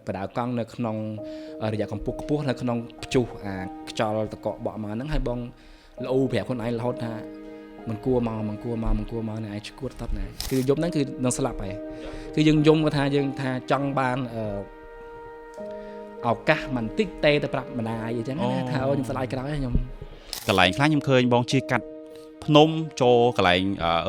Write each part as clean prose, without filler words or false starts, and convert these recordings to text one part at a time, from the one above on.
បដៅកង់នៅក្នុងរយៈកម្ពស់ខ្ពស់នៅក្នុងព្យុះខ្យល់តកកបក់មកហ្នឹងហើយបងលោប្រាប់ខ្លួនឯងរហូតថាមិនគួរមកនេះឯងឈួតតបណាគឺយប់ហ្នឹងគឺនឹងស្លាប់ហើយគឺយើងយំគាត់ថាយើងថាចង់បានឱកាសបន្តិចទេទៅប្រាប់ម្ដាយអញ្ចឹងណាថាខ្ញុំស្លាយក្រោយខ្ញុំកន្លែងខ្លះខ្ញុំឃើញបងជាកាត់ភ្នំចូលកន្លែង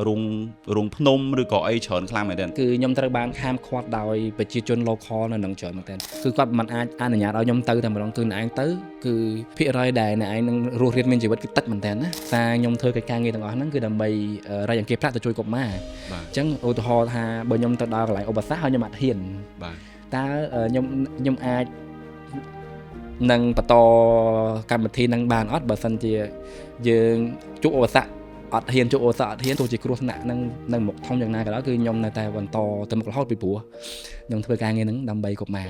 រូងភ្នំឬក៏អីច្រើនខ្លាំងមែនទេគឺខ្ញុំត្រូវបានខាមឃាត់ដោយប្រជាជន local នៅនឹងច្រើនមែនទេគឺគាត់មិនអាចអនុញ្ញាតឲ្យខ្ញុំទៅតែម្ដងគឺអ្នកឯងទៅគឺភាគរយដែលអ្នកឯងនឹងរស់រានមានជីវិតគឺតិចមែនទេណាសារខ្ញុំធ្វើកិច្ចការងារទាំងអស់ហ្នឹងគឺដើម្បីរយអង្គាសប្រាក់ទៅជួយកុមារអញ្ចឹងឧទាហរណ៍ថាបើខ្ញុំទៅដល់កន្លែងឧបសគ្គហើយខ្ញុំអត់ហ៊ានតើខ្ញុំអាចនឹងបន្តកម្មវិធីនឹងបានអត់បើសិនជាយើងជួបឧបសគ្គអត់ហ៊ានជួបឧបសគ្គអត់ហ៊ានទោះជាគ្រោះថ្នាក់នឹងមុខធំយ៉ាងណាក៏ដោយគឺខ្ញុំនៅតែបន្តទៅមុខរហូតពីព្រោះខ្ញុំធ្វើការងារហ្នឹងដើម្បីកុមារ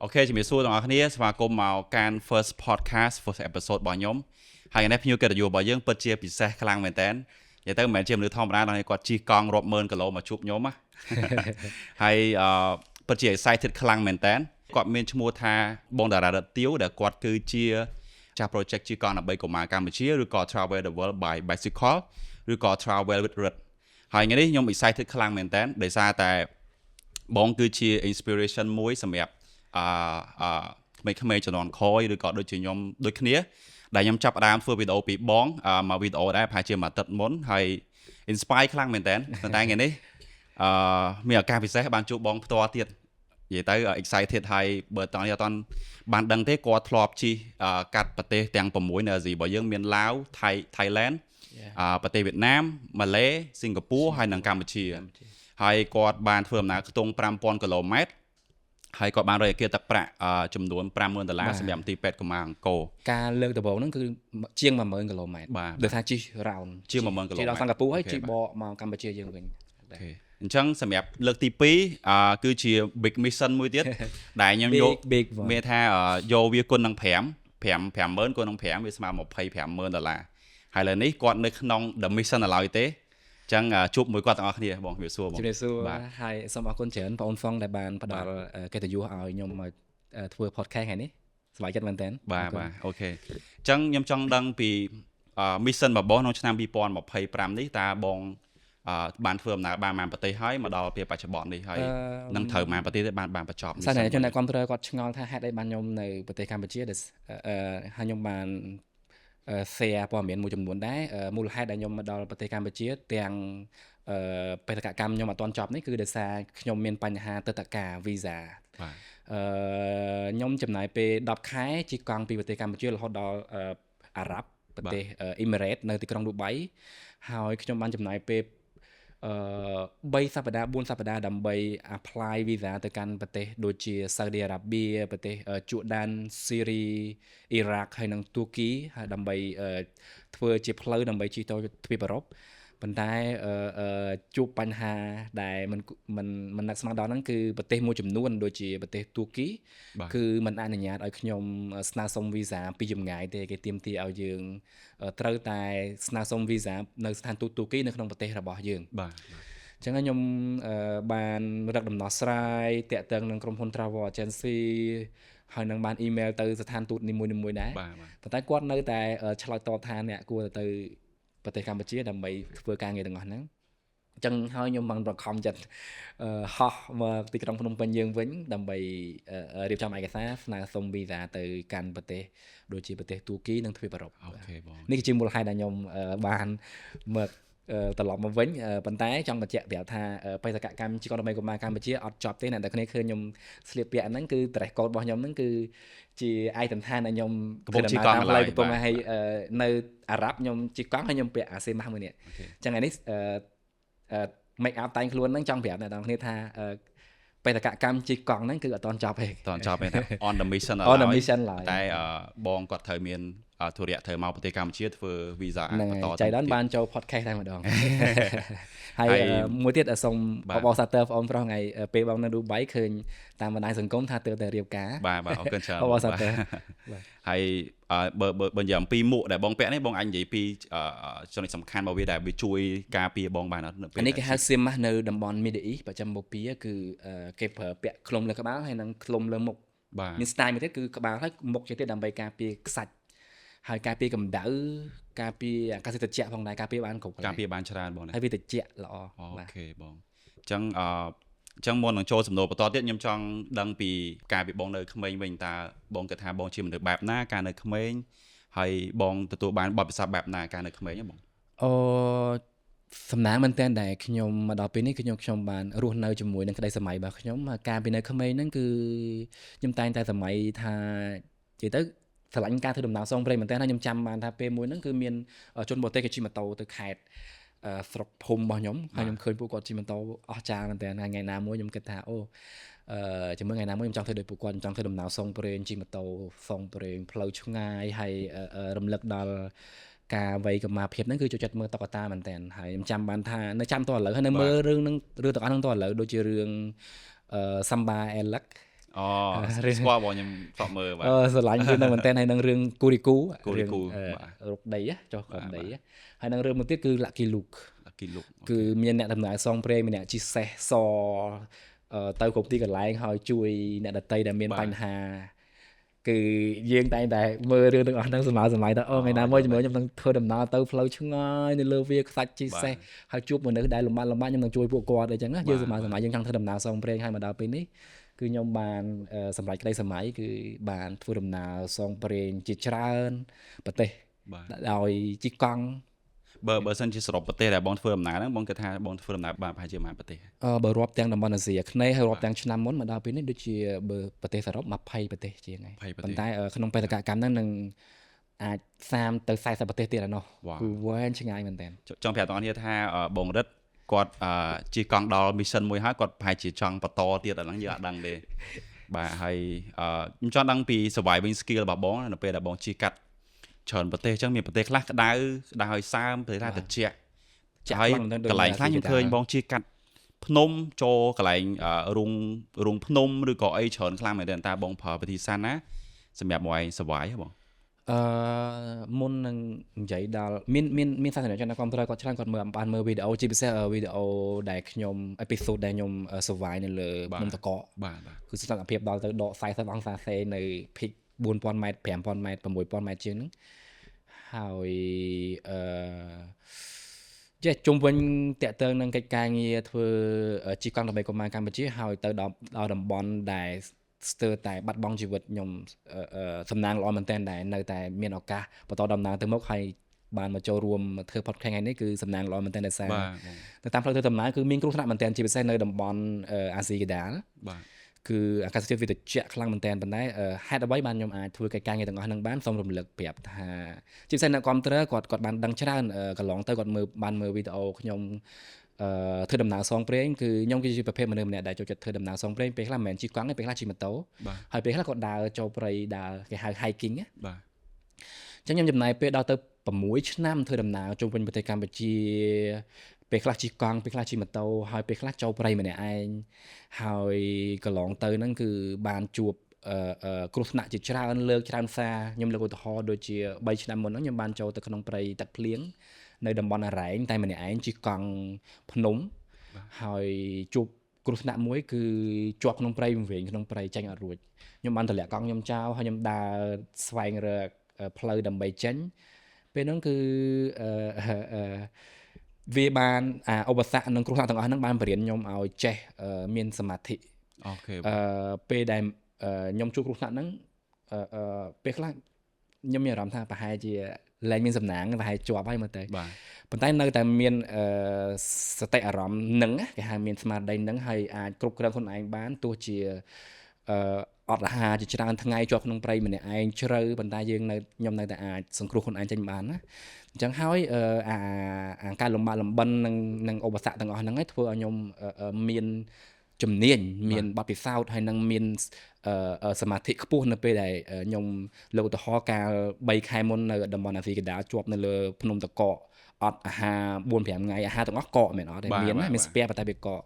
អូខេជំរាបសួរទាំងអស់គ្នាស្វាគមន៍មកកាន់ first podcast first episode របស់ខ្ញុំហើយថ្ងៃនេះភ្ញៀវកិត្តិយសរបស់យើងពិតជាពិសេសខ្លាំងមែនតើនិយាយទៅមិនមែនជាមនុស្សធម្មតាដល់គាត់ជិះកង់រាប់ម៉ឺនគីឡូមកជួបខ្ញុំណាហើយពិតជា excited ខ្លាំងមែនតើគាត់មានឈ្មោះថាបងតារារតទាវដែលគាត់គឺជាចាស់ project ជិះកង់ដើម្បីកុមារកម្ពុជាឬក៏ Travel the World by Bicycle ឬក៏ Travel with Rit ហើយថ្ងៃនេះខ្ញុំ excited ខ្លាំងមែនតើដោយសារតែបងគឺជា inspiration មួយសម្រាប់ក្មេងៗជំនាន់ក្រោយឬក៏ដូចជាខ្ញុំដូចគ្នាដែលខ្ញុំចាប់ផ្ដើមធ្វើវីដេអូពីបងមកវីដេអូដែរប្រហែលជាមួយអាទិត្យមុនហើយ inspire ខ្លាំងមែនតើតែថ្ងៃនេះមានឱកាសពិសេសបានជួបបងផ្ទាល់ទៀតនិយាយទៅ excited ហើយបើតោះនេះអត់ទាន់បានដឹងទេគាត់ធ្លាប់ជិះកាត់ប្រទេសទាំង6នៅអាស៊ីរបស់យើងមានឡាវថៃឡែនប្រទេសវៀតណាមម៉ាឡេសិង្ហបុរីហើយនិងកម្ពុជាហើយគាត់បានធ្វើដំណើរខ្ទង់ 5000 គីឡូម៉ែត្រហើយគាត់បានរកអគារទឹកប្រាក់ចំនួន $50,000 សម្រាប់ទីពេទ្យកុមារអង្គរការលើកដំបូងហ្នឹងគឺជាង 10,000 គីឡូម៉ែត្រដោយថាជិះ round ជាង 10,000 គីឡូម៉ែត្រជិះដល់សិង្ហបុរីហើយជិះបកមកកម្ពុជាយើងវិញអូខេអញ្ចឹងសម្រាប់លើកទី2គឺជា big mission មួយទៀតដែលខ្ញុំយកមានថាយកវាគុណនឹង50,000គុណនឹង5វាស្មើ$25,000ហើយឥឡូវនេះគាត់នៅក្នុង the mission ឡើយទេចឹងជួបមួយគាត់ទាំងអស់គ្នាបងជំរាបសួរបងជំរាបសួរហើយសូមអរគុណច្រើនបងអូនហ្វុងដែលបានផ្ដល់កិត្តិយសឲ្យខ្ញុំមកធ្វើ podcast ថ្ងៃនេះសប្បាយចិត្តមែនតើបាទអូខេចឹងខ្ញុំចង់ដឹងពី mission របស់បងក្នុងឆ្នាំ2025នេះតើបងបានធ្វើដំណើរបានប្រទេសហើយមកដល់ពេលបច្ចុប្បន្ននេះហើយនឹងត្រូវបានប្រទេសទេបានបញ្ចប់សារអ្នកជនគ្រប់គ្រងគាត់ឆ្ងល់ថាហេតុអីបានខ្ញុំនៅប្រទេសកម្ពុជាដែលហើយខ្ញុំបានshare ព័ត៌មានមួយចំនួនដែរមូលហេតុដែលខ្ញុំមកដល់ប្រទេសកម្ពុជាទាំងបេសកកម្មខ្ញុំអត់ទាន់ចប់នេះគឺដោយសារខ្ញុំមានបញ្ហាទិដ្ឋាការ visa ខ្ញុំចំណាយពេល10ខែជិះកង់ពីប្រទេសកម្ពុជារហូតដល់អារ៉ាប់ប្រទេសអ៊ីមីរ៉េតនៅទីក្រុងឌូបៃហើយខ្ញុំបានចំណាយពេល3សប្តាហ៍4សប្តាហ៍ដើម្បី apply visa ទៅកាន់ប្រទេសដូចជា Saudi Arabia ប្រទេសជូដាន Syria Iraq ហើយនិងទូគីហើយដើម្បីធ្វើជាផ្លូវដើម្បីជិះទៅទ្វីបអឺរ៉ុបប៉ុន្តែជួបបញ្ហាដែលមិននឹកស្មានដល់ហ្នឹងគឺប្រទេសមួយចំនួនដូចជាប្រទេសទូគីគឺមិនអនុញ្ញាតឲ្យខ្ញុំស្នើសុំ visa ពីចម្ងាយទេគេទាមទារឲ្យយើងត្រូវតែស្នើសុំ visa នៅស្ថានទូតទូគីនៅក្នុងប្រទេសរបស់យើងបាទអញ្ចឹងខ្ញុំបានរកដំណោះស្រាយតាក់ទងនឹងក្រុមហ៊ុន travel agency ហើយនឹងបាន email ទៅស្ថានទូតនីមួយៗដែរប៉ុន្តែគាត់នៅតែឆ្លើយតបថាអ្នកគួរទៅប្រទេសកម្ពុជាដើម្បីធ្វើការងារទាំងអស់ហ្នឹងអញ្ចឹងហើយខ្ញុំបានបង្ខំចិត្តហោះមកទីក្រុងភ្នំពេញយើងវិញដើម្បីរៀបចំឯកសារស្នើសុំវីសាទៅកាន់ប្រទេសដូចជាប្រទេសទូគីនិងទ្វីបអឺរ៉ុបអូខេបងនេះគឺជាមូលហេតុដែលខ្ញុំបានមកត្រឡប់មកវិញប៉ុន្តែចង់បញ្ជាក់ប្រាប់ថាបេសកកម្មជីកដើម្បីកុមារកម្ពុជាអត់ចប់ទេអ្នកទាំងគ្នាឃើញខ្ញុំស្លៀកពាក់ហ្នឹងគឺ dress code របស់ខ្ញុំហ្នឹងគឺជាឯកសណ្ឋានដែលខ្ញុំកំពុងជិះកង់ឡើយកំពុងឲ្យនៅអារ៉ាប់ខ្ញុំជិះកង់ហើយខ្ញុំពាក់អាសេម៉ាស់មួយនេះអញ្ចឹងថ្ងៃនេះ make up តែងខ្លួនហ្នឹងចង់ប្រាប់អ្នកនរគ្នាថាបេតកកម្មជីកង់ហ្នឹងគឺអត់តន់ចប់ទេ តន់ចប់ទេ on the mission on the mission ឡើយ តែបងគាត់ត្រូវមានធុរៈត្រូវមកប្រទេសកម្ពុជាធ្វើ visa បន្តចៃដន្យបានចូល podcast តែម្ដង ហើយមួយទៀតសូមបបសាទរបងប្រុសថ្ងៃពេលបងនៅឌូបៃឃើញតាមបណ្ដាញសង្គមថាទើបតែរៀបការបាទអរគុណច្រើនបបសាទរហើយបើនិយាយអំពីមួកដែលបងពាក់នេះបងអាចនិយាយពីចំណុចសំខាន់របស់វាដែលវាជួយការពារបងបានអត់នេះគេហៅ SIMMAS នៅតំបន់ Middle East ប្រចាំបូព៌ាគឺគេប្រើពាក់ឃ្លុំលើក្បាលហើយនិងឃ្លុំលើមុខមាន style មួយទៀតគឺក្បាលហើយមុខជាទៀតដើម្បីការពារខ្សាច់ហើយការពារកម្ដៅការពារអាកាសធាតុត្រជាក់ផងដែរការពារបានគ្រប់ការពារបានច្រើនបងហើយវាត្រជាក់ល្អអូខេបងអញ្ចឹងមុននឹងចូលសំណួរបន្តទៀតខ្ញុំចង់ដឹងពីការពីបងនៅក្មេងវិញតើបងគិតថាបងជាមនុស្សបែបណាការនៅក្មេងហើយបងទទួលបានបទពិសោធន៍បែបណាការនៅក្មេងហ៎បងសំណាងមែនតើដែលខ្ញុំមកដល់ពេលនេះគឺខ្ញុំបានរស់នៅជាមួយនឹងក្តីសម័យរបស់ខ្ញុំការពីនៅក្មេងហ្នឹងគឺខ្ញុំតែងតែសម័យថានិយាយទៅស្រឡាញ់ការធ្វើដំណើរសងព្រៃមែនតើខ្ញុំចាំបានថាពេលមួយហ្នឹងគឺមានជនបរទេសគេជិះម៉ូតូទៅខេត្តស្រុកភូមិរបស់ខ្ញុំហើយខ្ញុំឃើញពួកគាត់ជិះម៉ូតូអស្ចារ្យមែនតើថ្ងៃណាមួយខ្ញុំគិតថាចាំមើលថ្ងៃណាមួយខ្ញុំចង់ធ្វើដូចពួកគាត់ខ្ញុំចង់ធ្វើដំណើរសងព្រេងជិះម៉ូតូសងព្រេងផ្លូវឆ្ងាយហើយរំលឹកដល់ការវ័យកុមារភាពហ្នឹងគឺចូលចិត្តមើលតុក្កតាមែនតើហើយខ្ញុំចាំបានថានៅចាំតឥឡូវហើយនៅមើលរឿងហ្នឹងរឿងទាំងអស់ហ្នឹងតឥឡូវដូចជារឿងSamba Alex ស្គាល់បងខ្ញុំធ្លាប់មើលបាទស្រឡាញ់រឿងហ្នឹងមែនតើហើយនឹងរឿងគូរីគូរុកដីចុះក្រោមដីហើយនឹងរឿងមួយទៀតគឺ Lucky Luke គឺមានអ្នកដំណើរសងព្រេងម្នាក់ជិះសេះសទៅគ្រប់ទីកន្លែងហើយជួយអ្នកដតីដែលមានបញ្ហាគឺយើងតែងតែមើលរឿងទាំងអស់ហ្នឹងសម័យទៅថ្ងៃណាមួយជាមួយខ្ញុំនឹងធ្វើដំណើរទៅផ្លូវឆ្ងាយនៅលើវាខ្សាច់ជិះសេះហើយជួបមនុស្សដែលលំបាកខ្ញុំនឹងជួយពួកគាត់អីចឹងណាយើងសម័យយើងចង់ធ្វើដំណើរសងព្រេងហើយមកដល់ពេលនេះគឺខ្ញុំបានសម្រេចក្តីសម័យគឺបានធ្វើដំណើរសងព្រេងជាច្រើនប្រទេសដោយជិះកង់បើសិនជាសរុបប្រទេសដែលបងធ្វើដំណើរហ្នឹងបងគិតថាបងធ្វើដំណើរបានប្រហែលជាប៉ុន្មានប្រទេសបើរាប់ទាំងតំបន់អាស៊ីអាគ្នេយ៍ហើយរាប់ទាំងឆ្នាំមុនមកដល់ពេលនេះដូចជាបើប្រទេសសរុប20ប្រទេសជាងហើយប៉ុន្តែក្នុងបេសកកម្មហ្នឹងនឹងអាច30ទៅ40ប្រទេសទៀតឯណោះគឺវែងឆ្ងាយមែនតើចង់ប្រាប់បងប្អូនថាបងរិទ្ធគាត់ជិះកង់ដល់ mission មួយហើយគាត់ប្រហែលជាចង់បន្តទៀតអាហ្នឹងយើងអត់ដឹងទេបាទហើយខ្ញុំចង់ដឹងពី surviving skill របស់បងនៅពេលដែលបងជិះកាត់ច្រើនប្រទេសអញ្ចឹងមានប្រទេសខ្លះក្តៅហើយសើមប្រទេសខ្លះត្រជាក់ហើយកន្លែងខ្លះខ្ញុំឃើញបងជិះកាត់ភ្នំចូលកន្លែងរូងភ្នំឬក៏អីច្រើនខ្លាំងមែនទេតើបងប្រើវិធីសាស្ត្រណាសម្រាប់មកឯង survive ហ៎បងមុននឹងនិយាយដល់មានសាស្ត្រជននៅកុំព្យូទ័រគាត់ច្រើនគាត់បានមើលវីដេអូជាពិសេសវីដេអូដែលខ្ញុំអេពីសូតដែលខ្ញុំ survive នៅលើភ្នំតកបាទគឺស្ថានភាពដល់ទៅដក40អង្សាសេនៅ peak 4000 ម៉ែត្រ 5000 ម៉ែត្រ 6000 ម៉ែត្រជាងហ្នឹងហើយចេះជុំវិញតាក់ទងនឹងកិច្ចការងារធ្វើជីកង់ដើម្បីកុមារកម្ពុជាហើយទៅដល់តំបន់ដែលស្ទើរតែបាត់បង់ជីវិតខ្ញុំសំណាងល្អមែនទែនដែលនៅតែមានឱកាសបន្តដំណើរទៅមុខហើយបានមកចូលរួមធ្វើ podcast ថ្ងៃនេះគឺសំណាងល្អមែនទែនដោយសារទៅតាមផ្លូវធ្វើដំណើរគឺមានគ្រោះថ្នាក់មែនទែនជាពិសេសនៅតំបន់អាស៊ីកណ្ដាលបាទគឺអាកាសធាតុវាត្រជាក់ខ្លាំងមែនទែនប៉ុន្តែហេតុអ្វីបានខ្ញុំអាចធ្វើកិច្ចការងារទាំងអស់ហ្នឹងបានសូមរំលឹកប្រាប់ថាជាពិសេសអ្នកគាំទ្រគាត់បានដឹងច្រើនកន្លងទៅគាត់បានមើលវីដេអូខ្ញុំធ្វើដំណើរសងព្រេងគឺខ្ញុំគឺជាប្រភេទមនុស្សម្នាក់ដែលចូលចិត្តធ្វើដំណើរសងព្រេងពេលខ្លះមិនមែនជិះកង់ទេពេលខ្លះជិះម៉ូតូហើយពេលខ្លះក៏ដើរចូលព្រៃដើរគេហៅ hiking បាទអញ្ចឹងខ្ញុំចំណាយពេលដល់ទៅ6ឆ្នាំធ្វើដំណើរជុំវិញប្រទេសកម្ពុជាពេលខ្លះជិះកង់ពេលខ្លះជិះម៉ូតូហើយពេលខ្លះចូលព្រៃម្នាក់ឯងហើយកន្លងទៅហ្នឹងគឺបានជួបគ្រោះថ្នាក់ជាច្រើនលើកច្រើនសារខ្ញុំលើកឧទាហរណ៍ដូចជា3ឆ្នាំមុនហ្នឹងខ្ញុំបានចូលទៅក្នុងព្រៃទឹកភ្លៀងនៅតំបន់អរ៉ែងតែម្នាក់ឯងជិះកង់ភ្នំហើយជួបគ្រោះថ្នាក់មួយគឺជាប់ក្នុងព្រៃវិញក្នុងព្រៃចេញអត់រួចខ្ញុំបានតម្លាក់កង់ខ្ញុំចោលហើយខ្ញុំដើរស្វែងរកផ្លូវដើម្បីចេញពេលហ្នឹងគឺវាបានឧបសគ្គនិងគ្រោះថ្នាក់ទាំងអស់ហ្នឹងបានបរៀនខ្ញុំឲ្យចេះមានសមាធិអូខេពេលដែលខ្ញុំជួបគ្រោះថ្នាក់ហ្នឹងពេលខ្លះខ្ញុំមានអារម្មណ៍ថាប្រហែលជាលែងមានសំណាងប្រហែលជាប់ហើយមើលទៅប៉ុន្តែនៅតែមានសតិអារម្មណ៍នឹងគេហៅមានស្មារតីនឹងហើយអាចគ្រប់គ្រងខ្លួនឯងបានទោះជា អត់អាហារជាច្រើនថ្ងៃជាប់ក្នុងព្រៃម្នាក់ឯងជ្រៅប៉ុន្តែយើងនៅខ្ញុំនៅតែអាចសង្គ្រោះខ្លួនឯងចេញបានណាអញ្ចឹងហើយអាការលំបាកលំបិននិងឧបសគ្គទាំងអស់ហ្នឹងឯងធ្វើឲ្យខ្ញុំមានជំនាញមានបទពិសោធន៍ហើយនឹងមានសមាធិខ្ពស់នៅពេលដែលខ្ញុំលើកឧទាហរណ៍កាល3ខែមុននៅតំបន់អាស៊ីកណ្ដាលជាប់នៅលើភ្នំតកកអត់អាហារ 4-5 ថ្ងៃអាហារទាំងអស់កកមែនអត់ទេមានស្ពែប៉ុន្តែវាកក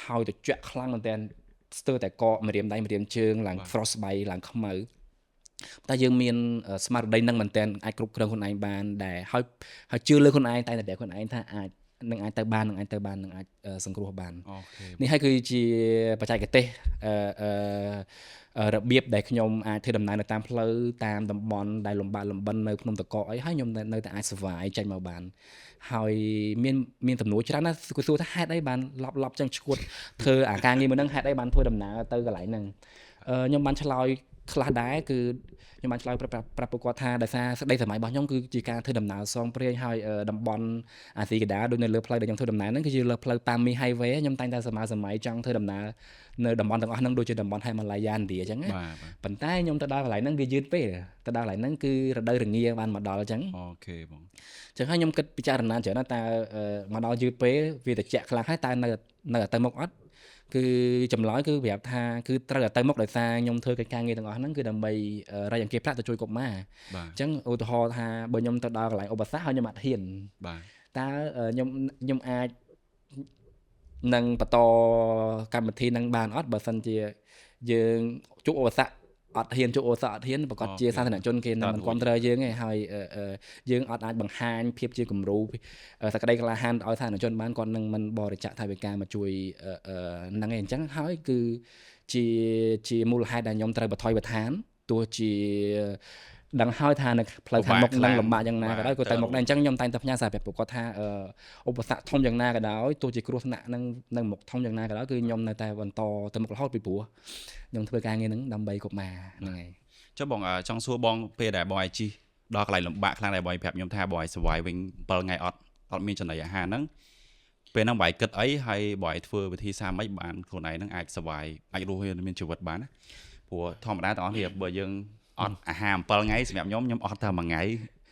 ហើយទៅជាក់ខ្លាំងមែនតើស្ទើរតែកកម្រាមដៃម្រាមជើងឡើង frostbite ឡើងខ្មៅតែយើងមានស្មារតីនឹងមែនតើអាចគ្រប់គ្រងខ្លួនឯងបានដែរហើយជឿលើខ្លួនឯងតែតែខ្លួនឯងថាអាចទៅបាននឹងអាចសង្គ្រោះបាននេះហើយគឺជាបច្ចេកទេសរបៀបដែលខ្ញុំអាចធ្វើដំណើរនៅតាមផ្លូវតាមតំបន់ដែលលំបាកលំបិននៅភ្នំតកកអីហើយខ្ញុំនៅតែអាច survive ចេញមកបានហើយមានទំនួលច្រើនណាស់គឺសួរថាហេតុអីបានឡប់ចឹងឈួតធ្វើអាការងារមួយហ្នឹងហេតុអីបានធ្វើដំណើរទៅកន្លែងហ្នឹងខ្ញុំបានឆ្លើយខ្លះដែរគឺខ្ញុំបានឆ្លើយប្រាប់ពួកគាត់ថាដោយសារស្ដីសម័យរបស់ខ្ញុំគឺជាការធ្វើដំណើរសងព្រេងហើយតំបន់អាស៊ីកណ្ដាលដូចនៅលើផ្លូវដែលខ្ញុំធ្វើដំណើរហ្នឹងគឺជាលើផ្លូវ Pami Highway ខ្ញុំតែងតែសម័យចង់ធ្វើដំណើរនៅតំបន់ទាំងអស់ហ្នឹងដូចជាតំបន់ Himalaya ឥណ្ឌាអញ្ចឹងប៉ុន្តែខ្ញុំទៅដល់កន្លែងហ្នឹងវាយឺតពេកទៅដល់កន្លែងហ្នឹងគឺរដូវរងាបានមកដល់អញ្ចឹងអូខេបងអញ្ចឹងហើយខ្ញុំគិតពិចារណាច្រើនណាស់តើមកដល់យឺតពេកវាត្រជាក់ខ្លាំងហើយតើនៅទៅមុខអត់គឺចម្លើយគឺប្រាប់ថាគឺត្រូវតែទៅមុខដោយសារខ្ញុំធ្វើកិច្ចការងារទាំងអស់ហ្នឹងគឺដើម្បីរៃអង្គាសប្រាក់ទៅជួយកុមារអញ្ចឹងឧទាហរណ៍ថាបើខ្ញុំទៅដល់កន្លែងឧបសគ្គហើយខ្ញុំអត់ហ៊ានតើខ្ញុំអាចនឹងបន្តកម្មវិធីនឹងបានអត់បើសិនជាយើងជួបឧបសគ្គអត់ហ៊ានជួបឧបសគ្គអត់ហ៊ានប្រកាសជាសាធារណជនគេនឹងមិនគ្រប់គ្រងយើងទេហើយយើងអត់អាចបង្ហាញភាពជាគំរូសក្តីក្លាហានឲ្យសាធារណជនបានគាត់នឹងមិនបរិច្ចាគថវិកាមកជួយហ្នឹងឯងអញ្ចឹងហើយគឺជាមូលហេតុដែលខ្ញុំត្រូវបន្ថយបន្ថានទោះជាដឹងហើយថានៅផ្លូវខាងមុខនឹងលំបាកយ៉ាងណាក៏ដោយក៏ទៅមុខដែរអញ្ចឹងខ្ញុំតែងតែផ្ញើសារប្រាប់ពួកគាត់ថាឧបសគ្គធំយ៉ាងណាក៏ដោយទោះជាគ្រោះថ្នាក់នឹងនៅមុខធំយ៉ាងណាក៏ដោយគឺខ្ញុំនៅតែបន្តទៅមុខរហូតពីព្រោះខ្ញុំធ្វើការងារហ្នឹងដើម្បីកុមារហ្នឹងហើយចុះបងចង់សួរបងពេលដែលបងឲ្យជីដល់កន្លែងលំបាកខ្លាំងដែលបងប្រាប់ខ្ញុំថាបងឲ្យ survive វិញ7ថ្ងៃអត់មានចំណីអាហារហ្នឹងពេលហ្នឹងបងឲ្យគិតអីហើយបងឲ្យធ្វើវិធីសាស្ត្រម៉េចបានខ្លួនឯងហ្នឹងអាច survive អាចរស់មានជីវិតបានណាព្រោះធម្មតាទាំងអស់គ្នាបើយើងអត់អាហារ7ថ្ងៃសម្រាប់ខ្ញុំអត់តែមួយថ្ងៃ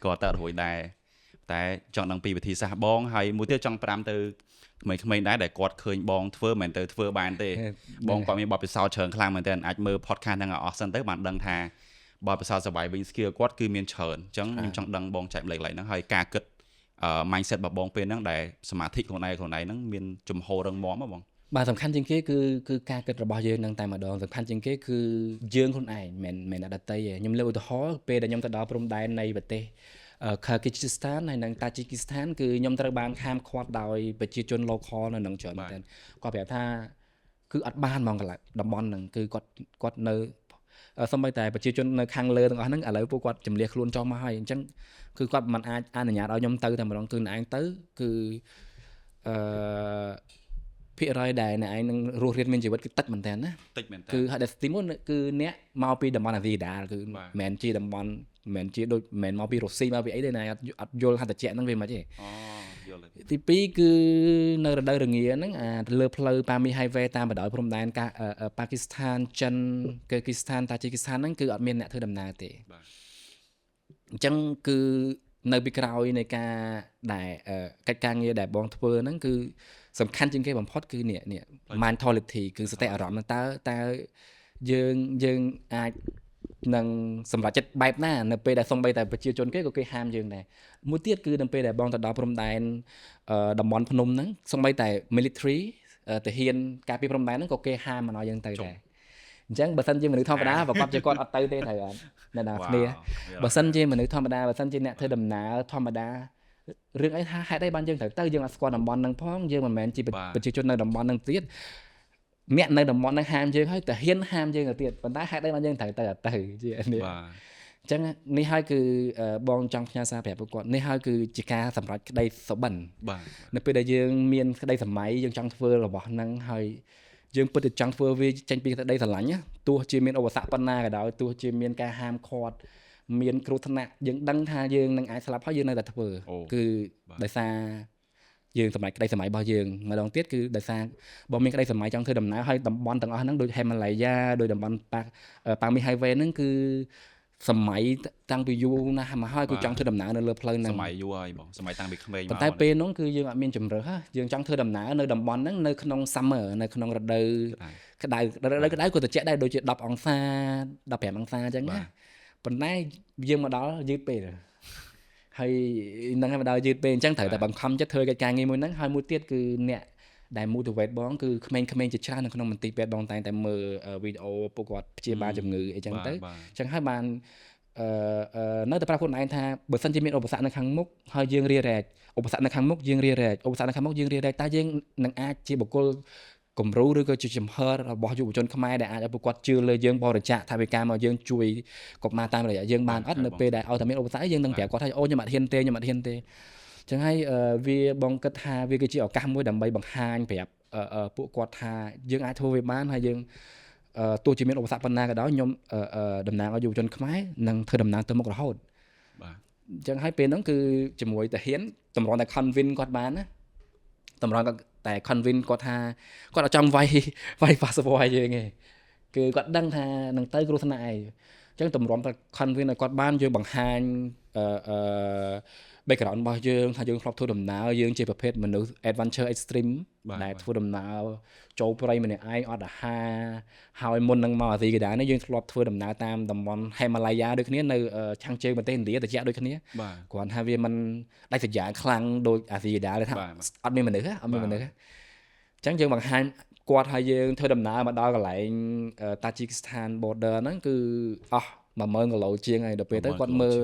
ក៏ទៅរួចដែរតែចង់ដឹងពីវិធីសាស្ត្របងហើយមួយទៀតចង់ប្រាំទៅក្មេងៗដែរដែលគាត់ឃើញបងធ្វើមិនទៅធ្វើបានទេបងគាត់មានបទពិសោធន៍ច្រើនខ្លាំងមែនទែនអាចមើល podcast ហ្នឹងឲ្យអស់សិនទៅបានដឹងថាបទពិសោធន៍ surviving skill គាត់គឺមានច្រើនអញ្ចឹងខ្ញុំចង់ដឹងបងចែកម្លែកហ្នឹងហើយការគិតmindset របស់បងពេលហ្នឹងដែលសមាធិខ្លួនឯងហ្នឹងមានជំហររឹងមាំហ៎បងបាទសំខាន់ជាងគេគឺការគិតរបស់យើងនឹងតែម្ដងសំខាន់ជាងគេគឺយើងខ្លួនឯងមិនអតីតទេខ្ញុំលើកឧទាហរណ៍ពេលដែលខ្ញុំទៅដល់ព្រំដែននៃប្រទេសKyrgyzstan ហើយនិង Tajikistan គឺខ្ញុំត្រូវបានខាមឃាត់ដោយប្រជាជន local នៅនឹងច្រើនមែនទែនគាត់ប្រាប់ថាគឺអត់បានហ្មងកន្លែងតំបន់ហ្នឹងគឺគាត់នៅសូម្បីតែប្រជាជននៅខាងលើទាំងអស់ហ្នឹងឥឡូវពួកគាត់ចម្លៀសខ្លួនចុះមកហើយអញ្ចឹងគឺគាត់មិនអាចអនុញ្ញាតឲ្យខ្ញុំទៅតែម្ដងគឺឯងទៅគឺភាគរយដែលអ្នកឯងនឹងរស់រានមានជីវិតគឺតិចមែនតើណាតិចមែនតើគឺហេតុតែទីមុនគឺអ្នកមកពីតំបន់អាស៊ីដាលគឺមិនមែនជាតំបន់មិនមែនជាដូចមិនមែនមកពីរុស្ស៊ីមកពីអីទេណាអត់យល់ហត្ថជាក់ហ្នឹងវាមិនទេយល់ទី2គឺនៅរដូវរងាហ្នឹងអាលើផ្លូវ Pami Highway តាមបណ្ដោយព្រំដែនប៉ាគីស្ថានចិនគីស្ថានតាជីគីស្ថានហ្នឹងគឺអត់មានអ្នកធ្វើដំណើរទេបាទអញ្ចឹងគឺនៅពីក្រោយនៃការដែលកិច្ចការងារដែលបងធ្វើហ្នឹងគឺសំខាន់ជាងគេបំផុតគឺនេះ mentality គឺសតិអារម្មណ៍តើយើងអាចនឹងសម្រាប់ចិត្តបែបណានៅពេលដែលសំបីតែប្រជាជនគេក៏គេហាមយើងដែរមួយទៀតគឺនៅពេលដែលបងទៅដល់ព្រំដែនតំបន់ភ្នំហ្នឹងសំបីតែ military ទាហានការពារព្រំដែនហ្នឹងក៏គេហាមមិនឲ្យយើងទៅដែរអញ្ចឹងបើសិនជាមនុស្សធម្មតាប្រកបជាគាត់អត់ទៅទេត្រូវអត់អ្នកណាគ្នាបើសិនជាមនុស្សធម្មតាបើសិនជាអ្នកធ្វើដំណើរធម្មតារឿងអីថាហេតុអីបានយើងត្រូវទៅយើងអត់ស្គាល់តំបន់ហ្នឹងផងយើងមិនមែនជាប្រជាជននៅតំបន់ហ្នឹងទៀតអ្នកនៅតំបន់ហ្នឹងហាមយើងហើយតែហ៊ានហាមយើងទៅទៀតប៉ុន្តែហេតុអីបានយើងត្រូវទៅជានេះបាទអញ្ចឹងនេះហើយគឺបងចង់ផ្ញើសារប្រាប់ពួកគាត់នេះហើយគឺជាការសម្រេចក្តីសុបិនបាទនៅពេលដែលយើងមានក្តីសម័យយើងចង់ធ្វើរបស់ហ្នឹងហើយយើងពិតតែចង់ធ្វើវាចេញពីក្តីស្រឡាញ់ទោះជាមានឧបសគ្គប៉ុណ្ណាក៏ដោយទោះជាមានការហាមឃាត់មានគ្រោះថ្នាក់យើងដឹងថាយើងនឹងអាចស្លាប់ហើយយើងនៅតែធ្វើគឺដោយសារ យើងសម័យក្តីសម័យរបស់យើងម្ដងទៀតគឺដោយសារបងមានក្តីសម័យចង់ធ្វើដំណើរឲ្យតំបន់ទាំងអស់ហ្នឹងដូច Himalaya ដូចតំបន់ប៉ាមី Highway ហ្នឹងគឺសម័យតាំងពីយូរណាស់មកហើយគឺចង់ធ្វើដំណើរនៅលើផ្លូវហ្នឹងសម័យយូរហើយបងសម័យតាំងពីក្មេងមកប៉ុន្តែពេលហ្នឹងគឺយើងអត់មានជំរើសយើងចង់ធ្វើដំណើរនៅតំបន់ហ្នឹងនៅក្នុង summer នៅក្នុងរដូវក្តៅក៏ត្រជាក់ដែរដូចជា10អង្សា15អង្សាអញ្ចឹងណាប៉ុន្តែយើងមកដល់យឺតពេកហើយនឹងឲ្យមកដល់យឺតពេកអញ្ចឹងត្រូវតែបង្ខំចិត្តធ្វើកិច្ចការងារមួយហ្នឹងហើយមួយទៀតគឺអ្នកដែល motivate បងគឺក្មេងៗជាច្រើននៅក្នុងមន្ទីរពេទ្យបងតែងតែមើលវីដេអូពួកគាត់ព្យាបាលជំងឺអីចឹងទៅអញ្ចឹងហើយបាននៅតែប្រាប់ខ្លួនឯងថាបើសិនជាមានឧបសគ្គនៅខាងមុខហើយយើងរារែកឧបសគ្គនៅខាងមុខយើងរារែកឧបសគ្គនៅខាងមុខយើងរារែកតើយើងនឹងអាចជាបុគ្គលគំរូឬក៏ជាចំហរបស់យុវជនខ្មែរដែលអាចឲ្យពួកគាត់ជឿលើយើងបរិច្ចាគថវិកាមកយើងជួយកុមារតាមរយៈយើងបានអត់នៅពេលដែលឲ្យតែមានឧបសគ្គយើងនឹងប្រាប់គាត់ថាអូខ្ញុំអត់ហ៊ានទេខ្ញុំអត់ហ៊ានទេចឹងហើយវាបងគិតថាវាគឺជាឱកាសមួយដើម្បីបង្ហាញប្រាប់ពួកគាត់ថាយើងអាចធ្វើវាបានហើយយើងទោះជាមានឧបសគ្គប៉ុណ្ណាក៏ដោយខ្ញុំតំណាងឲ្យយុវជនខ្មែរនឹងធ្វើដំណើរទៅមុខរហូតបាទអញ្ចឹងហើយពេលហ្នឹងគឺជាមួយតាហ៊ានតម្រាំតែ convince គាត់បានណាតម្រាំតែ convince គាត់ថាគាត់អត់ចង់វាយ passport ឲ្យយើងទេគឺគាត់ដឹងថានឹងទៅគ្រោះថ្នាក់ឯងអញ្ចឹងតម្រាំតែ convince ឲ្យគាត់បានយើងបង្ហាញbackground របស់យើងថាយើងធ្លាប់ធ្វើដំណើរយើងជាប្រភេទមនុស្ស adventure extreme ដែលធ្វើដំណើរចូលព្រៃម្នាក់ឯងអត់អាហារហើយមុននឹងមកអាស៊ីកដានេះយើងធ្លាប់ធ្វើដំណើរតាមតំបន់ Himalaya ដូចគ្នានៅឆាំងជើងប្រទេសឥណ្ឌាត្រជាក់ដូចគ្នាគ្រាន់ថាវាមិនដាច់ស្រយាលខ្លាំងដូចអាស៊ីកដាទេថាអត់មានមនុស្សអត់ញ្ចឹងយើងបង្ហាញគាត់ហើយយើងធ្វើដំណើរមកដល់កន្លែង Tajikistan border ហ្នឹងគឺអស់10000គីឡូជាងហើយដល់ពេលទៅគាត់មើល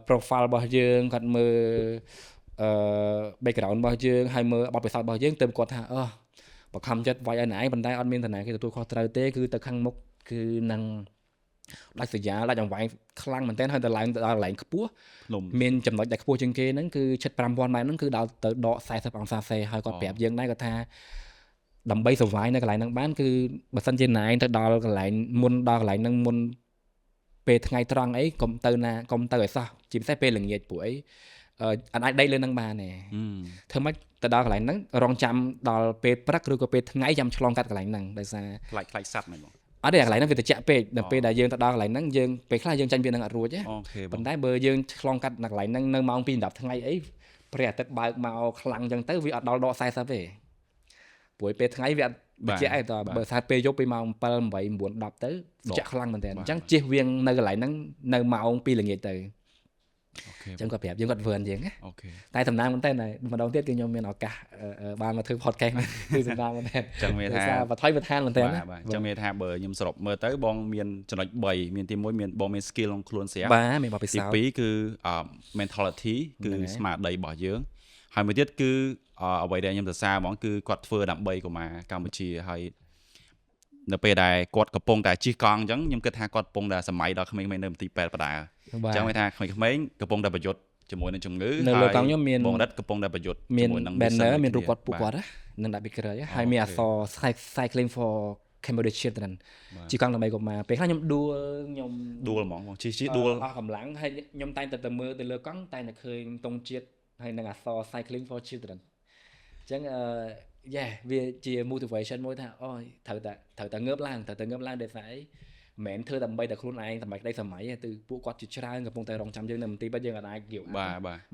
profile របស់យើងគាត់មើលbackground របស់យើងហើយមើលបទពិសោធន៍របស់យើងទៅគាត់ថាបង្ខំចិត្តវាយឲ្យណែឯងប៉ុន្តែអត់មានតាណាគេទទួលខុសត្រូវទេគឺទៅខាងមុខគឺនឹងដាច់ស្រយាលដាច់អង្វែងខ្លាំងមែនទែនហើយទៅឡើងទៅដល់កន្លែងខ្ពស់មានចំណុចដែលខ្ពស់ជាងគេហ្នឹងគឺជិត5000ម៉ែត្រហ្នឹងគឺដល់ទៅដក40អង្សាសេហើយគាត់ប្រាប់យើងដែរគាត់ថាដើម្បី survive នៅកន្លែងហ្នឹងបានគឺបើសិនជាណែឯងទៅដល់កន្លែងមុនដល់កន្លែងហ្នឹងមុនពេលថ្ងៃត្រង់អីកុំទៅឲ្យសោះជាពិសេសពេលល្ងាចពួកអីអាចដេកលើនឹងបានទេធ្វើម៉េចទៅដល់កន្លែងហ្នឹងរងចាំដល់ពេលព្រឹកឬក៏ពេលថ្ងៃចាំឆ្លងកាត់កន្លែងហ្នឹងដោយសារខ្លាចសัตว์ហ្មងបងអត់ទេកន្លែងហ្នឹងវាត្រជាក់ពេកដល់ពេលដែលយើងទៅដល់កន្លែងហ្នឹងយើងពេលខ្លះយើងចាញ់ពីហ្នឹងអត់រួចទេប៉ុន្តែបើយើងឆ្លងកាត់នៅកន្លែងហ្នឹងនៅម៉ោង 2-10 ថ្ងៃអីព្រះអាទិត្យបើកមកខ្លាំងអញ្ចឹងទៅវាអត់ដល់ដក40ទេព្រោះពេលថ្ងៃវាអត់ត្រជាក់ឯងតើបើថាពេលយប់ពីម៉ោង7 8 9 10ទៅត្រជាក់ខ្លាំងមែនតើអញ្ចឹងជិះវៀងនៅកន្លែងហ្នឹងនៅម៉ោង 2 ល្ងាចទៅអញ្ចឹងគាត់ប្រាប់យើងគាត់ធ្វើអញ្ចឹងណាតែសំណាងមែនតើម្ដងទៀតគឺខ្ញុំមានឱកាសបានមកធ្វើ podcast គឺសំណាងមែនតើអញ្ចឹងមានថាបថុយបន្ថែមមែនតើអញ្ចឹងមានថាបើខ្ញុំសរុបមើលទៅបងមានចំណុច3មានទី1មានបងមាន skill ក្នុងខ្លួនស្រាប់បាទមានបទពិសោធន៍ទី2គឺ mentality គឺស្មារតីរបស់យើងហើយមួយទៀតគឺអ្វីដែលខ្ញុំសរសើរហ្មងគឺគាត់ធ្វើដើម្បីកុមារកម្ពុជាហើយនៅពេលដែលគាត់កំពុងតែជិះកង់អញ្ចឹងខ្ញុំគិតថាគាត់កំពុងតែសម័យដល់ក្មេងៗនៅមន្ទីរពេទ្យបដាអញ្ចឹងមានថាក្មេងៗកំពុងតែប្រយុទ្ធជាមួយនឹងជំងឺនៅលើកង់ខ្ញុំមានបងរិទ្ធកំពុងតែប្រយុទ្ធជាមួយនឹង banner មានរូបគាត់ពួកគាត់នឹងដាក់ picture ហើយមានអក្សរ cycling for Cambodia children ជិះកង់ដើម្បីកុមារពេលខ្លះខ្ញុំដួលហ្មងជិះដួលអស់កម្លាំងហើយខ្ញុំតែងតែមើលទៅលើកង់តែឃើញទង់ជាតិហើយនឹងអក្សរ cycling for children អញ្ចឹងវាជា motivation មួយថាអូយត្រូវតែងើបឡើងដោយសារអីមិនមែនធ្វើដើម្បីតែខ្លួនឯងសម័យក្តីសម័យទេពួកគាត់ជាច្រើនកំពុងតែរងចាំយើងនៅមន្ទីរពេទ្យយើងអាច give up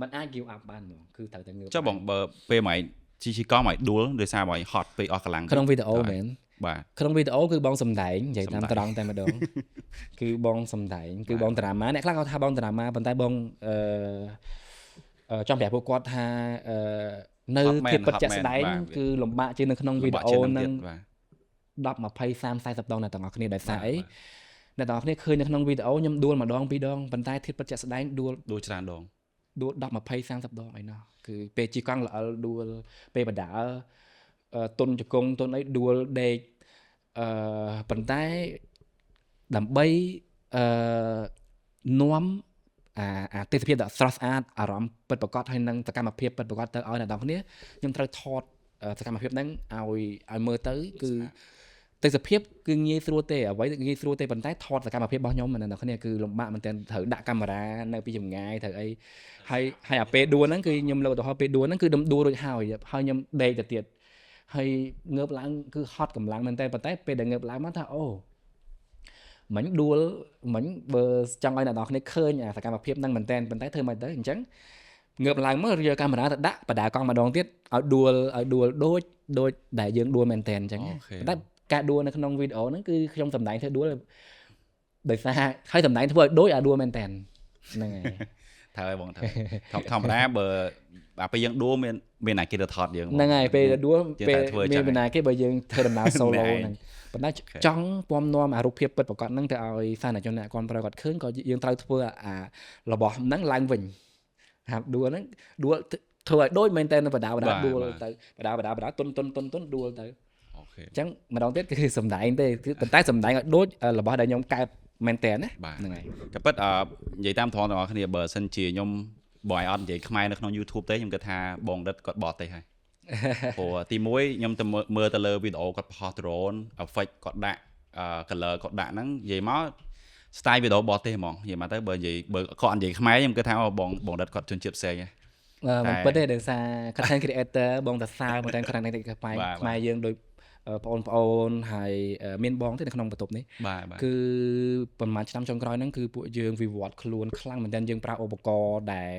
មិនអាច give up បានហ្មងគឺត្រូវតែងើបចុះបងបើពេលម៉េចជីកង់មកដួលដោយសារបើហត់ពេកអស់កម្លាំងក្នុងវីដេអូមែនបាទក្នុងវីដេអូគឺបងសំដែងនិយាយតាមត្រង់តែម្ដងគឺបងសំដែងគឺបងតារាម៉ាអ្នកខ្លះគាត់ថាបងតារាម៉ាប៉ុន្តែបងចង់ប្រាប់ពួកគាត់ថានៅភាពពិតជាក់ស្ដែងគឺលំបាកជាងនៅក្នុងវីដេអូហ្នឹង10 20 30 40ដងអ្នកទាំងអស់គ្នាដោយសារអីអ្នកទាំងអស់គ្នាឃើញនៅក្នុងវីដេអូខ្ញុំដួលម្ដង2ដងប៉ុន្តែភាពពិតជាក់ស្ដែងដួលច្រើនដងដួល10 20 30ដងអីណោះគឺពេលជិះកង់ល្អដួលពេលបដាទុនជង្គង់ទុនអីដួលដេកប៉ុន្តែដើម្បីនាំអាទេសភាពដ៏ស្រស់ស្អាតអារម្មណ៍ពិតប្រាកដហើយនឹងសកម្មភាពពិតប្រាកដទៅឲ្យអ្នកទាំងគ្នាខ្ញុំត្រូវថតសកម្មភាពហ្នឹងឲ្យមើលទៅគឺ ទេសភាពគឺងាយស្រួលទេអ្វីងាយស្រួលទេប៉ុន្តែថតសកម្មភាពរបស់ខ្ញុំនៅគ្នាគឺលំបាកមែនទែនត្រូវដាក់កាមេរ៉ានៅពីចម្ងាយត្រូវអីហើយអាពេលដួលហ្នឹងគឺខ្ញុំលើកឧទាហរណ៍ពេលដួលហ្នឹងគឺដួលរួចហើយខ្ញុំដេកទៅទៀតហើយងើបឡើងគឺហត់កម្លាំងមែនទែនប៉ុន្តែពេលដែលងើបឡើងមកថាអូមិញដួលមិញបើចង់ឲ្យអ្នកនរគ្នាឃើញអាសកម្មភាពហ្នឹងមែនទែនប៉ុន្តែធ្វើមិនទៅអញ្ចឹងងើបឡើងមកយកកាមេរ៉ាទៅដាក់បដាកង់ម្ដងទៀតឲ្យដួលដូចដែលយើងដួលមែនទែនអញ្ចឹងប៉ុន្តែការដួលនៅក្នុងវីដេអូហ្នឹងគឺខ្ញុំសម្ដែងធ្វើដួលដោយសារហើយសម្ដែងធ្វើឲ្យដូចដួលមែនទែនហ្នឹងហើយត្រូវហើយបងត្រូវធម្មតាបើពេលយើងដួលមានណាគេទៅថតយើងហ្នឹងហើយពេលដួលពេលមានណាគេបើយើងធ្វើដំណើរ solo ហ្នឹងប៉ុន្តែចង់ពំនាំអារូបភាពពិតប្រាកដហ្នឹងទៅឲ្យសាធារណជនអ្នកគាត់ប្រើគាត់ឃើញក៏យើងត្រូវធ្វើអារបស់ហ្នឹងឡើងវិញហាប់ដួលហ្នឹងដួលធ្វើឲ្យដូចមែនតើបដាដួលទៅបដាទុនដួលទៅអូខេអញ្ចឹងម្ដងទៀតគឺសំដែងទេគឺប៉ុន្តែសំដែងឲ្យដូចរបស់ដែលខ្ញុំកើតមែនតើណាហ្នឹងហើយក៏ពិតនិយាយតាមត្រង់ទាំងអស់គ្នាបើសិនជាខ្ញុំបងឲ្យអត់និយាយខ្មែរនៅក្នុង YouTube ទេខ្ញុំគិតថាបងដិតគាត់បត់ទេហើយព្រោះទី1ខ្ញុំទៅមើលទៅលើវីដេអូគាត់បោះ drone effect គាត់ដាក់color គាត់ដាក់ហ្នឹងនិយាយមក style វីដេអូបត់ទេហ្មងនិយាយមកទៅបើនិយាយបើគាត់និយាយខ្មែរខ្ញុំគិតថាបងដិតគាត់ជនជាតិផ្សេងហ៎មិនពិតទេដោយសារ content creator បងតាសាល content creator ខ្មែរយើងដូចបងប្អូនហើយមានបងទេនៅក្នុងបន្ទប់នេះគឺប្រហែលឆ្នាំចុងក្រោយហ្នឹងគឺពួកយើងវិវត្តខ្លួនខ្លាំងមែនទែនយើងប្រើឧបករណ៍ដែល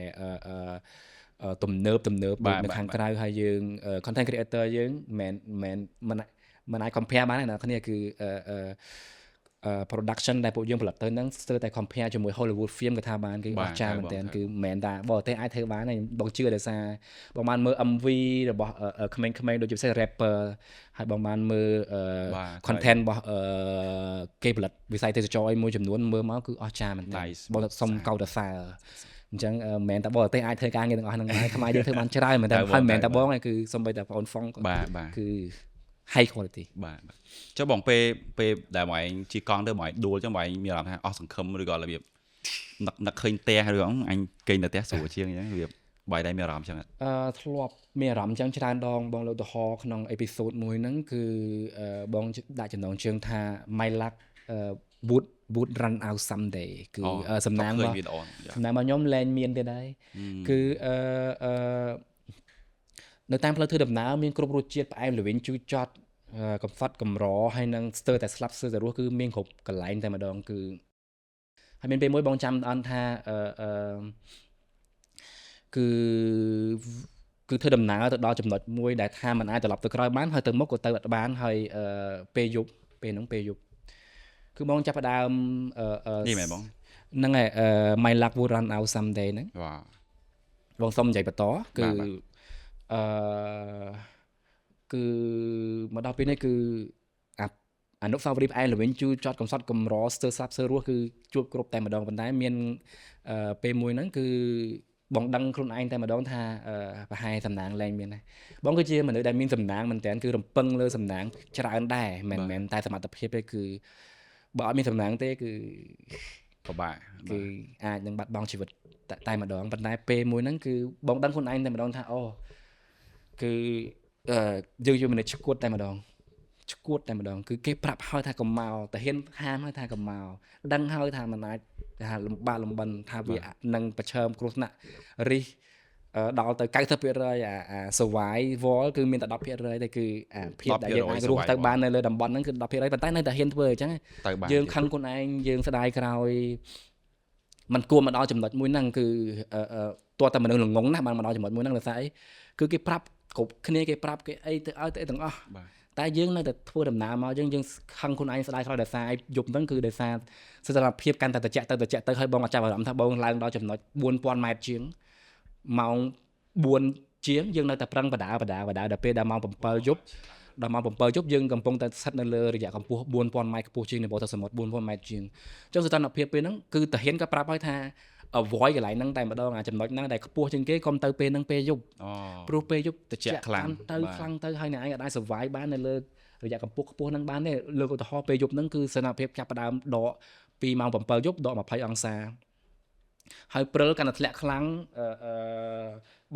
ទំនើបដូចនៅខាងក្រៅហើយយើង content creator យើងមិនអាច compare បានទេអ្នកគ្នាគឺproduction ដែលពួកយើងផលិតទៅហ្នឹងស្ទើរតែ compare ជាមួយ Hollywood film គេថាបានគឺអស្ចារ្យមែនទែនគឺមិនមែនថាបរទេសអាចធ្វើបានទេបងជឿដោយសារបងបានមើល MV របស់ក្មេងៗដូចជាពិសេស rapper ហើយបងបានមើល content របស់គេផលិតវិស័យទេសចរមួយចំនួនមើលមកគឺអស្ចារ្យមែនទែនបងសុំកោតសរអញ្ចឹងមិនមែនតែបរទេសអាចធ្វើការងារទាំងអស់ហ្នឹងហើយខ្មែរយើងធ្វើបានច្រើនមែនទែនហើយមិនមែនតែបងទេគឺសូម្បីតែបងអូនហ្វុងគឺ high quality បាទចុះបងពេលដែលបងឯងជិះកង់ទៅបងឯងដួលចឹងបងឯងមានអារម្មណ៍ថាអស់សង្ឃឹមឬក៏របៀបនឹកឃើញផ្ទះឬអញគេងនៅផ្ទះស្រួលជាងអញ្ចឹងរបៀបបងឯងមានអារម្មណ៍ចឹងធ្លាប់មានអារម្មណ៍ចឹងច្រើនដងបងលើកឧទាហរណ៍ក្នុងអេពីសូតមួយហ្នឹងគឺបងដាក់ចំណងជើងថា my luck would run out someday គឺសំណាងរបស់ខ្ញុំលែងមានទៀតហើយគឺនៅតាមផ្លូវធ្វើដំណើរមានគ្រប់រសជាតិផ្អែមល្វីងជូរចត់កំហ្វត់កម្រហើយនឹងស្ទើរតែស្លាប់ស្ទើរតែរស់គឺមានគ្រប់កន្លែងតែម្ដងគឺហើយមានពេលមួយបងចាំអត់ថាគឺធ្វើដំណើរទៅដល់ចំណុចមួយដែលថាมันអាចត្រឡប់ទៅក្រោយបានហើយទៅមុខក៏ទៅអត់បានហើយពេលយប់គឺបងចាប់ផ្ដើមនេះមែនបងហ្នឹងហើយmy luck would run out someday ហ្នឹងបងសុំនិយាយបន្តគឺមកដល់ពេលនេះគឺអនុស្សាវរីយ៍ផ្អែមល្វីងជូរចត់កំសត់កម្រស្ទើរស្លាប់ស្ទើររស់គឺជួបគ្រប់តែម្ដងប៉ុន្តែមានពេលមួយហ្នឹងគឺបងដឹងខ្លួនឯងតែម្ដងថាប្រហែលសំណាងលែងមានដែរបងគឺជាមនុស្សដែលមានសំណាងមែនតើគឺរំពឹងលើសំណាងច្រើនដែរមិនមែនតែសមត្ថភាពទេគឺបើអត់មានសំណាងទេគឺពិបាកគឺអាចនឹងបាត់បង់ជីវិតតែម្ដងប៉ុន្តែពេលមួយហ្នឹងគឺបងដឹងខ្លួនឯងតែម្ដងថាអូគឺយើងជាមនុស្សឈួតតែម្ដងគឺគេប្រាប់ហើយថាកុំមកតាហ៊ានហាមហើយថាកុំមកដឹងហើយថាមិនអាចថាលំបាកលំបិនថាវានឹងប្រឈមគ្រោះថ្នាក់រិះដល់ទៅ 90% អា survival គឺមានតែ 10% ទេគឺអាភាពដែលយើងអាចរស់ទៅបាននៅលើតំបន់ហ្នឹងគឺ 10% ប៉ុន្តែនៅតែហ៊ានធ្វើអញ្ចឹងយើងខឹងខ្លួនឯងយើងស្ដាយក្រោយมันគួរមកដល់ចំណុចមួយហ្នឹងគឺតើតែមនុស្សល្ងងណាស់បានមកដល់ចំណុចមួយហ្នឹងដោយសារអីគឺគេប្រាប់គ្រប់គ្នាគេប្រាប់គេអីទៅឲ្យទៅទាំងអស់តែយើងនៅតែធ្វើដំណើរមកយើងខឹងខ្លួនឯងស្ដាយក្រោយដោយសារយប់ហ្នឹងគឺដោយសារសីតុណ្ហភាពកាន់តែត្រជាក់ទៅហើយបងក៏ចាប់អារម្មណ៍ថាបងឡើងដល់ចំណុច 4000 ម៉ែត្រជាងម៉ោង 4 ជាងយើងនៅតែប្រឹងបដាដល់ពេលដល់ម៉ោង 7 យប់ដល់ម៉ោង 7 យប់យើងកំពុងតែស្ថិតនៅលើរយៈកម្ពស់ 4000 ម៉ែត្រខ្ពស់ជាងនៃបរិយាសមុទ្រ 4000 ម៉ែត្រជាងអញ្ចឹងសីតុណ្ហភាពពេលហ្នឹងគឺតាហ៊ានក៏ប្រាប់ហើយថា avoid កន្លែងហ្នឹងតែម្ដងអាចំណុចហ្នឹងដែលខ្ពស់ជាងគេកុំទៅពេលហ្នឹងពេលយប់ព្រោះពេលយប់ត្រជាក់ខ្លាំងទៅហើយអ្នកឯងអាច survive បាននៅលើរយៈកម្ពស់ខ្ពស់ហ្នឹងបានទេលើកឧទាហរណ៍ពេលយប់ហ្នឹងគឺសីតុណ្ហភាពចាប់ផ្ដើមដកពីម៉ោង 7 យប់ដក 20 អង្សាហើយព្រិលកាន់តែធ្លាក់ខ្លាំង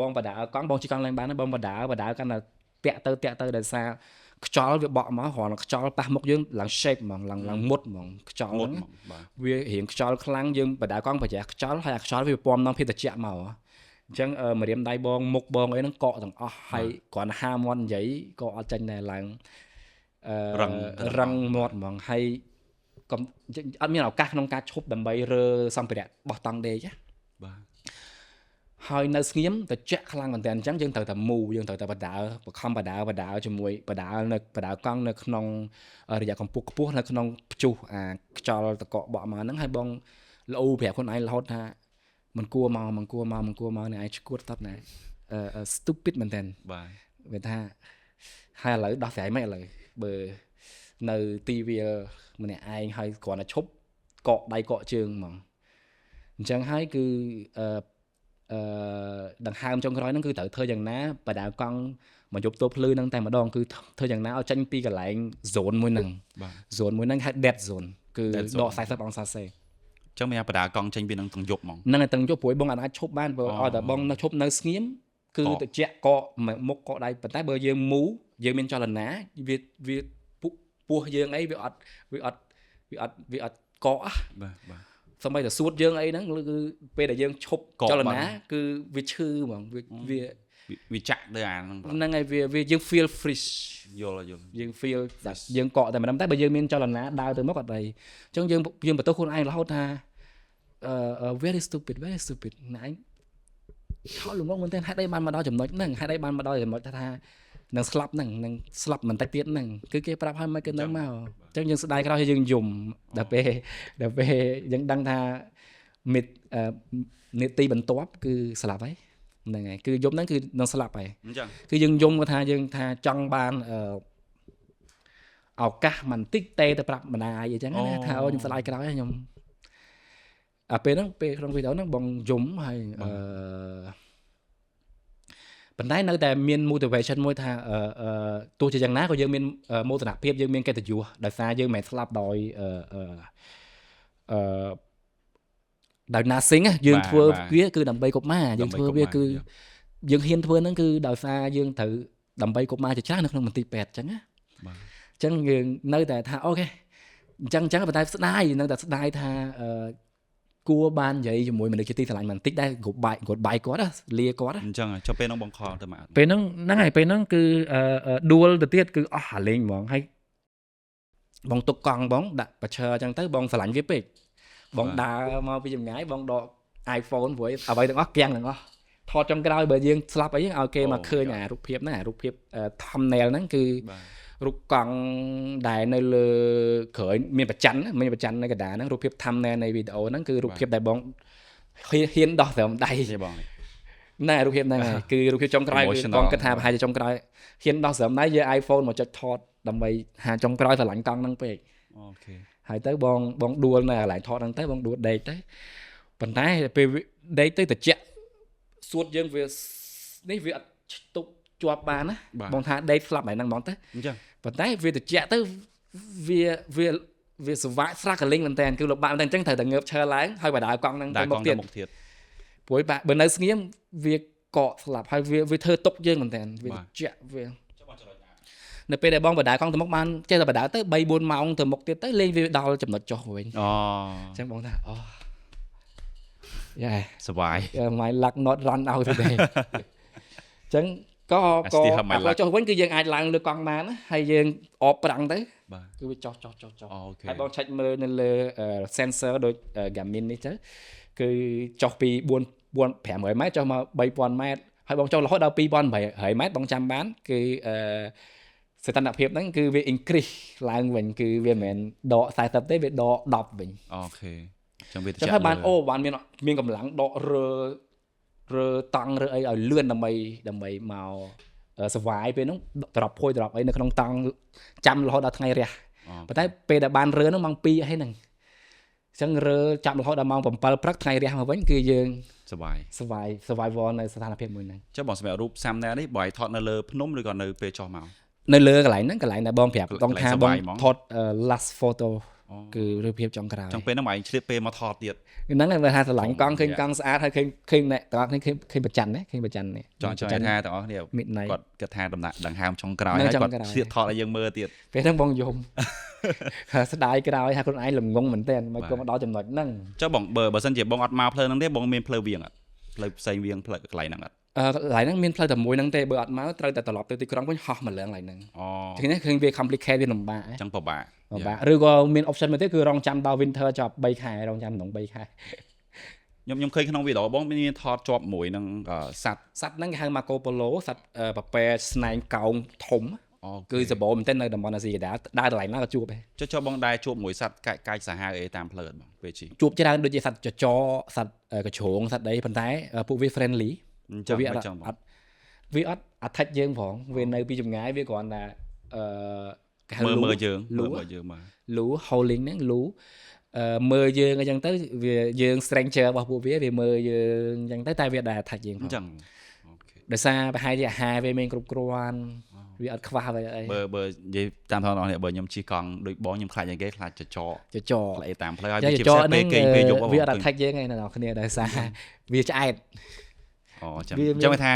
បងបដាកង់បងជិះកង់ឡើងបានបងបដាកាន់តែតាក់ទៅដោយសារ ខ្យល់វាបក់មកគ្រាន់តែខ្យល់ប៉ះមុខយើងឡើង shape ហ្មងឡើងមុតហ្មងខ្យល់ហ្នឹងវារៀងខ្យល់ខ្លាំងយើងបដាកង់ប្រយ័ត្នខ្យល់ហើយអាខ្យល់វាពំនាំភាពត្រជាក់មកអញ្ចឹងម្រាមដៃបងមុខបងអីហ្នឹងកកទាំងអស់ហើយគ្រាន់តែហាមាត់និយាយក៏អត់ចាញ់ដែរឡើងរឹងមាត់ហ្មងហើយកុំអត់មានឱកាសក្នុងការឈប់ដើម្បីរើសម្ភារៈបោះតង់ដេកបាទហើយនៅស្ងៀមត្រជាក់ខ្លាំងមែនតើអញ្ចឹងយើងត្រូវតែមូយើងត្រូវតែបដាបខំបដាជាមួយបដានៅបដាកង់នៅក្នុងរយៈកម្ពស់ខ្ពស់នៅក្នុងព្យុះអាខ្យល់តកកបក់មកហ្នឹងហើយបងលោប្រាប់ខ្លួនឯងរហូតថាមិនគួរមកនេះឯងឈួតតណាstupid មែនតើបាទវាថាហើយឥឡូវដោះស្រាយមិនឥឡូវបើនៅទីវាម្នាក់ឯងហើយគ្រាន់តែឈប់កកដៃកកជើងហ្មងអញ្ចឹងហើយគឺដង្ហើមចុងក្រោយហ្នឹងគឺត្រូវធ្វើយ៉ាងណាបដាកង់មកយប់ទល់ភ្លឺហ្នឹងតែម្ដងគឺធ្វើយ៉ាងណាឲ្យចេញពីកន្លែង zone មួយហ្នឹង zone មួយហ្នឹងហៅ dead zone គឺដក40អង្សាសេចឹងមានបដាកង់ចេញពីនឹងទាំងយប់ហ្មងហ្នឹងហើយទាំងយប់ព្រួយបងអាចឈប់បានព្រោះឲ្យតែបងនៅឈប់នៅស្ងៀមគឺត្រជាក់កកមុខកកដៃប៉ុន្តែបើយើងមូយើងមានចលនាវាពោះយើងអីវាអត់កកបាទសូម្បីតែសួតយើងអីហ្នឹងគឺពេលដែលយើងឈប់ចលនាគឺវាឈឺហ្មងវាចាក់ទៅអាហ្នឹងហើយវាយើង feel fresh យល់យើង feel យើងកកតែម្ដងតែបើយើងមានចលនាដើរទៅមុខអត់អីអញ្ចឹងយើងបន្ទោសខ្លួនឯងរហូតថាvery stupid ណែឯងខកលងងមែនតើហេតុអីបានមកដល់ចំណុចហ្នឹងហេតុអីបានមកដល់ចំណុចថានឹងស្លាប់ហ្នឹងនឹងស្លាប់បន្តិចទៀតហ្នឹងគឺគេប្រាប់ឲ្យមកគឺនៅមកអញ្ចឹងយើងស្ដាយក្រោយឲ្យយើងយំដល់ពេលយើងដឹងថានេតិបន្ទាប់គឺស្លាប់ហើយហ្នឹងហើយគឺយំហ្នឹងគឺនឹងស្លាប់ហើយអញ្ចឹងគឺយើងយំគាត់ថាយើងថាចង់បានឱកាសបន្តិចទេទៅប្រាប់ម្ដាយអញ្ចឹងណាថាអូខ្ញុំស្ដាយក្រោយហើយខ្ញុំពេលហ្នឹងពេលក្នុងវីដេអូហ្នឹងបងយំហើយប៉ុន្តែនៅតែមាន motivation មួយថាទោះជាយ៉ាងណាក៏យើងមានមោទនភាពយើងមានកិត្តិយសដោយសារយើងមិនស្លាប់ដោយnothing យើងធ្វើវាគឺដើម្បីកុមារយើងធ្វើវាគឺយើងហ៊ានធ្វើហ្នឹងគឺដោយសារយើងត្រូវដើម្បីកុមារជាច្រើននៅក្នុងមន្ទីរពេទ្យអញ្ចឹងណាបាទអញ្ចឹងយើងនៅតែថាអូខេអញ្ចឹងប៉ុន្តែស្ដាយនៅតែស្ដាយថាគួរបាននិយាយជាមួយមនុស្សជាទីស្រឡាញ់បន្តិចដែរគាត់បាយគាត់លាគាត់អញ្ចឹងចុះពេលហ្នឹងបងខលទៅមកពេលហ្នឹងហើយពេលហ្នឹងគឺដួលទៅទៀតគឺអស់អាលេងហ្មងហើយបងទុកកង់បងដាក់ប្រឈើអញ្ចឹងទៅបងស្រឡាញ់វាពេកបងដើរមកពីចម្ងាយបងដក iPhone ព្រោះអ្វីទាំងអស់គាំងទាំងអស់ថតចុងក្រោយបើយើងស្លាប់អីឲ្យគេមកឃើញអារូបភាពហ្នឹងអារូបភាព thumbnail ហ្នឹងគឺរូបកង់ដែលនៅលើក្រោយមានប្រច័ណ្ឌនៅកណ្ដាលហ្នឹងរូបភាព thumbnail នៃវីដេអូហ្នឹងគឺរូបភាពដែលបងហ៊ានដោះត្រឹមដៃបងណែរូបភាពហ្នឹងហើយគឺរូបភាពចុងក្រោយគឺបងគិតថាប្រហែលជាចុងក្រោយហ៊ានដោះត្រឹមដៃយក iPhone មកចុចថតដើម្បីហាចុងក្រោយស្រឡាញ់កង់ហ្នឹងពេកអូខេហើយទៅបងដួលនៅកន្លែងថតហ្នឹងទៅបងដួលដេកទៅប៉ុន្តែពេលដេកទៅត្រជាក់សួតយើងវានេះវាអត់ទប់ជាប់បានណាបងថាដេកស្លាប់ហើយហ្នឹងហ្មងទៅអញ្ចឹងប៉ុន្តែវាត្រជាក់ទៅវាសវាក់ស្រះកលិញមែនតើគឺលំបាកមែនតើអញ្ចឹងត្រូវតែងើបឈរឡើងហើយបដាកង់ហ្នឹងទៅមុខទៀតព្រោះបើនៅស្ងៀមវាកកស្លាប់ហើយវាធ្វើទុកយើងមែនតើវាត្រជាក់វានៅពេលដែលបងបដាកង់ទៅមុខបានចេះតែបដាទៅ3 4ម៉ោងទៅមុខទៀតទៅលេងវាដល់ចំណុចចុះវិញអូអញ្ចឹងបងថាអូយ៉ាសប្បាយ my luck not run out today អញ្ចឹងក៏ចុះវិញគឺយើងអាចឡើងលើកង់បានហើយយើងអបប្រាំងទៅគឺវាចុះហើយបងឆែកមើលនៅលើ sensor ដូច Garmin នេះទៅគឺចុះពី500ម៉ែត្រចុះមក3000ម៉ែត្រហើយបងចុះរហូតដល់2800ម៉ែត្របងចាំបានគឺសីតុណ្ហភាពហ្នឹងគឺវា increase ឡើងវិញគឺវាមិនមែនដក40ទេវាដក10វិញអូខេចឹងវាចាក់បានបានមានកម្លាំងដករើតង់រើអីឲ្យលឿនដើម្បីមកសវាយពេលហ្នឹងត្រប់ភួយត្រប់អីនៅក្នុងតង់ចាំរហូតដល់ថ្ងៃរះប៉ុន្តែពេលដែលបានរើហ្នឹងម៉ោង2អីហ្នឹងអញ្ចឹងរើចាំរហូតដល់ម៉ោង7ព្រឹកថ្ងៃរះមកវិញគឺយើងsurvival នៅស្ថានភាពមួយហ្នឹងចុះបងសម្រាប់រូបសាំណែនេះបងឲ្យថតនៅលើភ្នំឬក៏នៅពេលចុះមកនៅលើកន្លែងហ្នឹងកន្លែងដែលបងប្រាប់បងថាបងថត last photo គឺរូបភាពចុងក្រោយ ចង់ពេលហ្នឹងបងឆ្លៀតពេលមកថតទៀត ហ្នឹងហើយថាស្រឡាញ់កង់ឃើញកង់ស្អាតហើយឃើញអ្នកទាំងអស់គ្នាឃើញប្រច័នណាឃើញប្រច័ននេះ ចង់ថាទាំងអស់គ្នា Midnight គាត់គិតថាដំណាក់ដង្ហើមចុងក្រោយហើយគាត់ឆ្លៀតថតឲ្យយើងមើលទៀត ពេលហ្នឹងបងយំ ស្ដាយក្រោយថាខ្លួនឯងល្ងងមែនតើមកគង់ដល់ចំណុចហ្នឹង ចុះបងបើសិនជាបងអត់មកផ្លូវហ្នឹងទេបងមានផ្លូវវៀងអត់ផ្លូវផ្សេងវៀងផ្លូវកន្លែងហ្នឹងអត់ កន្លែងហ្នឹងមានផ្លូវតែមួយហ្នឹងទេបើអត់មកត្រូវតែត្រឡប់ទៅទីក្រុងវិញហោះមកឡើងហ្នឹង អូ ឃើញឃើញវា complicate វាលំបាក អញ្ចឹងពិបាក ឬក៏មាន option មួយទៀតគឺរងចាំដល់ winter ចប់3ខែរងចាំក្នុង3ខែ ខ្ញុំឃើញក្នុងវីដេអូបងមានថតជាប់មួយនឹងសัตว์ សត្វហ្នឹងគេហៅ Marco Polo សត្វប្រពែស្នែងកោងធំ គឺសបោមែនតើនៅតំបន់អាស៊ីកណ្ដាលដើរកន្លែងណាក៏ជួបដែរ ចុះបងដែរជួបមួយសัตว์កាយសាហាវអីតាមផ្លូវអត់បងពេលជិះ ជួបច្រើនដូចជាសត្វចចសត្វកជ្រងសត្វដីប៉ុន្តែពួកវា friendly អញ្ចឹង វា អ អ ញ្ចឹងបង ត់វាអត់ attach យើងផងវានៅពីចម្ងាយវាគ្រាន់តែគេហៅ មើលយើង លូ មើលយើងមក លូ holding ហ្នឹងលូមើលយើងអញ្ចឹងទៅវាយើង stranger របស់ពួកវាមើលយើងអញ្ចឹងទៅតែវាដែរ attach យើងផង អញ្ចឹងអូខេ ដោយសារប្រហែលជាអាហារវាមានគ្រប់គ្រាន់វាអត់ខ្វះអ្វីអី បើនិយាយតាមថតនេះបើខ្ញុំជិះកង់ដូចបងខ្ញុំខ្លាចយ៉ាងគេខ្លាចចច ចច ខ្លាចតាមផ្លូវហើយ ច វាជា ច ផ្សេងពេលគេពេលយប់ វាអត់ attach យើងឯណាអ្នកគ្នាដោយសារវាឆ្អែត អូអញ្ចឹងថា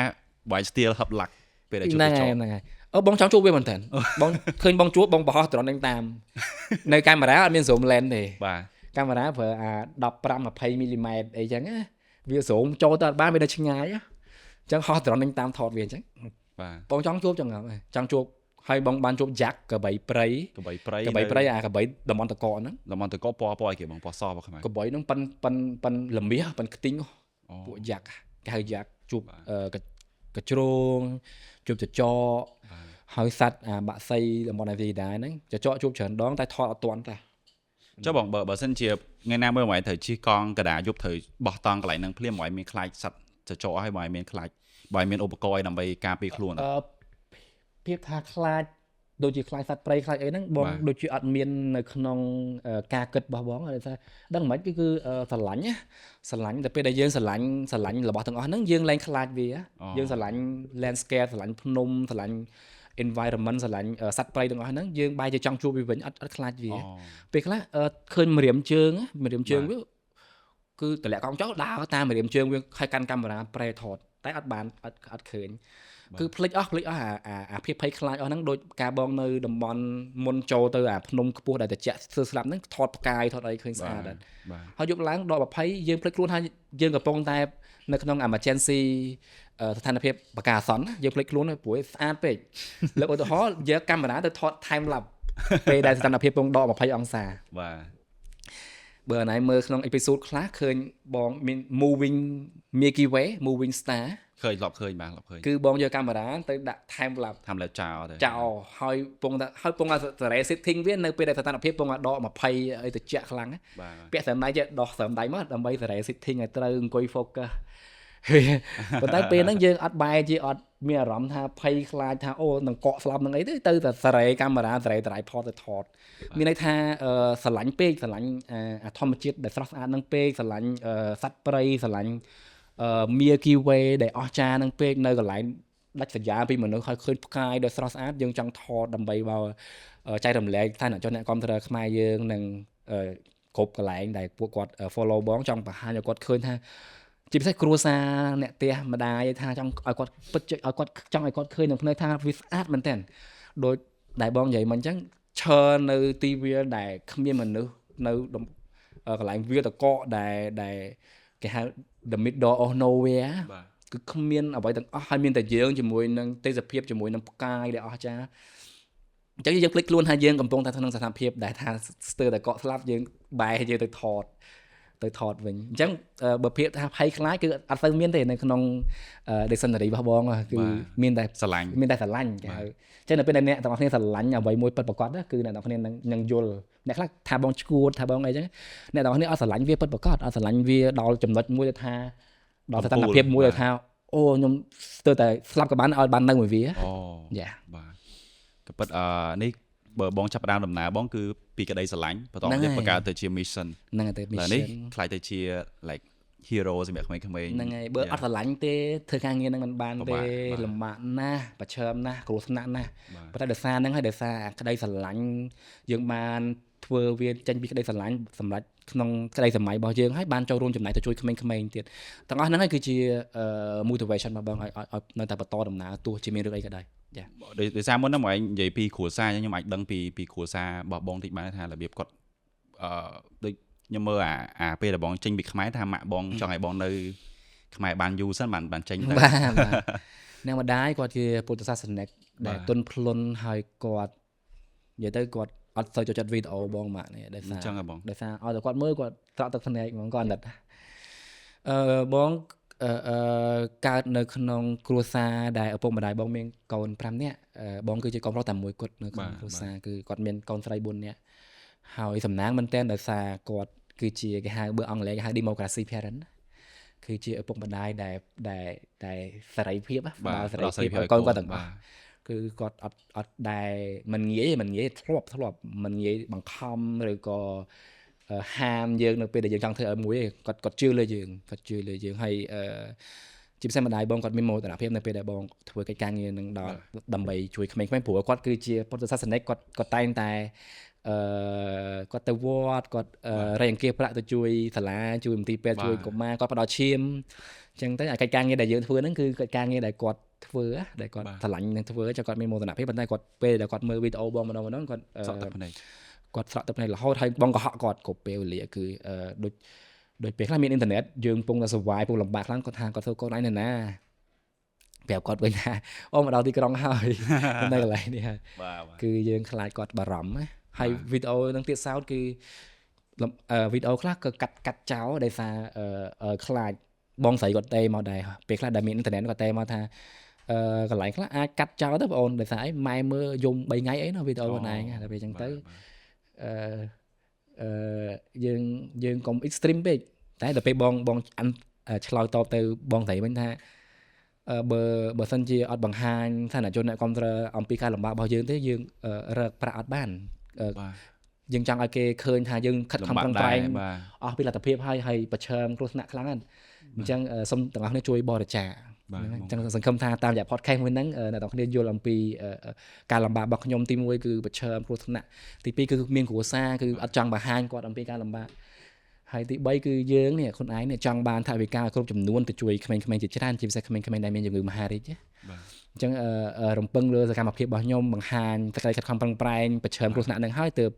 បាយ steel hub luck ពេលដែលជួបច ហ្នឹងហើយបងចង់ជួបវាមែនតើបងឃើញបងជួបបងបោះត្រង់ហ្នឹងតាមនៅកាមេរ៉ាអត់មាន zoom lens ទេ បាទ កាមេរ៉ាប្រើអា15 20 មីលីម៉ែត្រអីចឹងណាវា zoom ចូលទៅអត់បានវានៅឆ្ងាយអញ្ចឹងហោះត្រង់ហ្នឹងតាមថតវាអញ្ចឹង បាទ បងចង់ជួបចឹងហ៎ចង់ជួបហើយបងបានជួបយ៉ាក់កបីព្រៃ កបីព្រៃ កបីព្រៃអាកបីតំបន់តកហ្នឹង តំបន់តកពណ៌ឲ្យគេបងពណ៌សរបស់ខ្មែរ កបីហ្នឹងប៉ិនលមាសប៉ិនខ្ទីង អូ ពួកយ៉ាក់គេហៅយ៉ាក់ជួបកជ្រងជួបចច ហើយសัตว์អាបាក់សីតំបន់អាស៊ីដែរហ្នឹងចចជួបច្រើនដងតែថតអត់ទាន់តែ ចុះបងបើសិនជាថ្ងៃណាមើលមកត្រូវជិះកង់កដាយប់ត្រូវបោះតង់កន្លែងហ្នឹងភ្លាមមកមានខ្លាចសัตว์ចចឲ្យមកមានខ្លាចបើមានឧបករណ៍ដើម្បីការពារខ្លួន ភាពថាខ្លាចដូចជាខ្លាចសត្វព្រៃខ្លាចអីហ្នឹងបងដូចជាអត់មាននៅក្នុងការគិតរបស់បងដោយសារដឹងមិនគឺស្រឡាញ់តែពេលដែលយើងស្រឡាញ់របស់ទាំងអស់ហ្នឹងយើងលែងខ្លាចវាយើងស្រឡាញ់ landscape ស្រឡាញ់ភ្នំស្រឡាញ់ environment ស្រឡាញ់សត្វព្រៃទាំងអស់ហ្នឹងយើងបែរជាចង់ជួបវាវិញអត់ខ្លាចវាពេលខ្លះឃើញម្រាមជើងវាគឺតម្លាក់កង់ចោលដើរតាមម្រាមជើងវាខែកាន់កាមេរ៉ាប្រែថតតែអត់បានអត់ឃើញគឺភ្លេចអស់អាភាពភ័យខ្លាចអស់ហ្នឹងដូចការបងនៅតំបន់មុនចូលទៅអាភ្នំខ្ពស់ដែលត្រជាក់ស្លាប់ហ្នឹងថតផ្កាយថតអីឃើញស្អាតដែរហើយយប់ឡើងដល់20យើងភ្លេចខ្លួនថាយើងកំពុងតែនៅក្នុង emergency ស្ថានភាពបកាអាសន្នយើងភ្លេចខ្លួនព្រោះស្អាតពេកលើកឧទាហរណ៍យកកាមេរ៉ាទៅថត time lapse ពេលដែលស្ថានភាពពងដក20អង្សា បាទ បើណៃមើលក្នុងអេពីសូតខ្លះឃើញបងមាន moving Milky Way moving star ឃើញឃើញ គឺបងយកកាមេរ៉ាទៅដាក់ time lapse តាមលើចោលទៅ ចោលហើយពងសារ៉េ setting វានៅពេលដែលស្ថានភាពពងដក20អីទៅជាក់ខ្លាំង បាទ ពាក់ស្រែមដៃចេះដោះស្រែមដៃមកដើម្បីសារ៉េ setting ឲ្យត្រូវអង្គុយ focus ប៉ុន្តែពេលហ្នឹងយើងអត់បែរជាអត់មានអារម្មណ៍ថាភ័យខ្លាចថាអូនឹងកក់ស្លាប់នឹងអីទៅតែសារ៉េកាមេរ៉ាសារ៉េ tripod ទៅថតមានន័យថាស្រឡាញ់ពេកស្រឡាញ់អាធម្មជាតិដែលស្រស់ស្អាតនឹងពេកស្រឡាញ់សត្វព្រៃស្រឡាញ់Milky Way ដែលអស្ចារ្យនឹងពេកនៅកន្លែងដាច់ស្រយាលពីមនុស្សឲ្យឃើញផ្កាយដែលស្រស់ស្អាតយើងចង់ថតដើម្បីមកចែករំលែកថាអ្នកគាំទ្រខ្មែរយើងនឹងគ្រប់កន្លែងដែលពួកគាត់ follow បងចង់បង្ហាញឲ្យគាត់ឃើញថាជាពិសេសគ្រួសារអ្នកផ្ទះម្ដាយថាចង់ឲ្យគាត់ពិតឲ្យគាត់ចង់ឲ្យគាត់ឃើញក្នុងភ្នែកថាវាស្អាតមែនទែនដូចដែលបងនិយាយមិញអញ្ចឹងឈើនៅទីវាលដែលគ្មានមនុស្សនៅកន្លែងវាលតកដែលគេហៅ the middle of nowhere គឺគ្មានអ្វីទាំងអស់ហើយមានតែយើងជាមួយនឹងទេសភាពជាមួយនឹងផ្កាយដែលអស្ចារ្យអញ្ចឹងយើងភ្លេចខ្លួនថាយើងកំពុងតែក្នុងស្ថានភាពដែលថាស្ទើរតែកក់ស្លាប់យើងបែរយើងទៅថតវិញអញ្ចឹងបើភាពថាភ័យខ្លាចគឺអត់ទៅមានទេនៅក្នុង dictionary របស់បងគឺមានតែស្រឡាញ់គេហៅអញ្ចឹងនៅពេលដែលអ្នកទាំងអស់គ្នាស្រឡាញ់អ្វីមួយពិតប្រាកដគឺអ្នកទាំងអស់គ្នានឹងយល់អ្នកខ្លះថាបងឈួតថាបងអីចឹងអ្នកទាំងអស់គ្នាអត់ស្រឡាញ់វាពិតប្រាកដអត់ស្រឡាញ់វាដល់ចំណុចមួយទៅថាដល់ស្ថានភាពមួយទៅថាអូខ្ញុំស្ទើរតែស្លាប់ក៏បានឲ្យបាននៅមួយវាអូយ៉ាបាទក៏ពិតនេះបើបងចាប់ផ្ដើមដំណើរបងគឺពីក្តីស្រឡាញ់បន្តទៀតបង្កើតទៅជា mission ហ្នឹងហើយទៅ mission នេះខ្លាយទៅជា like hero សម្រាប់ក្មេងៗហ្នឹងហើយបើអត់ស្រឡាញ់ទេធ្វើការងារហ្នឹងមិនបានទេលំបាកណាស់ប្រឈមណាស់គ្រោះថ្នាក់ណាស់ប៉ុន្តែដោយសារហ្នឹងហើយដោយសារក្តីស្រឡាញ់យើងបាន ធ្វើវាចេញពីក្តីស្រឡាញ់សម្រាប់ក្នុងក្តីសម័យរបស់យើងហើយបានចូលរួមចំណែកទៅជួយក្មេងៗទៀតទាំងអស់ហ្នឹងហើយគឺជា motivation របស់បងឲ្យនៅតែបន្តដំណើរទោះជាមានរឿងអីក៏ដោយចាដោយសារមុនហ្នឹងមកឯងនិយាយពីគ្រួសារខ្ញុំអាចដឹងពីគ្រួសាររបស់បងតិចបានថារបៀបគាត់ដូចខ្ញុំមើលអាពេលដែលបងចេញពីខ្មែរថាម៉ាក់បងចង់ឲ្យបងនៅខ្មែរបានយូរសិនបានចេញទៅបាទអ្នកម្ដាយគាត់ជាពុទ្ធសាសនិកដែលទុនភ្លុនហើយគាត់និយាយទៅគាត់អត់សូវចូលចិត្តវីដេអូបងម៉ាក់នេះដោយសារដោយសារឲ្យតែគាត់មើលគាត់ត្រក់ទឹកភ្នែកហ្មងគាត់អត់បងកើតនៅក្នុងគ្រួសារដែលឪពុកម្ដាយបងមានកូន5នាក់បងគឺជាកូនប្រុសតែមួយគត់នៅក្នុងគ្រួសារគឺគាត់មានកូនស្រី4នាក់ហើយសំណាងមែនតើដោយសារគាត់គឺជាគេហៅបើអង់គ្លេសគេហៅ democracy parent គឺជាឪពុកម្ដាយដែលសេរីភាពបើសេរីភាពកូនគាត់ទាំងអស់គឺគាត់អត់ដែលមិនងាយធ្លាប់មិនងាយបង្ខំឬក៏ហាមយើងនៅពេលដែលយើងចង់ធ្វើឲ្យមួយទេគាត់ជឿលើយើងហើយជាពិសេសម្ដាយបងគាត់មានមោទនភាពនៅពេលដែលបងធ្វើកិច្ចការងារនឹងដល់ដើម្បីជួយក្មេងៗព្រោះគាត់គឺជាពុទ្ធសាសនិកគាត់តែងតែគាត់ទៅវត្តគាត់រៃអង្គាសប្រាក់ទៅជួយសាលាជួយមន្ទីរពេទ្យជួយកុមារគាត់ផ្ដល់ឈាមអញ្ចឹងទៅកិច្ចការងារដែលយើងធ្វើហ្នឹងគឺកិច្ចការងារដែលគាត់ធ្វើដែលគាត់ឆ្លាញ់នឹងធ្វើchoគាត់មានមោទនភាពប៉ុន្តែគាត់ពេលដែលគាត់មើលវីដេអូបងម្ដងគាត់ស្រក់ទឹកភ្នែកគាត់ស្រក់ទឹកភ្នែករហូតហើយបងកុហកគាត់គ្រប់ពេលវេលាគឺដូចពេលខ្លះមានអ៊ីនធឺណិតយើងកំពុងតែ survive ពុំលំបាកខ្លាំងគាត់ថាគាត់ធ្វើកូនឯងនៅណាប្រាប់គាត់វិញថាអូមកដល់ទីក្រុងហើយនៅកន្លែងនេះហើយគឺយើងខ្លាចគាត់បារម្ភណាហើយវីដេអូនឹងទៀតសោតគឺវីដេអូខ្លះក៏កាត់ចោលដោយសារខ្លាចបងស្រីគាត់ទេមកដែរពេលខ្លះដែលមានអ៊ីនធឺណិតគាត់ទេមកថាកន្លែងខ្លះអាចកាត់ចោលទៅបងអូនដោយសារអីម៉ែមើលយំ3ថ្ងៃអីណាវីដេអូខ្លួនឯងតែពេលអញ្ចឹងទៅយើងកុំ extreme ពេកតែដល់ពេលបងឆ្លើយតបទៅបងស្រីវិញថាបើសិនជាអត់បង្ហាញឋានៈជនអ្នកគ្រប់គ្រងអំពីការលំបាករបស់យើងទេយើងរកប្រាក់អត់បានយើងចង់ឲ្យគេឃើញថាយើងខិតខំប្រឹងប្រែងអស់ពីលទ្ធភាពហើយប្រឈមគ្រោះថ្នាក់ខ្លាំងណាស់អញ្ចឹងសូមទាំងអស់គ្នាជួយបរិច្ចាគអញ្ចឹងសង្ឃឹមថាតាមរយៈ podcast មួយហ្នឹងអ្នកទាំងគ្នាយល់អំពីការលំបាករបស់ខ្ញុំទី1គឺប្រឈមគ្រោះថ្នាក់ទី2គឺមានគ្រួសារគឺអត់ចង់បង្ហាញគាត់អំពីការលំបាកហើយទី3គឺយើងនេះខ្លួនឯងនេះចង់បានថវិកាគ្រប់ចំនួនទៅជួយក្មេងៗជាច្រើនជាពិសេសក្មេងៗដែលមានជំងឺមហារីកអញ្ចឹងរំពឹងលើសកម្មភាពរបស់ខ្ញុំបង្ហាញសេចក្តីខិតខំប្រឹងប្រែងប្រឈមគ្រោះថ្នាក់នឹងហើយទើប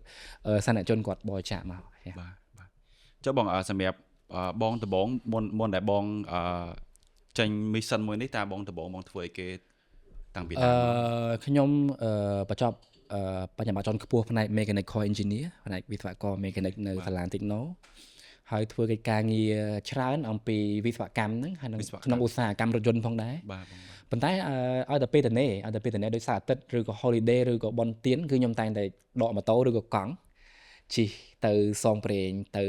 សាសនជនគាត់បរិច្ចាគមកបាទចុះបងសម្រាប់បងដំបងមុនដែលបងចេញ mission មួយនេះតើបងដំបងធ្វើអីគេតាំងពីដើមខ្ញុំបញ្ចប់បញ្ញាបត្រជាន់ខ្ពស់ផ្នែក Mechanical Engineer ផ្នែកវិស្វករ Mechanic នៅសាលា Techno ហើយធ្វើកិច្ចការងារច្រើនអំពីវិស្វកម្មហ្នឹងហើយក្នុងឧស្សាហកម្មរថយន្តផងដែរប៉ុន្តែឲ្យតែពេលទៅនេះដោយសារអាទិត្យឬក៏ holiday ឬក៏បុណ្យទានគឺខ្ញុំតែងតែដកម៉ូតូឬក៏កង់ជិះទៅសងព្រេងទៅ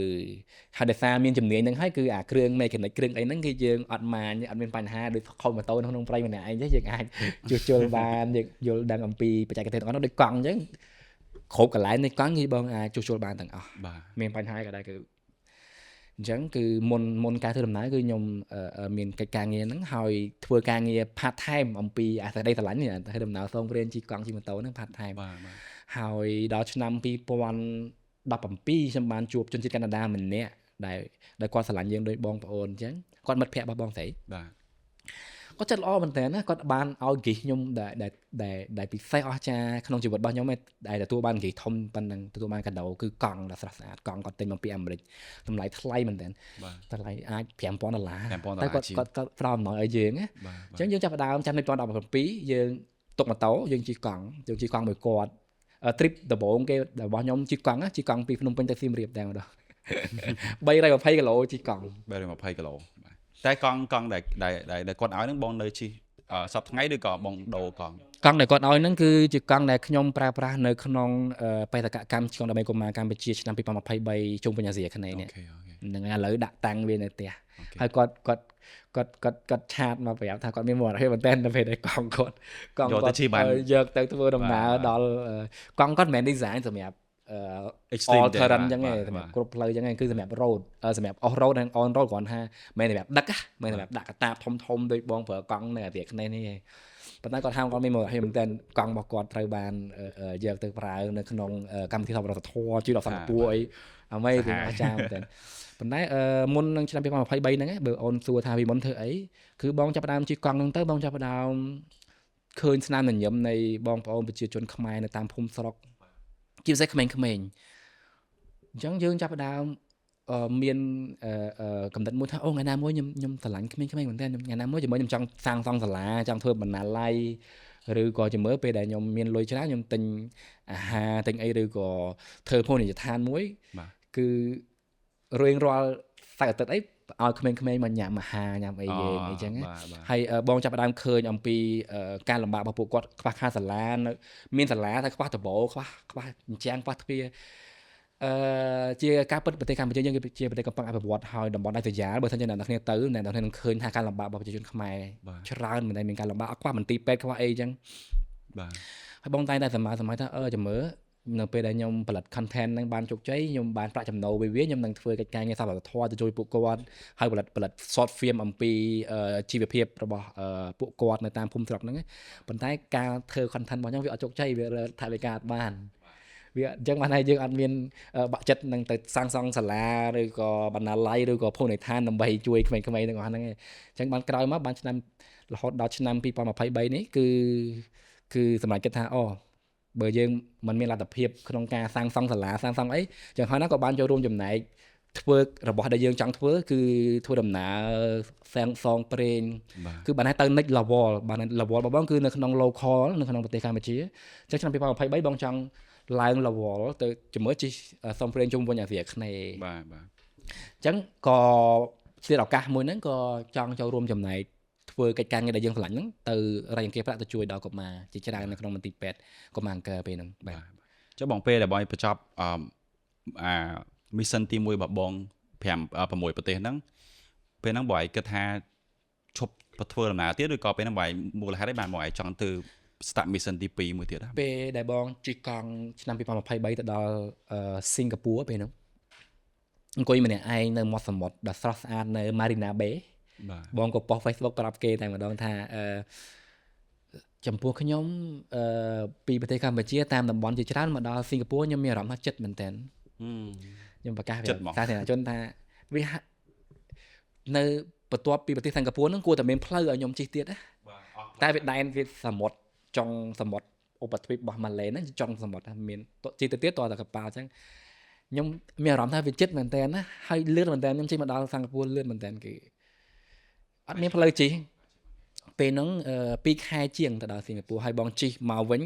ហើយដោយសារមានជំនាញហ្នឹងហើយគឺអាគ្រឿង mechanic គ្រឿងអីហ្នឹងគឺយើងអត់មានបញ្ហាដូចខំម៉ូតូក្នុងព្រៃម្នាក់ឯងទេយើងអាចជួសជុលបានយើងយល់ដឹងអំពីបច្ចេកទេសទាំងអស់នោះដូចកង់អញ្ចឹងគ្រប់កន្លែងនៃកង់គឺបងអាចជួសជុលបានទាំងអស់មានបញ្ហាក៏ដែរគឺអញ្ចឹងគឺមុនការធ្វើដំណើរគឺខ្ញុំមានកិច្ចការងារហ្នឹងហើយធ្វើការងារ part time អំពីអាសេចក្តីស្រឡាញ់នេះធ្វើដំណើរសងព្រេងជិះកង់ជិះម៉ូតូហ្នឹង part time ហើយដល់ឆ្នាំ2017ខ្ញុំបានជួបជនជាតិកាណាដាម្នាក់ដែលគាត់ស្រឡាញ់យើងដូចបងប្អូនអញ្ចឹងគាត់មិត្តភក្តិរបស់បងស្រីគាត់ចិត្តល្អមែនតើណាគាត់បានឲ្យ gift ខ្ញុំដែលពិសេសអស្ចារ្យក្នុងជីវិតរបស់ខ្ញុំដែលទទួលបាន gift ធំប៉ុណ្ណឹងទទួលបានកាដូគឺកង់ដ៏ស្រស់ស្អាតកង់គាត់ទិញមកពីអាមេរិកតម្លៃថ្លៃមែនតើតម្លៃអាច$5,000តែគាត់ផ្ដល់អំណោយឲ្យយើងណាអញ្ចឹងយើងចាប់ផ្ដើមឆ្នាំ2017យើងទុកម៉ូតូយើងជិះកង់មួយគាត់trip ដំបូងគេរបស់ខ្ញុំជិះកង់ពីភ្នំពេញទៅសៀមរាបតែម្ដង320គីឡូជិះកង់320គីឡូតែកង់ដែលគាត់ឲ្យហ្នឹងបងនៅជិះសប្តាហ៍ថ្ងៃឬក៏បងដូរកង់ដែលគាត់ឲ្យហ្នឹងគឺជាកង់ដែលខ្ញុំប្រើប្រាស់នៅក្នុងបេសកកម្មឆ្លងដើម្បីកុមារកម្ពុជាឆ្នាំ2023ជុំវិញអាស៊ីអាគ្នេយ៍នេះហ្នឹងឥឡូវដាក់តាំងវានៅផ្ទះហើយគាត់ឆាតមកប្រាប់ថាគាត់មានមរណភាពមែនតើនៅពេលដែលកង់គាត់យកទៅធ្វើដំណើរដល់កង់គាត់មិនមែន design សម្រាប់all terrain អញ្ចឹងទេសម្រាប់គ្រប់ផ្លូវអញ្ចឹងគឺសម្រាប់ road សម្រាប់ off road និង on road គ្រាន់ថាមិនសម្រាប់ដឹកមិនសម្រាប់ដាក់កតាបធំដូចបងប្រើកង់នៅអាស៊ីអាគ្នេយ៍នេះទេ ប៉ុន្តែគាត់ហាមគាត់មានមកឲ្យមែនតើកង់របស់គាត់ត្រូវបានយកទៅប្រើនៅក្នុងកម្មវិធីថតបទធម៌ជួយដល់សិង្ហបុរីអ្វីគឺអស្ចារ្យមែនតើប៉ុន្តែមុននឹងឆ្នាំ2023ហ្នឹងបើអូនសួរថាពីមុនធ្វើអីគឺបងចាប់ផ្ដើមជិះកង់ហ្នឹងទៅបងចាប់ផ្ដើមឃើញស្នាមញញឹមនៃបងប្អូនប្រជាជនខ្មែរនៅតាមភូមិស្រុកជាពិសេសក្មេងៗអញ្ចឹងយើងចាប់ផ្ដើមមានកំណត់មួយថាអូថ្ងៃណាមួយខ្ញុំស្រឡាញ់ក្មេងៗមែនតើថ្ងៃណាមួយជាមួយខ្ញុំចង់សាងសង់សាលាចង់ធ្វើបណ្ណាល័យឬក៏ជំរឿពេលដែលខ្ញុំមានលុយច្រើនខ្ញុំទិញអាហារទិញអីឬក៏ធ្វើភោជនីយដ្ឋានមួយគឺរៀងរាល់សៅរ៍អាទិត្យអីឲ្យក្មេងៗមកញ៉ាំអាហារញ៉ាំអីយើងអីចឹងហើយបងចាប់ផ្ដើមឃើញអំពីការលំបាករបស់ពួកគាត់ខ្វះខាតសាលានៅមានសាលាតែខ្វះដំបូលខ្វះអញ្ចាំងខ្វះទ្វារជាការពិតប្រទេសកម្ពុជាយើងជាប្រទេសកំពុងអភិវឌ្ឍហើយតំបន់ដាច់ស្រយាលបើសិនជាអ្នកនរគ្នាទៅអ្នកនរគ្នានឹងឃើញថាការលំបាករបស់ប្រជាជនខ្មែរច្រើនមែនតែមានការលំបាកខ្វះមន្ទីរពេទ្យខ្វះអីចឹងបាទហើយបងតែងតែសម័យថាចាំមើលនៅពេលដែលខ្ញុំផលិត content ហ្នឹងបានជោគជ័យខ្ញុំបានប្រាក់ចំណូលវាខ្ញុំនឹងធ្វើកិច្ចការងារសប្បុរសធម៌ទៅជួយពួកគាត់ហើយផលិត short film អំពីជីវភាពរបស់ពួកគាត់នៅតាមភូមិស្រុកហ្នឹងប៉ុន្តែការធ្វើ content របស់ខ្ញុំវាអត់ជោគជ័យវាថវិកាអត់បានវាអញ្ចឹងបានហើយយើងអត់មានបាក់ចិត្តនឹងទៅសាងសង់សាលាឬក៏បណ្ណាល័យឬក៏ភោជនីយដ្ឋានដើម្បីជួយក្មេងៗទាំងអស់ហ្នឹងឯងអញ្ចឹងបានក្រោយមកបានឆ្នាំរហូតដល់ឆ្នាំ2023នេះគឺសម្រាប់គិតថាបើយើងមិនមានលទ្ធភាពក្នុងការសាងសង់សាលាសាងសង់អីចឹងហើយណាក៏បានចូលរួមចំណែកធ្វើរបស់ដែលយើងចង់ធ្វើគឺធ្វើដំណើរសាងសង់ព្រេងគឺបានទៅ next level បាន level របស់បងគឺនៅក្នុង local នៅក្នុងប្រទេសកម្ពុជាចឹងឆ្នាំ2023បងចង់ឡើង level ទៅជាមួយជិះសំព្រេងជុំវិញអាស៊ីអាគ្នេយ៍បាទអញ្ចឹងក៏ជាឱកាសមួយហ្នឹងក៏ចង់ចូលរួមចំណែកធ្វើកិច្ចការងារដែលយើងឆ្លាញ់ហ្នឹងទៅរៃអង្គាសប្រាក់ទៅជួយដល់កុមារជាច្រើននៅក្នុងមន្ទីរពេទ្យកុមារអង្គរពេលហ្នឹងបាទចុះបងពេលដែលបងបញ្ចប់mission ទី1របស់បង5 6ប្រទេសហ្នឹងពេលហ្នឹងបងឯងគិតថាឈប់ធ្វើដំណើរទៀតឬក៏ពេលហ្នឹងបងឯងមូលហេតុអីបានបងឯងចង់ទៅ start mission ទី2មួយទៀតហ៎ពេលដែលបងជិះកង់ឆ្នាំ2023ទៅដល់សិង្ហបុរីពេលហ្នឹងអង្គុយម្នាក់ឯងនៅមាត់សមុទ្រដ៏ស្រស់ស្អាតនៅ Marina Bay បងក៏ប៉ុស្តិ៍ Facebook ប្រាប់គេតែម្ដងថាចំពោះខ្ញុំពីប្រទេសកម្ពុជាតាមតំបន់ជាច្រើនមកដល់សិង្ហបុរីខ្ញុំមានអារម្មណ៍ថាចិត្តមែនតើខ្ញុំប្រកាសសាធារណជនថាវានៅបន្ទាប់ពីប្រទេសសិង្ហបុរីហ្នឹងគួរតែមានផ្លូវឲ្យខ្ញុំជិះទៀតណាតែវាដែនវាសមុទ្រចុងសមុទ្រឧបទ្វីបរបស់ម៉ាឡេហ្នឹងចុងសមុទ្រមានជិះទៅទៀតតតែកប៉ាល់អញ្ចឹងខ្ញុំមានអារម្មណ៍ថាវាចិត្តមែនតើណាហើយលឿនមែនតើខ្ញុំជិះមកដល់សិង្ហបុរីលឿនមែនតើគឺអត់មានផ្លូវជិះពេលហ្នឹង2ខែជាងទៅដល់សិង្ហបុរីហើយបងជិះមកវិញ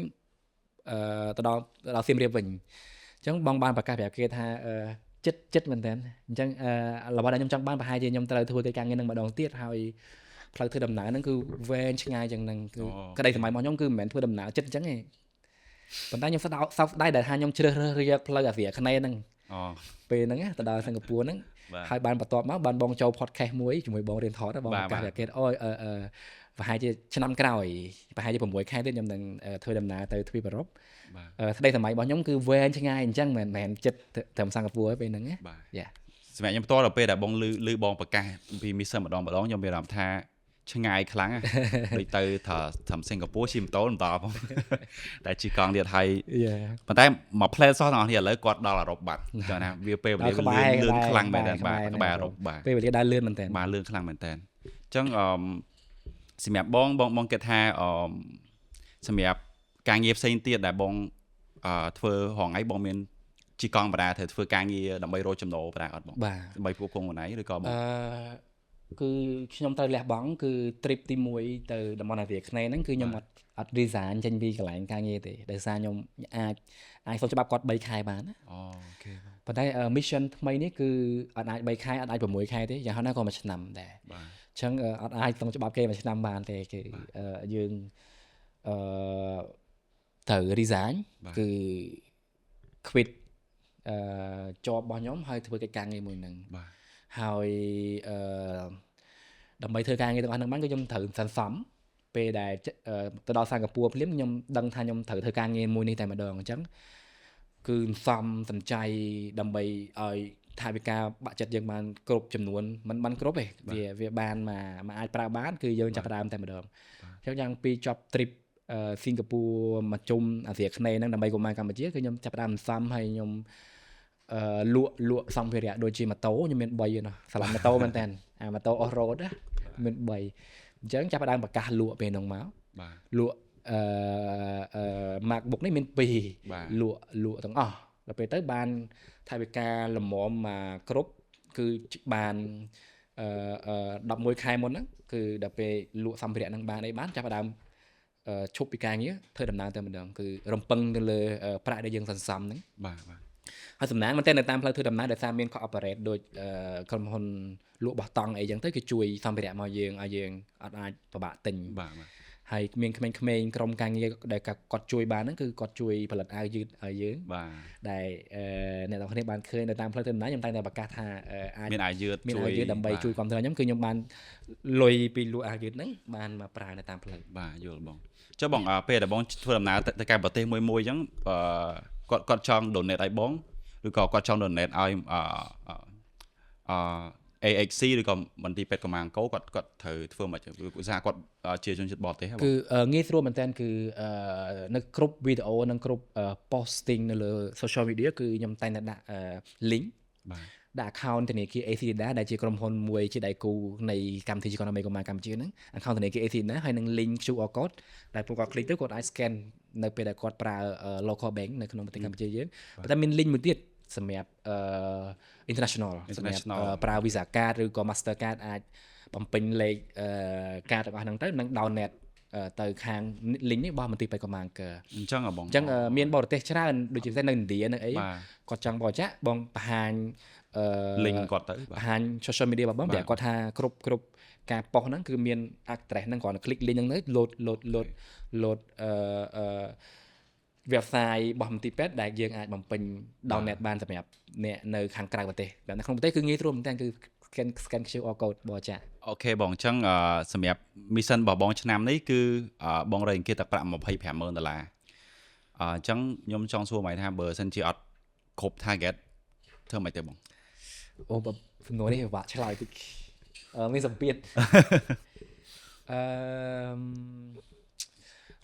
ទៅដល់សៀមរាបវិញអញ្ចឹងបងបានប្រកាសប្រាប់គេថាចិត្តមែនតើអញ្ចឹងរបស់ដែលខ្ញុំចង់បានប្រហែលជាខ្ញុំត្រូវធ្វើកិច្ចការងារនឹងម្ដងទៀតហើយផ្លូវធ្វើដំណើរហ្នឹងគឺវែងឆ្ងាយចឹងហ្នឹងគឺក្តីសម័យរបស់ខ្ញុំគឺមិនមែនធ្វើដំណើរចិត្តអញ្ចឹងទេប៉ុន្តែខ្ញុំសោកស្ដាយដែលថាខ្ញុំជ្រើសរើសយកផ្លូវអាស៊ីអាគ្នេយ៍ហ្នឹងពេលហ្នឹងទៅដល់សិង្ហបុរីហ្នឹងហើយបានបន្ទាប់មកបានបងចូល podcast មួយជាមួយបងរៀនថតបងប្រកាសប្រាប់គេប្រហែលជាឆ្នាំក្រោយប្រហែលជា6ខែទៀតខ្ញុំនឹងធ្វើដំណើរទៅទ្វីបអឺរ៉ុបស្ដីសម័យរបស់ខ្ញុំគឺវែងឆ្ងាយអញ្ចឹងមិនមែនចិត្តត្រឹមសិង្ហបុរីទេពេលហ្នឹងណាយ៉ាសម្រាប់ខ្ញុំផ្ទាល់ដល់ពេលដែលបងឮបងប្រកាសពី mission ម្ដងខ្ញុំមានអារម្មណ៍ថាឆ្ងាយខ្លាំងដូចទៅត្រឹមសិង្ហបុរីជិះម៉ូតូមិនដល់ផងតែជិះកង់ទៀតហើយប៉ុន្តែមក plan សោះទាំងអស់គ្នាឥឡូវគាត់ដល់អឺរ៉ុបបាត់ចឹងណាវាពេលវេលាលឿនខ្លាំងមែនតើបាទក្បែរអឺរ៉ុបបាទពេលវេលាដើរលឿនមែនតើបាទលឿនខ្លាំងមែនតើអញ្ចឹងសម្រាប់បងគិតថាសម្រាប់ការងារផ្សេងទៀតដែលបងធ្វើហងៃបងមានជីកង់បណ្ដាត្រូវធ្វើការងារដើម្បីរកចំណូលបណ្ដាអត់បងដើម្បីពួកគង់ខ្លួនឯងឬក៏បងគឺខ្ញុំត្រូវលះបង់គឺ trip ទី1ទៅតំបន់អាស៊ីអាគ្នេយ៍ហ្នឹងគឺខ្ញុំអត់ resign ចេញពីកន្លែងការងារទេដោយសារខ្ញុំអាចសុំច្បាប់គាត់3ខែបានណាអូខេប៉ុន្តែ mission ថ្មីនេះគឺអត់អាច3ខែអត់អាច6ខែទេយ៉ាងហោចណាស់ក៏1ឆ្នាំដែរបាទអញ្ចឹងអត់អាចសុំច្បាប់គេ1ឆ្នាំបានទេគឺយើងត្រូវ resign គឺ quit job របស់ខ្ញុំហើយធ្វើកិច្ចការងារមួយហ្នឹងបាទហើយដើម្បីធ្វើការងារទាំងអស់ហ្នឹងបានគឺខ្ញុំត្រូវសន្សំពេលដែលទៅដល់សិង្ហបុរីភ្លាមខ្ញុំដឹងថាខ្ញុំត្រូវធ្វើការងារមួយនេះតែម្ដងអញ្ចឹងគឺសំចៃដើម្បីឲ្យ ថាវិការបាក់ចិត្តយើងបានគ្រប់ចំនួនមិនបានគ្រប់ទេវាបានមកអាចប្រើបានគឺយើងចាប់ផ្ដើមតែម្ដងអញ្ចឹងយ៉ាងពីចប់ trip សិង្ហបុរីមកជុំអាស៊ីអាគ្នេយ៍ហ្នឹងដើម្បីកុមារកម្ពុជាគឺខ្ញុំចាប់ផ្ដើមសំហើយខ្ញុំលក់សម្ភារៈដូចជាម៉ូតូខ្ញុំមាន3ឯណោះស្រឡាញ់ម៉ូតូមែនតើអាម៉ូតូ off road ណាមាន3អញ្ចឹងចាប់ផ្ដើមប្រកាសលក់ពេលហ្នឹងមកលក់MacBook នេះមាន2លក់ទាំងអស់ដល់ពេលទៅបានថវិកាល្មមមកគ្រប់គឺបាន11ខែមុនហ្នឹងគឺដល់ពេលលក់សម្ភារៈហ្នឹងបានអីបានចាប់ផ្ដើមឈប់ពីការងារធ្វើដំណើរទៅម្ដងគឺរំពឹងទៅលើប្រាក់ដែលយើងសន្សំហ្នឹងបាទហើយសំណាងមែនតើនៅតាមផ្លូវធ្វើដំណើរដោយសារមាន cooperate ដូចក្រុមហ៊ុនលក់បោះតង់អីចឹងទៅគឺជួយសម្ភារៈមកយើងឲ្យយើងអត់អាចពិបាកទិញបាទហើយមានក្មេងៗក្រុមការងារដែលគាត់ជួយបានហ្នឹងគឺគាត់ជួយផលិតអាវយឺតឲ្យយើងបាទដែលអ្នកទាំងគ្នាបានឃើញនៅតាមផ្លូវធ្វើដំណើរខ្ញុំតែងតែប្រកាសថាអាចមានអាវយឺតដើម្បីជួយគ្រប់គ្រងខ្ញុំគឺខ្ញុំបានលុយពីលក់អាវយឺតហ្នឹងបានមកប្រើនៅតាមផ្លូវបាទយល់បងចុះបងពេលដែលបងធ្វើដំណើរទៅកាន់ប្រទេសមួយអញ្ចឹងគាត់ចង់ donate ឲ្យបងឬក៏គាត់ចង់ donate ឲ្យAHC ឬក៏មន្ទីរពេទ្យកម្លាំងអង្គរគាត់ត្រូវធ្វើមកឧស្សាហ៍គាត់ជាជនជាតិបរទេសគឺងាយស្រួលមែនតើគឺនៅគ្រប់វីដេអូនិងគ្រប់ posting នៅលើ social media គឺខ្ញុំតែងតែដាក់ link បាទដាក់ account ធនាគារ ACDA ដែលជាក្រុមហ៊ុនមួយជាដៃគូនៃកម្មវិធីជីកណមីកុមារកម្ពុជាហ្នឹង account ធនាគារ ACDA ហើយនឹង link QR code ដែលពួកគាត់ click ទៅគាត់អាច scan នៅពេលដែលគាត់ប្រើ local bank នៅក្នុងប្រទេសកម្ពុជាយើងប៉ុន្តែមាន link មួយទៀតសម្រាប់international សម្រាប់ប្រើ Visa card ឬក៏ Master card អាចបំពេញលេខការទាំងអស់ហ្នឹងទៅនឹង download ទៅខាង link នេះរបស់មន្ទីរពេទ្យកុមារអង្គរអញ្ចឹងបងអញ្ចឹងមានបរទេសច្រើនដូចជានៅឥណ្ឌានៅអីគាត់ចង់បរិច្ចាគបងបង្ហាញlink គាត់ទៅបង្ហាញ social media របស់បងប្រាប់គាត់ថាគ្រប់ការប៉ុសហ្នឹងគឺមាន address ហ្នឹងគ្រាន់តែ click link ហ្នឹងទៅ load website របស់មន្ទីរពេទ្យដែលយើងអាចបំពេញ download បានសម្រាប់អ្នកនៅខាងក្រៅប្រទេសតែនៅក្នុងប្រទេសគឺងាយស្រួលមែនតើគឺ scan QR code បរិច្ចាគអូខេបងអញ្ចឹងសម្រាប់ mission របស់បងឆ្នាំនេះគឺបងរកអង្គាសតែប្រាក់$250,000អញ្ចឹងខ្ញុំចង់សួរមកថាបើសិនជាអត់គ្រប់ target ធ្វើមិនទេបងអូសំណួរនេះពិបាកឆ្លើយតិចមានសម្ពាធ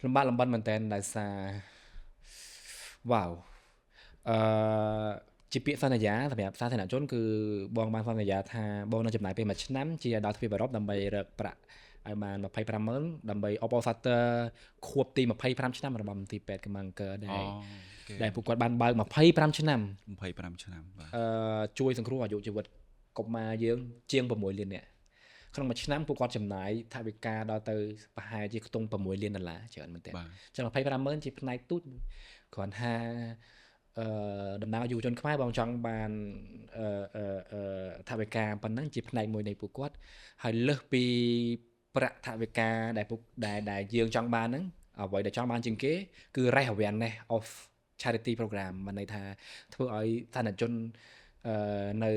លំបាកមែនតើដោយសារវ៉ាវជាពាក្យសន្យាសម្រាប់សាធារណជនគឺបងបានសន្យាថាបងនឹងចំណាយពេល1ឆ្នាំជាដល់ទ្វីបអឺរ៉ុបដើម្បីរកប្រាក់ឲ្យបាន$250,000ដើម្បី Oppositor ខួបទី25ឆ្នាំរបស់មន្ទីរពេទ្យកម្លាំងអង្គរដែលពួកគាត់បានបើក25ឆ្នាំជួយសង្គ្រោះអាយុជីវិតកុមារយើងជាង6លាននាក់ក្នុងមួយឆ្នាំពួកគាត់ចំណាយថវិកាដល់ទៅប្រហែលជាខ្ទង់$6លានច្រើនមែនតើអញ្ចឹង$250,000ជាផ្នែកទូចគ្រាន់ថាដំណើរយុវជនខ្មែរបងចង់បានថវិកាប៉ុណ្ណឹងជាផ្នែកមួយនៃពួកគាត់ហើយលើសពីប្រាក់ថវិកាដែលយើងចង់បានហ្នឹងអ្វីដែលចង់បានជាងគេគឺ raise awareness of charity program មានន័យថាធ្វើឲ្យសាធារណជននៅ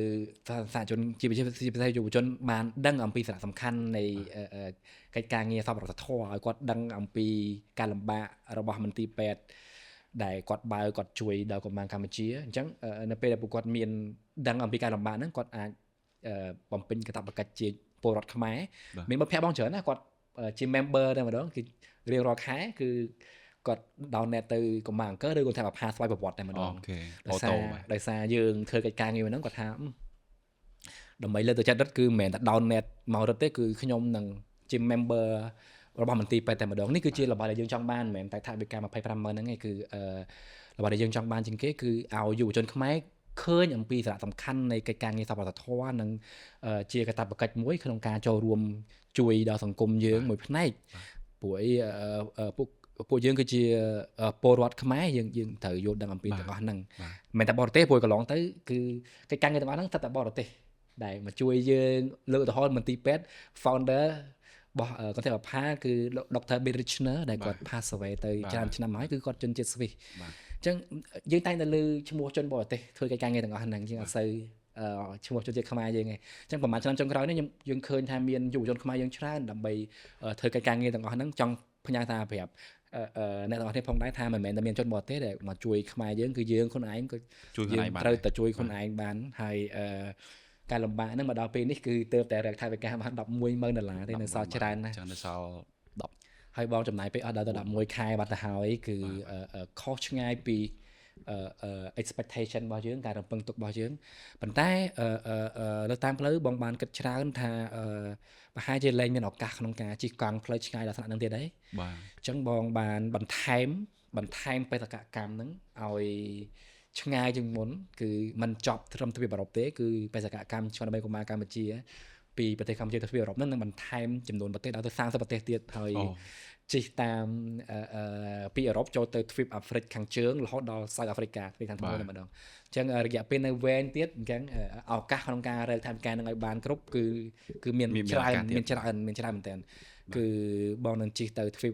សាធារណជនជាពិសេសយុវជនបានដឹងអំពីសារៈសំខាន់នៃកិច្ចការងារសប្បុរសធម៌ឲ្យគាត់ដឹងអំពីការលំបាករបស់មន្ទីរពេទ្យដែលគាត់គាត់ជួយដល់កុមារកម្ពុជាអញ្ចឹងនៅពេលដែលពួកគាត់មានដឹងអំពីការលំបាកហ្នឹងគាត់អាចបំពេញកាតព្វកិច្ចជាពលរដ្ឋខ្មែរមានមិត្តភ័ក្តិបងច្រើនណាគាត់ជា member តែម្ដងគឺរៀងរាល់ខែគឺគាត់ download ទៅកុមារអង្គរឬក៏ថាផាស្វ័យប្រវត្តិតែម្ដងដោយសារយើងធ្វើកិច្ចការងារហ្នឹងគាត់ថាដើម្បីលើកទឹកចិត្តរត់គឺមិនមែនតែ download មករត់ទេគឺខ្ញុំនឹងជា member របស់មន្ទីរពេទ្យតែម្ដងនេះគឺជារបស់ដែលយើងចង់បានមិនមែនតែថវិកា$250,000ហ្នឹងឯងគឺរបស់ដែលយើងចង់បានជាងគេគឺឲ្យយុវជនខ្មែរឃើញអំពីសារៈសំខាន់នៃកិច្ចការងារសប្បុរសធម៌និងជាកាតព្វកិច្ចមួយក្នុងការចូលរួមជួយដល់សង្គមយើងមួយផ្នែកព្រោះពួកយើងគឺជាពលរដ្ឋខ្មែរយើងត្រូវយល់ដឹងអំពីទាំងអស់ហ្នឹងមិនតែបរទេសព្រោះកន្លងទៅគឺកិច្ចការងារទាំងអស់ហ្នឹងស្ថិតតែបរទេសដែលមកជួយយើងលើកឧទាហរណ៍មន្ទីរពេទ្យ founder របស់គាត់ថាផាគឺលោក Dr. Bill Richner ដែលគាត់ pass away ទៅច្រើនឆ្នាំហើយគឺគាត់ជនជាតិស្វីសអញ្ចឹងយើងតែងតែលើឈ្មោះជនបរទេសធ្វើកិច្ចការងារទាំងអស់ហ្នឹងយើងអត់សូវឈ្មោះជនជាតិខ្មែរយើងឯងអញ្ចឹងប្រហែលឆ្នាំចុងក្រោយនេះយើងឃើញថាមានយុវជនខ្មែរយើងច្រើនដើម្បីធ្វើកិច្ចការងារទាំងអស់ហ្នឹងចង់ផ្ញើសារប្រាប់ អ្នកទាំងអស់គ្នាផងដែរថាមិនមែនតែមានជនបរទេសដែលមកជួយខ្មែរយើងគឺយើងខ្លួនឯងក៏ ជួយខ្លួនឯងបាន ត្រូវតែជួយខ្លួនឯងបានហើយការលំបាកហ្នឹងមកដល់ពេលនេះគឺទើបតែរកថវិកាបាន$110,000ទេនៅសល់ច្រើនណាស់ ចឹងនៅសល់10 ហើយបងចំណាយពេលអត់ដល់ទៅ11ខែបាត់ទៅហើយគឺខុសឆ្ងាយពីexpectation របស់យើងការរំពឹងទុករបស់យើងប៉ុន្តែនៅតាមផ្លូវបងបានគិតច្រើនថាប្រហែលជាលែងមានឱកាសក្នុងការជិះកង់ផ្លូវឆ្ងាយដល់ថ្នាក់ហ្នឹងទៀតហើយបាទ អញ្ចឹងបងបានបន្ថែមបេសកកម្មហ្នឹងឲ្យឆ្ងាយជាងមុនគឺมันចប់ត្រឹមទ្វីបអឺរ៉ុបទេគឺបេសកកម្មឆ្លងដើម្បីកុមារកម្ពុជាពីប្រទេសកម្ពុជាទៅទ្វីបអឺរ៉ុបហ្នឹងនឹងបន្ថែមចំនួនប្រទេសដល់ទៅ30ប្រទេសទៀតហើយជិះតាមពីអឺរ៉ុបចូលទៅទ្វីបអាហ្វ្រិកខាងជើងរហូតដល់សាច់អាហ្វ្រិកាទ្វីបខាងត្បូងតែម្ដងអញ្ចឹងរយៈពេលនៅវែងទៀតអញ្ចឹងឱកាសក្នុងការរើថវិកានឹងឲ្យបានគ្រប់គឺមានច្រើនមែនតើគឺបងនឹងជិះទៅទ្វីប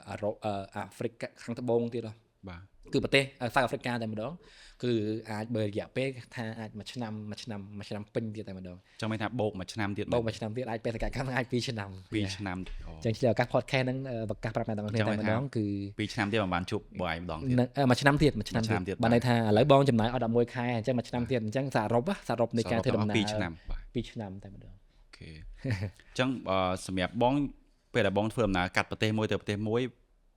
អឺរ៉ុបអាហ្វ្រិកខាងត្បូងទៀតហ៎បាទគឺប្រទេសសាច់អាហ្វ្រិកាតែម្ដងគឺអាចបើរយៈពេលថាអាចមួយឆ្នាំពេញទៀតតែម្ដងចឹងមានថាបោកមួយឆ្នាំទៀតអាចបេសកកម្មអាច2ឆ្នាំ2ឆ្នាំចឹងឆ្លៀវឱកាស podcast ហ្នឹងប្រកាសប្រាប់អ្នកទាំងអស់គ្នាតែម្ដងគឺ2ឆ្នាំទៀតមិនបានជួបបងឯងម្ដងទៀតមួយឆ្នាំទៀតបានន័យថាឥឡូវបងចំណាយអត់11ខែអញ្ចឹងមួយឆ្នាំទៀតអញ្ចឹងសរុបនៃការធ្វើដំណើរ2ឆ្នាំ2ឆ្នាំតែម្ដងអូខេអញ្ចឹងសម្រាប់បងពេលដែលបងធ្វើដំណើរកាត់ប្រទេសមួយទៅប្រទេសមួយ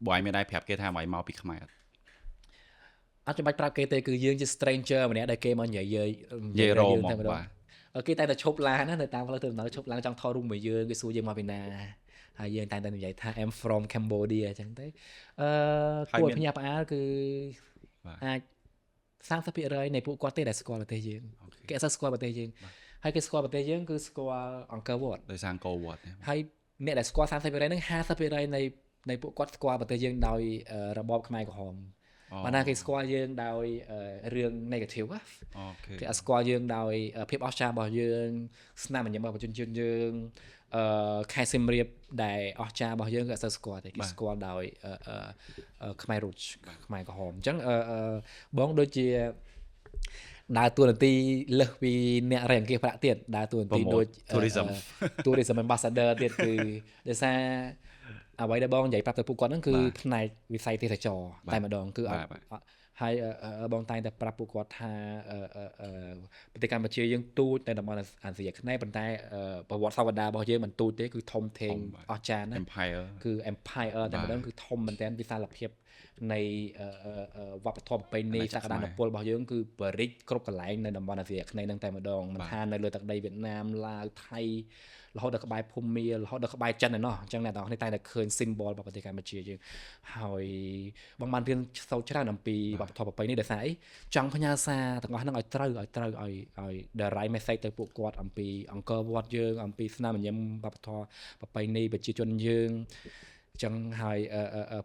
បងឯងមានដែរប្រាប់គេថាបងឯងមកពីខ្មែរអត់ចាំបាច់ប្រាប់គេទេគឺយើងជា stranger ម្នាក់ដែលគេមកនិយាយរោមតែម្ដងគេតែឈប់ឡានណានៅតាមផ្លូវទៅដំណើរឈប់ឡានចង់ថតរូបមួយយើងគេសួរយើងមកពីណាហើយយើងតែនិយាយថា I'm from Cambodia អញ្ចឹងទៅគួរភ្ញាក់ផ្អើលគឺអាច30% នៃពួកគាត់ទេដែលស្គាល់ប្រទេសយើងគេអត់ស្គាល់ប្រទេសយើងហើយគេស្គាល់ប្រទេសយើងគឺស្គាល់អង្គរវត្តដោយសារអង្គរវត្តហើយអ្នកដែលស្គាល់30% ហ្នឹង50% នៃពួកគាត់ស្គាល់ប្រទេសយើងដោយរបបខ្មែរក្រហមបានណាគេស្គាល់យើងដោយរឿង negative គេអត់ស្គាល់យើងដោយភាពអស្ចារ្យរបស់យើងស្នាមញញឹមរបស់ប្រជាជនយើងខេត្តសៀមរាបដែលអស្ចារ្យរបស់យើងគេអត់ស្គាល់ទេគេស្គាល់ដោយខ្មែរ roots ខ្មែរក្រហមអញ្ចឹងបងដូចជាដើរតួនាទីលើសពីអ្នករៃអង្គាសប្រាក់ទៀតដើរតួនាទីដូច tourism ambassador ទៀតគឺដោយសារអ្វីដែលបងនិយាយប្រាប់ទៅពួកគាត់ហ្នឹងគឺផ្នែកវិស័យទេសចរតែម្ដងគឺហើយបងតែងតែប្រាប់ពួកគាត់ថាប្រទេសកម្ពុជាយើងទូចតែតំបន់អាស៊ីអាគ្នេយ៍ប៉ុន្តែប្រវត្តិសាស្ត្ររបស់យើងមិនទូចទេគឺធំធេងអស្ចារ្យណាស់ Empire គឺ Empire តែម្ដងគឺធំមែនទែនវិសាលភាពនៃវប្បធម៌ប្រពៃណីសក្តានុពលរបស់យើងគឺបរិចគ្រប់កន្លែងនៅតំបន់អាស៊ីអាគ្នេយ៍ហ្នឹងតែម្ដងមិនថានៅលើទឹកដីវៀតណាមឡាវថៃរហូតដល់ក្បែរភូមារហូតដល់ក្បែរចិនឯណោះអញ្ចឹងអ្នកទាំងអស់គ្នាតែតែឃើញ symbol របស់ប្រទេសកម្ពុជាយើងហើយបងបានរៀនសូត្រច្រើនអំពីវប្បធម៌ប្រពៃណីដោយសារអីចង់ផ្ញើសារទាំងអស់ហ្នឹងឲ្យត្រូវឲ្យ direct message ទៅពួកគាត់អំពីអង្គរវត្តយើងអំពីស្នាមញញឹមវប្បធម៌ប្រពៃណីប្រជាជនយើងចឹងហើយ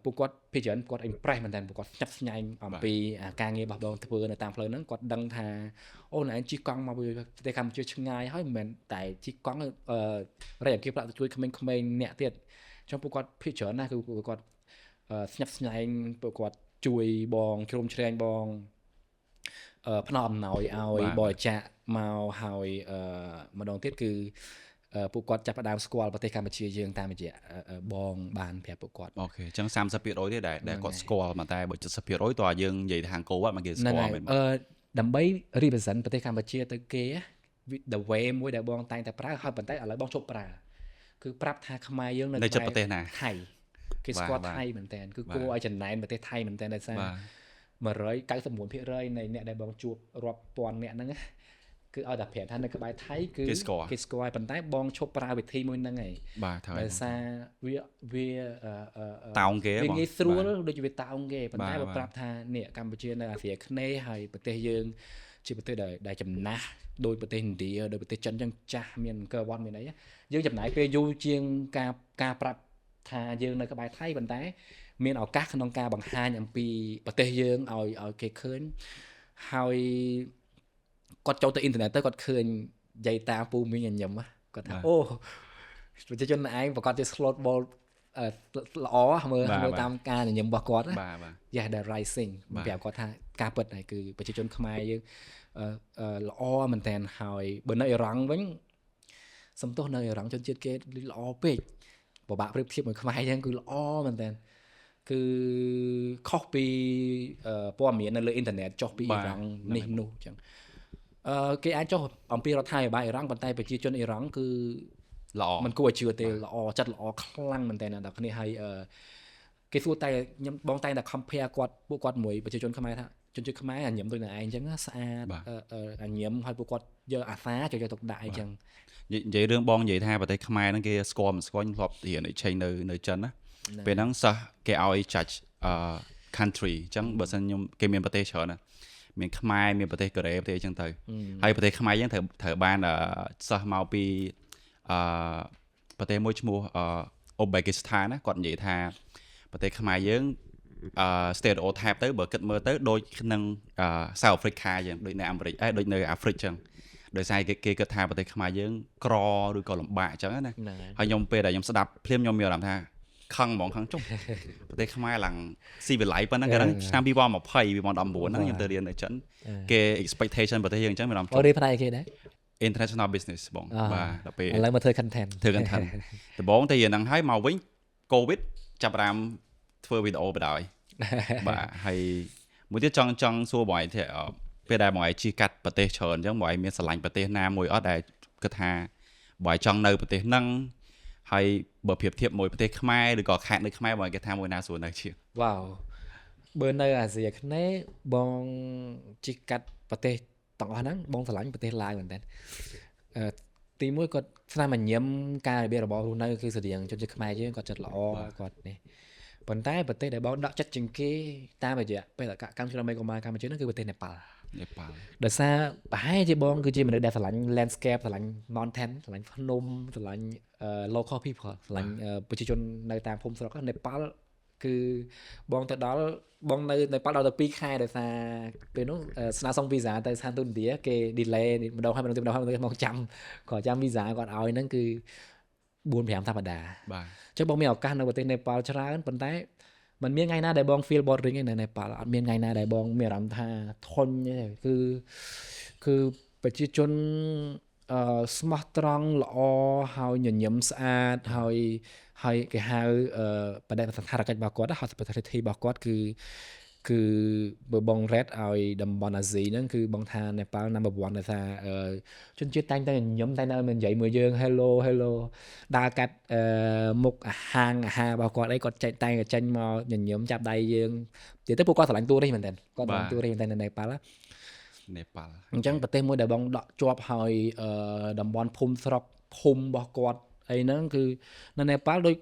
ពួកគាត់ភាគច្រើនគាត់ impress មែនតើពួកគាត់ស្ញប់ស្ញែងអំពីការងាររបស់បងធ្វើនៅតាមផ្លូវហ្នឹងគាត់ដឹងថាអូនឯងជិះកង់មកពីប្រទេសកម្ពុជាឆ្ងាយហើយមិនមែនតែជិះកង់រៃអង្គាសប្រាក់ទៅជួយក្មេងៗអ្នកទៀតចឹងពួកគាត់ភាគច្រើនណាស់គឺពួកគាត់ស្ញប់ស្ញែងពួកគាត់ជួយបងជ្រោមជ្រែងបងផ្នែកអំណោយឲ្យបរិច្ចាគមកហើយម្ដងទៀតគឺពួកគាត់ចាប់ផ្ដើមស្គាល់ប្រទេសកម្ពុជាយើងតាមរយៈបងបានប្រាប់ពួកគាត់អូខេអញ្ចឹង30%ទេដែលគាត់ស្គាល់មកតែបើ70%តើយើងនិយាយថាអង្គរវត្តមកគេស្គាល់មែនដើម្បី represent ប្រទេសកម្ពុជាទៅគេ the way មួយដែលបងតែងតែប្រើហើយប៉ុន្តែឥឡូវបងជប់ប្រើគឺប្រាប់ថាខ្មែរយើងនៅប្រទេសណាថៃគេស្គាល់ថៃមែនតើគឺគួរឲ្យចំណែនប្រទេសថៃមែនតើដោយសារ199% នៃអ្នកដែលបងជួបរាប់ពាន់អ្នកហ្នឹងគឺឲ្យតែប្រាប់ថានៅក្បែរថៃគឺគេស្គាល់ប៉ុន្តែបងឈប់ប្រើវិធីមួយហ្នឹងឯងដោយសារវាតោងគេវាងាយស្រួលដូចជាវាតោងគេប៉ុន្តែបើប្រាប់ថានេះកម្ពុជានៅអាស៊ីអាគ្នេយ៍ហើយប្រទេសយើងជាប្រទេសដែលចំណាស់ដោយប្រទេសឥណ្ឌាដោយប្រទេសចិនចឹងចាស់មានអង្គរវត្តមានអីយើងចំណាយពេលយូរជាងការប្រាប់ថាយើងនៅក្បែរថៃប៉ុន្តែមានឱកាសក្នុងការបង្ហាញអំពីប្រទេសយើងឲ្យគេឃើញហើយគាត់ចូលទៅអ៊ីនធឺណិតទៅគាត់ឃើញយាយតាពូមីងញញឹមគាត់ថាអូប្រជាជនឯងប្រកាសជា slot ball ល្អមើលតាមការញញឹមរបស់គាត់ណា Yes the rising ប្រាប់គាត់ថាការពិតហ្នឹងគឺប្រជាជនខ្មែរយើងល្អមែនតើហើយបើនៅអ៊ីរ៉ង់វិញសំទោសនៅអ៊ីរ៉ង់ជនជាតិគេល្អពេកពិបាកប្រៀបធៀបមួយខ្មែរយើងគឺល្អមែនតើ គឺខុសពីព័ត៌មាននៅលើអ៊ីនធឺណិតចុះពីអ៊ីរ៉ង់នេះនោះអញ្ចឹងគេអាចចុះអំពីរដ្ឋាភិបាលអ៊ីរ៉ង់ប៉ុន្តែប្រជាជនអ៊ីរ៉ង់គឺល្អมันគួរឲ្យជឿទេល្អចិត្តល្អខ្លាំងមែនតើដល់គ្នាហើយគេសួរតែខ្ញុំបងតែ compare ពួកគាត់មួយប្រជាជនខ្មែរថាជនជាតិខ្មែរញ៉ាំដូចនៅឯងអញ្ចឹងស្អាតញ៉ាំហើយពួកគាត់យកអាសាចូលយកទុកដាក់អីចឹងនិយាយរឿងបងនិយាយថាប្រទេសខ្មែរហ្នឹងគេស្គាល់មិនស្គាល់ខ្ញុំធ្លាប់រៀនអីឆេងនៅចិនណាពេលហ្នឹងសិស្សគេឲ្យ judge country អញ្ចឹងបើសិនខ្ញុំគេមានប្រទេសច្រើនណាមានខ្មែរមានប្រទេសកូរ៉េប្រទេសអញ្ចឹងទៅហើយប្រទេសខ្មែរយើងត្រូវបានសិស្សមកពីប្រទេសមួយឈ្មោះអូបេគីស្ថានណាគាត់និយាយថាប្រទេសខ្មែរយើងstereotype ទៅបើគិតមើលទៅដូចនឹងSouth Africa យ៉ាងដូចនៅអាមេរិកដូចនៅអាហ្វ្រិកអញ្ចឹងដោយសារគេគិតថាប្រទេសខ្មែរយើងក្រឬក៏លំបាកអញ្ចឹងណាហើយខ្ញុំពេលដែលខ្ញុំស្ដាប់ភ្លាមខ្ញុំមានអារម្មណ៍ថាខឹងហ្មងខឹងចុះប្រទេសខ្មែរឡើងស៊ីវិល័យប៉ុណ្ណឹងគេឆ្នាំ2020 2019ហ្នឹងខ្ញុំទៅរៀននៅចិនគេ expectation ប្រទេសយើងអញ្ចឹងមានអារម្មណ៍អូរៀនផ្នែកគេដែរ international business បងបាទដល់ពេលឥឡូវមកធ្វើ content ដំបូងទៅរៀនហ្នឹងហើយមកវិញ COVID ចាប់ផ្ដើមធ្វើវីដេអូបណ្ដោយបាទហើយមួយទៀតចង់សួរបងឯងថាពេលដែលបងឯងជិះកាត់ប្រទេសច្រើនអញ្ចឹងបងឯងមានស្រឡាញ់ប្រទេសណាមួយអត់ដែលគិតថាបងឯងចង់នៅប្រទេសហ្នឹងហើយបើប្រៀបធៀបមួយប្រទេសខ្មែរឬក៏ខេត្តនៅខ្មែរបងឯងគិតថាមួយណាស្រួលនៅជាងវ៉ាវបើនៅអាស៊ីអាគ្នេយ៍បងជិះកាត់ប្រទេសទាំងអស់ហ្នឹងបងស្រឡាញ់ប្រទេសឡាវមែនតើទីមួយគាត់ស្នាមញញឹមការរបៀបរបបរស់នៅគឺស្តៀងជនជាតិខ្មែរយើងគាត់ចិត្តល្អគាត់នេះប៉ុន្តែប្រទេសដែលបងដាក់ចិត្តជាងគេតាមរយៈបេសកកម្មឆ្នាំកុមារកម្ពុជានោះគឺប្រទេសនេប៉ាល់ដោយសារប្រហែលជាបងគឺជាមនុស្សដែលស្រឡាញ់ landscape ស្រឡាញ់ mountain ស្រឡាញ់ភ្នំស្រឡាញ់ local people ស្រឡាញ់ប្រជាជននៅតាមភូមិស្រុកនេប៉ាល់គឺបងទៅដល់បងនៅនេប៉ាល់ដល់ទៅ2ខែដោយសារពេលនោះស្នើសុំវីសាទៅស្ថានទូតឥណ្ឌាគេ delay ម្ដងហើយម្ដងទៀតម្ដងហើយមកចាំវីសាគាត់ឲ្យហ្នឹងគឺ 4-5 សប្តាហ៍បាទចឹងបងមានឱកាសនៅប្រទេសនេប៉ាល់ច្រើនប៉ុន្តែมันមានថ្ងៃណាដែលបង feel boring ឯនៅនេប៉ាល់អត់មានថ្ងៃណាដែលបងមានអារម្មណ៍ថាធន់ទេគឺប្រជាជនស្មោះត្រង់ល្អហើយញញឹមស្អាតហើយគេហៅបដិសណ្ឋារកិច្ចរបស់គាត់ hospitality របស់គាត់គឺបើបង rate ឲ្យតំបន់អាស៊ីហ្នឹងគឺបងថានេប៉ាល់ number 1 ដោយសារជនជាតិតែងតែញញឹមតែនៅមិននិយាយមួយយើង hello ដើរកាត់មុខអាហាររបស់គាត់អីគាត់តែងតែចេញមកញញឹមចាប់ដៃយើងនិយាយទៅពួកគាត់ស្រឡាញ់តួរីមែនតើគាត់ស្រឡាញ់តួរីមែនតើនៅនេប៉ាល់អញ្ចឹងប្រទេសមួយដែលបងដកជាប់ហើយតំបន់ភូមិស្រុកភូមិរបស់គាត់អីហ្នឹងគឺនៅនេប៉ាល់ដូច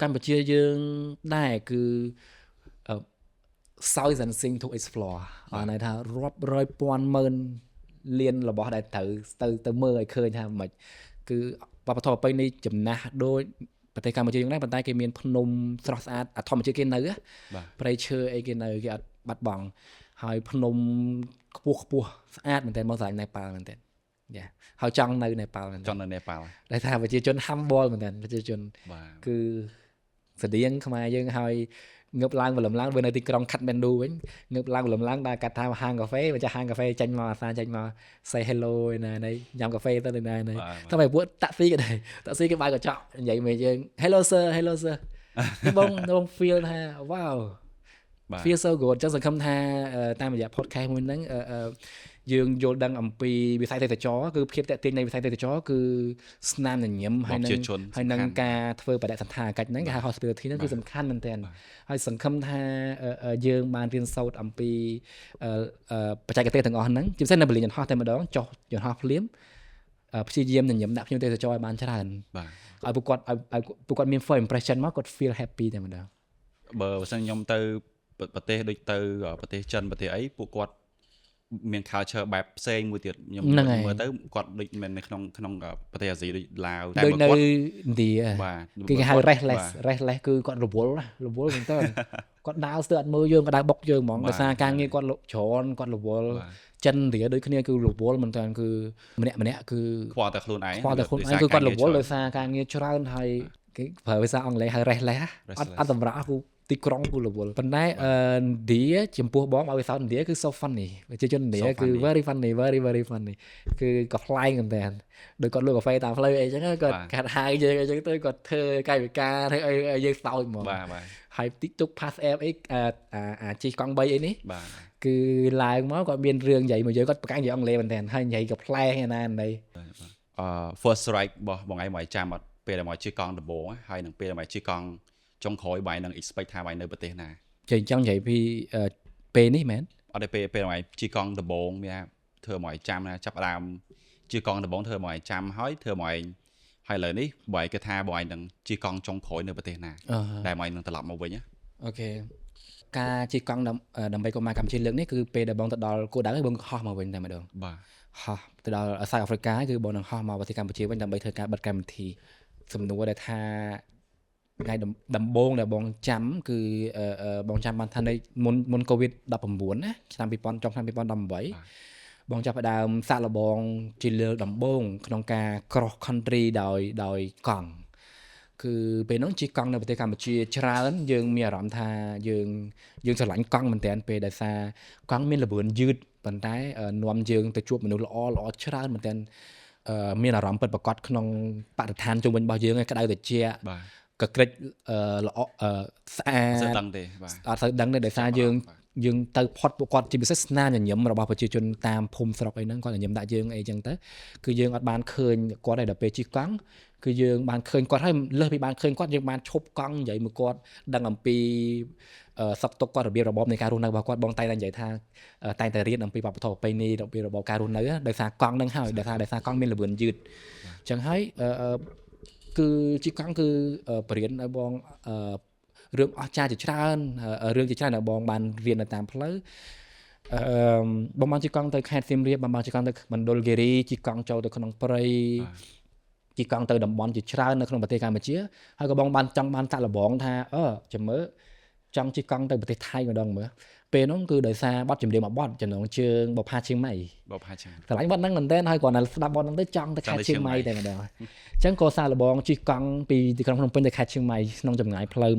កម្ពុជាយើងដែរគឺ South and Sing to explore ន័យថារាប់រយពាន់ម៉ឺនលានរបស់ដែលទៅមើលឲ្យឃើញថាមិនគឺបបធរប្រពៃណីចំណាស់ដូចប្រទេសកម្ពុជាយើងដែរប៉ុន្តែគេមានភ្នំស្រស់ស្អាតធម្មជាតិគេនៅព្រៃឈើអីគេនៅគេអត់បាត់បង់ហើយភ្នំខ្ពស់ស្អាតមែនតើមកស្រឡាញ់នេប៉ាល់មែនតើយ៉ាហើយចង់នៅនេប៉ាល់មែនតើចង់នៅនេប៉ាល់ដែលថាប្រជាជន humble មែនតើប្រជាជនគឺស្តៀងខ្មែរយើងហើយងើបឡើងព្រលឹមឡើងនៅទីក្រុងខាត់មែនឌូវិញងើបឡើងព្រលឹមឡើងដល់កាត់ថាហាងកាហ្វេម្ចាស់ហាងកាហ្វេចេញមកអាសាចេញមក say hello ណានេះញ៉ាំកាហ្វេទៅណានេះតែបើពួកតាក់ស៊ីក៏ដែរតាក់ស៊ីគេបើកញ្ចក់និយាយមកយើង hello sir បង feel ថា wow feel so good ចឹងសង្ឃឹមថាតាមរយៈ podcast មួយហ្នឹងយើងយល់ដឹងអំពីវិស័យទេសចរគឺភាពតាក់ទាញនៃវិស័យទេសចរគឺស្នាមញញឹមហើយនឹងការធ្វើបដិសណ្ឋារកិច្ចហ្នឹងគេហៅ hospitality ហ្នឹងគឺសំខាន់មែនទែនហើយសង្ឃឹមថាយើងបានរៀនសូត្រអំពីបច្ចេកទេសទាំងអស់ហ្នឹងជាពិសេសនៅបរិញ្ញាយន្តហោះតែម្ដងចុះយន្តហោះភ្លាមព្យាយាមញញឹមដាក់ភ្ញៀវទេសចរឲ្យបានច្រើនឲ្យពួកគាត់មាន first impression មកគាត់ feel happy តែម្ដងបើសិនខ្ញុំទៅប្រទេសដូចទៅប្រទេសចិនប្រទេសអីពួកគាត់មាន culture បែបផ្សេងមួយទៀតខ្ញុំមើលទៅគាត់ដូចមិននៅក្នុងប្រទេសអាស៊ីដូចឡាវតែគាត់ឥណ្ឌាគេហៅ restless គឺគាត់រវល់មែនតើគាត់ដើរស្ទើរអត់មើលយើងគាត់ដើរបុកយើងហ្មងដោយសារការងារគាត់ច្រើនគាត់រវល់ចិនឥណ្ឌាដូចគ្នាគឺរវល់មែនតើគឺម្នាក់គឺខ្វល់តែខ្លួនឯងគឺគាត់រវល់ដោយសារការងារច្រើនហើយគេប្រើភាសាអង់គ្លេសហៅ restless អត់សម្រាប់គឺ ទីក្រុង Pulawal ប៉ុន្តែIndia ចំពោះបងឲ្យវាសោត India គឺ so funny ប្រជាជន India គឺ very funny very very funny គឺក៏ប្លែកមែនតើដូចគាត់លក់កាហ្វេតាមផ្លូវអីចឹងគាត់កាត់ហៅយើងអីចឹងទៅគាត់ធ្វើកាយវិការធ្វើឲ្យយើងសោតហ្មងបាទហើយ TikTok pass app អីជិះកង់3អីនេះបាទគឺឡើងមកគាត់មានរឿងនិយាយមកយើងគាត់ប្រកាសនិយាយអង់គ្លេសមែនតើហើយនិយាយក៏ប្លែកណាស់ណីfirst strike របស់បងឯងមកចាំអត់ពេលដែលមកជិះកង់ដំបូងហើយនឹងពេលដែលមកជិះកង់ចុងក្រោយបាយនឹង expect ថាបាយនៅប្រទេសណាចេះចង់និយាយពីពេលនេះមែនអត់ទេពេលមកជិះកង់ដំបូងមានធ្វើមកចាំណាចាប់ដើមជិះកង់ដំបូងធ្វើមកចាំហើយធ្វើមកហើយឥឡូវនេះបាយគេថាបងឯងនឹងជិះកង់ចុងក្រោយនៅប្រទេសណាដែលបងឯងនឹងត្រឡប់មកវិញអូខេការជិះកង់ដើម្បីកុំមកកម្ពុជាលើកនេះគឺពេលដែលបងទៅដល់គោលដៅហើយបងហោះមកវិញតែម្ដងបាទហោះទៅដល់ South Africa គឺបងនឹងហោះមកប្រទេសកម្ពុជាវិញដើម្បីធ្វើការបិទកម្មវិធីសំណួរដែលថាថ្ងៃដំបូងដែលបងចាំគឺបងចាំបានថាមុន COVID-19 ណាឆ្នាំ2000ចុងឆ្នាំ2018បងចាប់ផ្ដើមសាក់លបងជាលើកដំបូងក្នុងការ cross country ដោយកង់គឺពេលនោះជិះកង់នៅប្រទេសកម្ពុជាច្រើនយើងមានអារម្មណ៍ថាយើងស្រឡាញ់កង់មែនតើពេលដែលសារកង់មានល្បឿនយឺតប៉ុន្តែនាំយើងទៅជួបមនុស្សល្អច្រើនមែនតើមានអារម្មណ៍ពិតប្រាកដក្នុងបរិស្ថានជុំវិញរបស់យើងក្តៅត្រជាក់កក្រិចល្អស្អាតអត់ដឹងទេបាទអត់ទៅដឹងទេដោយសារយើងទៅផុតពួកគាត់ជាពិសេសស្នាញញឹមរបស់ប្រជាជនតាមភូមិស្រុកអីហ្នឹងគាត់ញញឹមដាក់យើងអីចឹងទៅគឺយើងអត់បានឃើញគាត់ឯដល់ពេលជិះកង់គឺយើងបានឃើញគាត់ហើយលើសពីបានឃើញគាត់យើងបានឈប់កង់និយាយមួយគាត់ដឹងអំពីសពទុកគាត់របៀបរបបនៃការរស់នៅរបស់គាត់បងតែនិយាយថាតែងតែរៀនអំពីវប្បធម៌ប្រពៃណីរបៀបរបបការរស់នៅដោយសារកង់ហ្នឹងហើយដោយសារកង់មានល្បឿនយឺតអញ្ចឹងហើយគឺជិះកង់គឺបរៀនឲ្យបងរឿងអស្ចារ្យជាច្រើនរឿងជាច្រើនដែលបងបានរៀននៅតាមផ្លូវបងបានជិះកង់ទៅខេត្តសៀមរាបបងបានជិះកង់ទៅមណ្ឌលគិរីជិះកង់ចូលទៅក្នុងព្រៃជិះកង់ទៅតំបន់ជាច្រើននៅក្នុងប្រទេសកម្ពុជាហើយក៏បងបានចង់បានតាក់លបងថាចាំមើលចង់ជិះកង់ទៅប្រទេសថៃម្ដងមើលពេលនោះគឺដោយសារបទចម្រៀងមួយបទចំណងជើងបផាឈៀងម៉ៃកន្លែងបទហ្នឹងមែនតើហើយគាត់នៅស្ដាប់បទហ្នឹងទៅចង់ទៅខេត្តឈៀងម៉ៃតែម្ដងអញ្ចឹងក៏សាកល្បងជិះកង់ពីទីក្រុងភ្នំពេញទៅខេត្តឈៀងម៉ៃក្នុងចម្ងាយផ្លូវ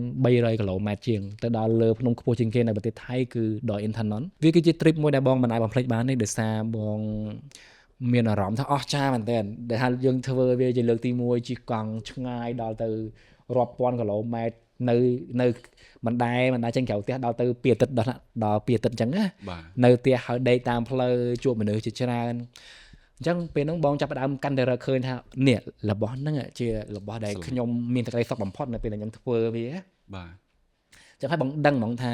1300គីឡូម៉ែត្រជាងទៅដល់លើភ្នំខ្ពស់ជាងគេនៅប្រទេសថៃគឺដយអ៊ីនថាណុនវាគឺជា trip មួយដែលបងមិនអាចបំភ្លេចបានទេដោយសារបងមានអារម្មណ៍ថាអស្ចារ្យមែនតើដែលថាយើងធ្វើវាជាលើកទី1ជិះកង់ឆ្ងាយដល់ទៅរាប់ពាន់គីឡូម៉ែត្រនៅមិនដែរចេញក្រៅផ្ទះដល់ទៅពីអាទិត្យដល់ពីអាទិត្យអញ្ចឹងណានៅផ្ទះហើយដេកតាមផ្លូវជួបមនុស្សជាច្រើនអញ្ចឹងពេលហ្នឹងបងចាប់ផ្ដើមកាន់តែរកឃើញថានេះរបស់ហ្នឹងជារបស់ដែលខ្ញុំមានសេចក្តីសុខបំផុតនៅពេលដែលខ្ញុំធ្វើវាបាទចឹងហើយបងដឹងហ្មងថា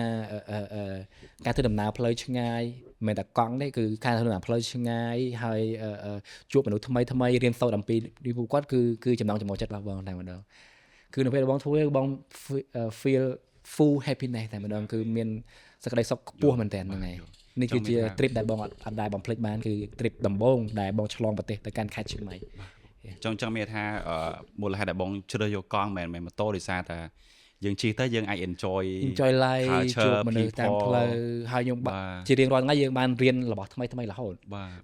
ការធ្វើដំណើរផ្លូវឆ្ងាយមិនតែកង់ទេគឺការធ្វើដំណើរផ្លូវឆ្ងាយហើយជួបមនុស្សថ្មីរៀនសូត្រអំពីពួកគាត់គឺចំណងចំណូលចិត្តរបស់បងតែម្ដងគឺនៅពេលបងធ្វើបង feel full happiness តែម្ដងគឺមានសេចក្តីសុខខ្ពស់មែនតើហ្នឹងហើយនេះគឺជា trip ដែលបងអត់ដែលបំភ្លេចបានគឺ trip ដំបូងដែលបងឆ្លងប្រទេសទៅកាន់ខេត្តឈៀងម៉ៃចង់មានថាមូលហេតុដែលបងជ្រើសយកកង់មិនមែនម៉ូតូដោយសារតែយើងជិះទៅយើងអាច enjoy life ជួបមនុស្សតាមផ្លូវហើយយើងជារៀងរាល់ថ្ងៃយើងបានរៀនរបស់ថ្មីរហូត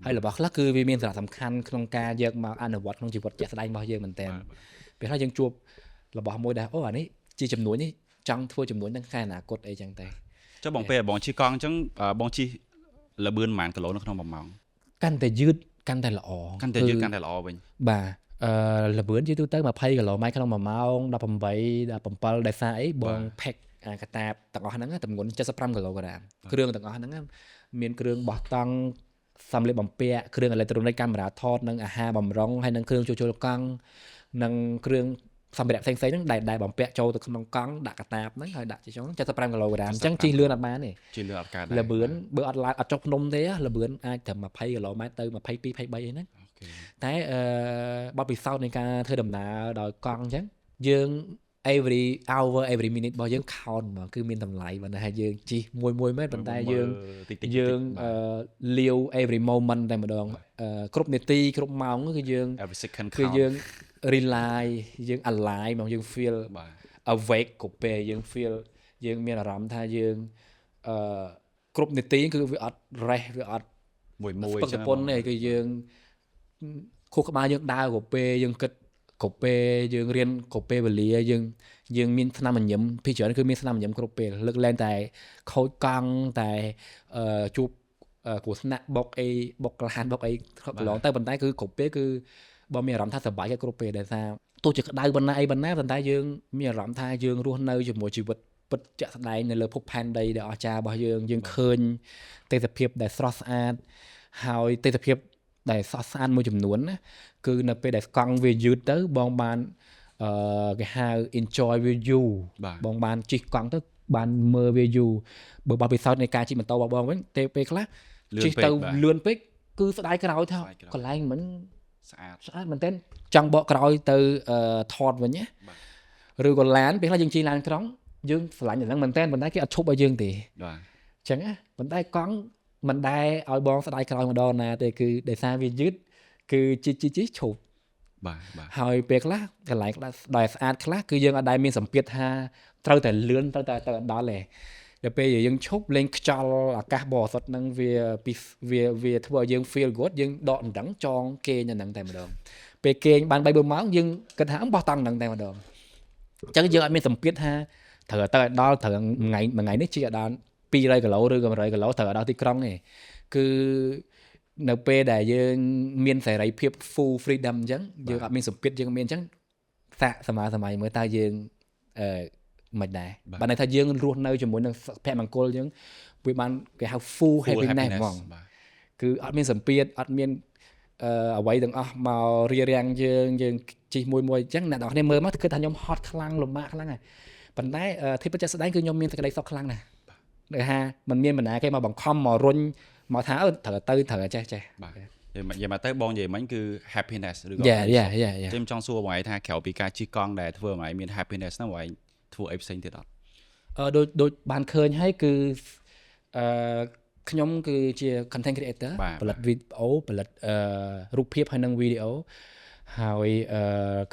ហើយរបស់ខ្លះគឺវាមានសារៈសំខាន់ក្នុងការយកមកអនុវត្តក្នុងជីវិតជាក់ស្ដែងរបស់យើងមែនតើពេលខ្លះយើងជួបរបស់មួយដែលអានេះជាចំនួននេះចង់ធ្វើចំនួនហ្នឹងខែអនាគតអីចឹងតែចុះបងពេលបងជិះកង់អញ្ចឹងបងជិះល្បឿនប្រហែលគីឡូនៅក្នុង1ម៉ោងកាន់តែយឺតកាន់តែល្អវិញបាទល្បឿនជាទូទៅ20គីឡូម៉ែត្រក្នុង1ម៉ោង18 17ដោយសារអីបង pack កាតាបទាំងអស់ហ្នឹងទម្ងន់75គីឡូក្រាមគ្រឿងទាំងអស់ហ្នឹងមានគ្រឿងបោះតង់សម្លៀកបំពាក់គ្រឿងអេឡិចត្រូនិកកាមេរ៉ាថតនិងអាហារបម្រុងហើយនិងគ្រឿងជួសជុលកង់និងគ្រឿងសម្ភារៈផ្សេងៗហ្នឹងដែលបំពាក់ចូលទៅក្នុងកង់ដាក់កាតាបហ្នឹងហើយដាក់ជាចុង75គីឡូក្រាមអញ្ចឹងជិះលឿនអត់បានទេជិះលឿនអត់កើតល្បឿនបើអត់ឡើងអត់ចុះភ្នំទេល្បឿនអាចត្រឹម20គីឡូម៉ែត្រទៅ22 23អីហ្នឹងតែបទពិសោធន៍នៃការធ្វើដំណើរដោយកង់អញ្ចឹងយើង every hour every minute របស់យើង count មកគឺមានតម្លៃបើថាយើងជិះមួយមែនប៉ុន្តែយើងលាវ every moment តែម្ដងគ្រប់នាទីគ្រប់ម៉ោងគឺយើង every second គឺយើង rely យើង alive មកយើង feel awake គ្រប់ពេលយើង feel យើងមានអារម្មណ៍ថាយើងគ្រប់នាទីគឺវាអត់ rest វាអត់មួយស្ពឹកសពុនទេគឺយើងខួរក្បាលយើងដើរគ្រប់ពេលយើងគិត គ្រប់ពេលយើងរៀនគ្រប់ពេលវេលាយើងមានស្នាមញញឹមពីច្រើនគឺមានស្នាមញញឹមគ្រប់ពេលលើកលែងតែខូចកង់តែជួបគ្រោះថ្នាក់បុកអីបុកក្លានបុកអីកន្លងទៅប៉ុន្តែគឺគ្រប់ពេលគឺបងមានអារម្មណ៍ថាសប្បាយចិត្តគ្រប់ពេលដែលថាទោះជាក្តៅប៉ុណ្ណាអីប៉ុណ្ណាប៉ុន្តែយើងមានអារម្មណ៍ថាយើងរស់នៅជាមួយជីវិតពិតជាក់ស្ដែងនៅលើភពផែនដីដែលអស្ចារ្យរបស់យើងឃើញទេសភាពដែលស្រស់ស្អាតហើយទេសភាពដែលស្រស់ស្អាតមួយចំនួនណាគឺនៅពេលដែលកង់វាយឺតទៅបងបានគេហៅ enjoy with you បងបានជិះកង់ទៅបានមើលវាយូបើបោះពិសោធន៍នៃការជិះម៉ូតូរបស់បងវិញទេពេលខ្លះជិះទៅលឿនពេកគឺស្ដាយក្រោយថាកន្លែងមិនស្អាតមែនទែនចង់បកក្រោយទៅថតវិញណាឬក៏ឡានពេលខ្លះយើងជិះឡានក្រុងយើងស្រឡាញ់ហ្នឹងមែនទែនប៉ុន្តែគេអត់ឈប់ឲ្យយើងទេបាទអញ្ចឹងណាប៉ុន្តែកង់មិនដែរឲ្យបងស្ដាយក្រោយម្ដងណាទេគឺដោយសារវាយឺតគឺជិះឈប់បាទហើយពេលខ្លះកន្លែងខ្លះដែលស្អាតខ្លះគឺយើងអត់ដែលមានសម្ពាធថាត្រូវតែលឿនត្រូវតែដល់ទេដល់ពេលយើងឈប់លេងខ្យល់អាកាសបរិសុទ្ធហ្នឹងវាធ្វើឲ្យយើង feel good យើងដកដណ្ដឹងចងគេងហ្នឹងតែម្ដងពេលគេងបាន 3-4 ម៉ោងយើងគិតថាបោះតង់ហ្នឹងតែម្ដងអញ្ចឹងយើងអត់មានសម្ពាធថាត្រូវទៅដល់ត្រូវថ្ងៃនេះជិះឲ្យដល់200គីឡូឬក៏100គីឡូត្រូវដល់ទីក្រុងទេគឺនៅពេលដែលយើងមានសេរីភាព full freedom អញ្ចឹងយើងអត់មានសម្ពាធយើងមានអញ្ចឹងសាកសម័យមើលតើយើងមិនដែរបើន័យថាយើងរស់នៅជាមួយនឹងភមង្គលយើងវាបានគេហៅ full happiness ហ្មងគឺអត់មានសម្ពាធអត់មានអ្វីទាំងអស់មករារាំងយើងជិះមួយអញ្ចឹងអ្នកនរគ្នាមើលមកគិតថាខ្ញុំហត់ខ្លាំងលំបាកខ្លាំងហើយប៉ុន្តែទីពិតជាស្ដែងគឺខ្ញុំមានសេចក្តីសុខខ្លាំងណាស់ដែលថាมันមានបណ្ណាគេមកបង្ខំមករុញមកថាត្រូវចេះបាទនិយាយមកទៅបងនិយាយមិញគឺ happiness ឬក៏ខ្ញុំចង់សួរបងឯងថាក្រៅពីការជិះកង់ដែលធ្វើឲ្យមាន happiness ហ្នឹងបងឯងធ្វើអីផ្សេងទៀតអត់ដូចបានឃើញហើយគឺខ្ញុំគឺជា content creator ផលិតវីដេអូផលិតរូបភាពហើយនិងវីដេអូហើយ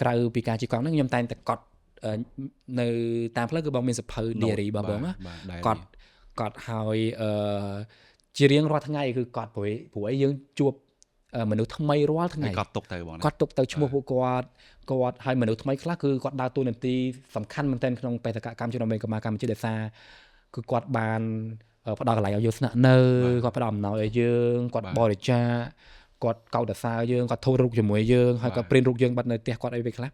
ក្រៅពីការជិះកង់ហ្នឹងខ្ញុំតែងតែកត់នៅតាមផ្លូវគឺបងមានសភៅ diary របស់បងកត់ហើយជារៀងរាល់ថ្ងៃគឺកត់ព្រោះអីយើងជួបមនុស្សថ្មីរាល់ថ្ងៃកត់ទុកទៅបងកត់ទុកទៅឈ្មោះពួកគាត់ហើយមនុស្សថ្មីខ្លះគឺគាត់ដើរតួនាទីសំខាន់មែនទែនក្នុងបេសកកម្មជំនាន់កម្ពុជាដោយសារគឺគាត់បានផ្ដល់កន្លែងឲ្យយើងស្នាក់នៅគាត់ផ្ដល់អំណោយឲ្យយើងគាត់បរិច្ចាគគាត់កោតសរយើងគាត់ថតរូបជាមួយយើងហើយគាត់ព្រិនរូបយើងបាត់នៅផ្ទះគាត់អីពេលខ្លះ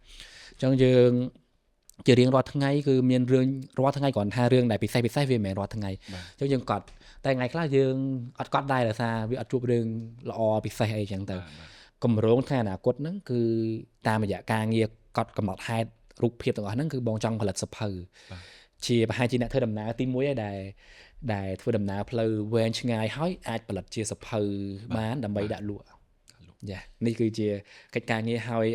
អញ្ចឹងយើងជារៀងរាល់ថ្ងៃគឺមានរឿងរាល់ថ្ងៃគ្រាន់ថារឿងដែលពិសេសវាមិនមែនរាល់ថ្ងៃអញ្ចឹងយើងកត់តែថ្ងៃខ្លះយើងអត់កត់ដែរដោយសារវាអត់ជួបរឿងល្អពិសេសអីចឹងទៅកម្រងថ្ងៃអនាគតហ្នឹងគឺតាមរយៈការងារកត់កំណត់ហេតុរូបភាពទាំងអស់ហ្នឹងគឺបងចង់ផលិតសភៅជាប្រហែលជាអ្នកធ្វើដំណើរទី1ហើយដែលធ្វើដំណើរផ្លូវវែងឆ្ងាយហើយអាចផលិតជាសភៅបានដើម្បីដាក់លក់ចានេះគឺជាកិច្ចការងារហើយ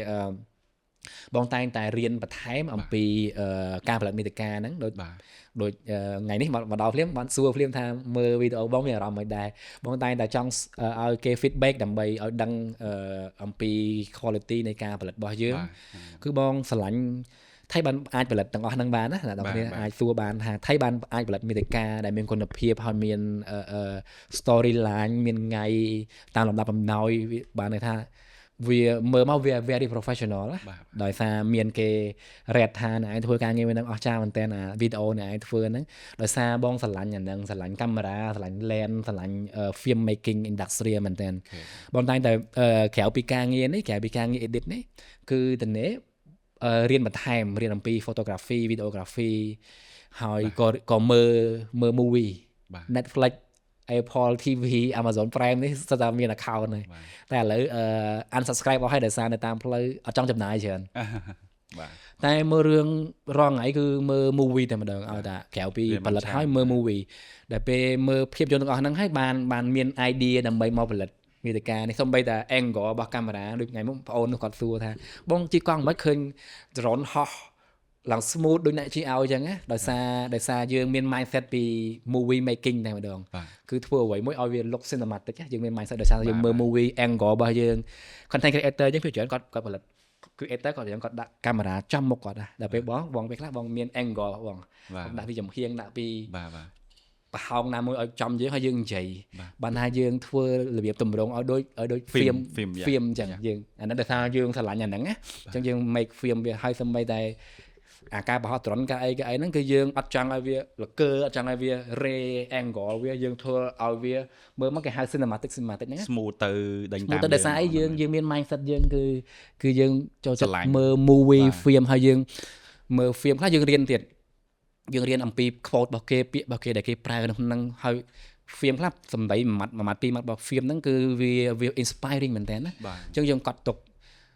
បងតែងតែរៀនបន្ថែមអំពីការផលិតមាតិកាហ្នឹងដូចថ្ងៃនេះមកដល់ភ្លាមបានសួរភ្លាមថាមើលវីដេអូបងមានអារម្មណ៍មិនដែរបងតែងតែចង់ឲ្យគេ feedback ដើម្បីឲ្យដឹងអំពី quality នៃការផលិតរបស់យើងគឺបងស្រឡាញ់ថៃបានអាចផលិតទាំងអស់ហ្នឹងបានណាអ្នកនរគ្នាអាចសួរបានថាថៃបានអាចផលិតមាតិកាដែលមានគុណភាពហើយមាន story line មានថ្ងៃតាមលំដាប់លំដោយបានន័យថាវាមើលមកវា very professional ណាដោយសារមានគេ rate ថាអ្នកឯងធ្វើការងារហ្នឹងអស្ចារ្យមែនតើអាវីដេអូអ្នកឯងធ្វើហ្នឹងដោយសារបងស្រឡាញ់អាហ្នឹងស្រឡាញ់កាមេរ៉ាស្រឡាញ់ lens ស្រឡាញ់ film making industry មែនតើបងតែងតែក្រៅពីការងារនេះក្រៅពីការងារ edit នេះគឺតនេរៀនបន្ថែមរៀនអំពី photography videography ហើយក៏មើល movie Netflix Apple TV Amazon Prime នេះស្ទើរតែមាន account ហើយតែឥឡូវunsubscribe អស់ហើយដោយសារនៅតាមផ្លូវអត់ចង់ចំណាយច្រើនបាទតែមើលរឿងរងថ្ងៃគឺមើល movie តែម្ដងឲ្យតែក្រៅពីផលិតហើយមើល movie ដែលពេលមើលភាពយន្តទាំងអស់ហ្នឹងហើយបានមាន idea ដើម្បីមកផលិតមាតិកានេះសូម្បីតែ angle របស់កាមេរ៉ាដូចថ្ងៃមុនបងអូនគាត់សួរថាបងជិះកង់មិនឃើញ drone ហោះឡើង smooth ដូចអ្នកជិះឲ្យអញ្ចឹងណាដោយសារយើងមាន mindset ពី movie making តែម្ដងគឺធ្វើអ្វីមួយឲ្យវា look cinematic យើងមាន mindset ដោយសារយើងមើល movie angle របស់យើង content creator យើងភាគច្រើនគាត់ផលិត creator គាត់ដាក់កាមេរ៉ាចំមុខគាត់ដែរដល់ពេលបងពេលខ្លះបងមាន angle បងដាក់ពីចំហៀងដាក់ពី ប្រហោងណាមួយឲ្យចំយើងហើយយើងនិយាយបានថាយើងធ្វើរបៀបតម្រង់ឲ្យដូច film អញ្ចឹងយើងអាហ្នឹងដោយសារយើងស្រឡាញ់អាហ្នឹងណាអញ្ចឹងយើង make film វាឲ្យសម្បីតែអាការបោះដ្រុនការអីហ្នឹងគឺយើងអត់ចង់ឲ្យវាលកើអត់ចង់ឲ្យវា ray angle វាយើងធ្វើឲ្យវាមើលមកគេហៅ cinematic ហ្នឹង smooth ទៅដេញតាម ទៅដោយសារអីយើងមាន mindset យើងគឺយើងចូលចិត្តមើល movie film ហើយយើងមើល film ខ្លះយើងរៀនទៀតយើងរៀនអំពី quote របស់គេពាក្យរបស់គេដែលគេប្រើក្នុងហ្នឹងហើយ film ខ្លះសំដីមួយម៉ាត់ពីរម៉ាត់របស់ film ហ្នឹងគឺវា inspiring មែនតើណាអញ្ចឹងយើងកត់ទុក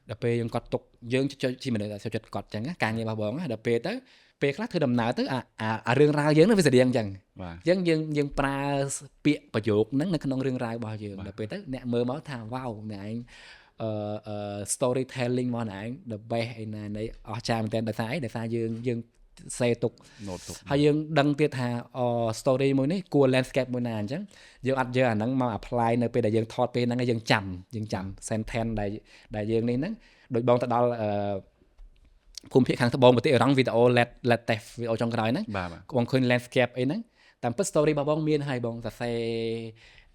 ដល់ពេលយើងកត់ទុកយើងជាមនុស្សដែលចូលចិត្តកត់អញ្ចឹងការងាររបស់បងដល់ពេលទៅពេលខ្លះធ្វើដំណើរទៅអារឿងរ៉ាវយើងនឹងវាស្រៀងអញ្ចឹងយើងប្រើពាក្យប្រយោគហ្នឹងនៅក្នុងរឿងរ៉ាវរបស់យើងដល់ពេលទៅអ្នកមើលមកថា wow អ្នកឯងstorytelling មកអ្នកឯង the best ឯណានៃអស្ចារ្យមែនតើដោយសារអីដោយសារយើងសេទុកហើយយើងដឹងទៀតថា story មួយនេះគួរ landscape មួយណាអញ្ចឹងយើងអត់យកអាហ្នឹងមក apply នៅពេលដែលយើងថតពេលហ្នឹងយើងចាំ sentence ដែលយើងនេះហ្នឹងដូចបងទៅដល់ភូមិភាគខាងត្បូងប្រទេសអ៊ីរ៉ង់វីដេអូ let test វីដេអូចុងក្រោយហ្នឹងបងឃើញ landscape អីហ្នឹងតាមពិត story របស់បងមានហើយបងសរសេរ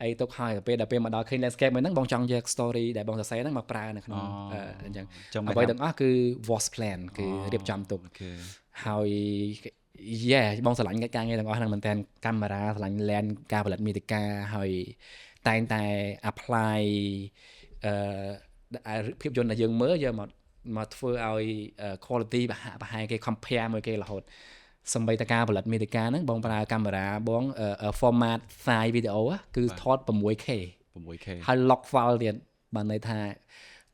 អីទុកហើយដល់ពេលមកដល់ឃើញ landscape មួយហ្នឹងបងចង់យក story ដែលបងសរសេរហ្នឹងមកប្រើនៅក្នុងអញ្ចឹងអ្វីទាំងអស់គឺ was plan គឺរៀបចំទុកហើយបងស្រឡាញ់ការងារទាំងអស់ហ្នឹងមែនតើកាមេរ៉ាស្រឡាញ់ lens ការផលិតមាតិកាហើយតែងតែ apply ភាពយន្តដែលយើងមើលយកមកធ្វើឲ្យ quality ប្រហែលគេ compare មួយគេរហូតសម្បីតែការផលិតមាតិកាហ្នឹងបងប្រើកាមេរ៉ាបង format size video គឺថត 6K ហើយ lock file ទៀតបានន័យថា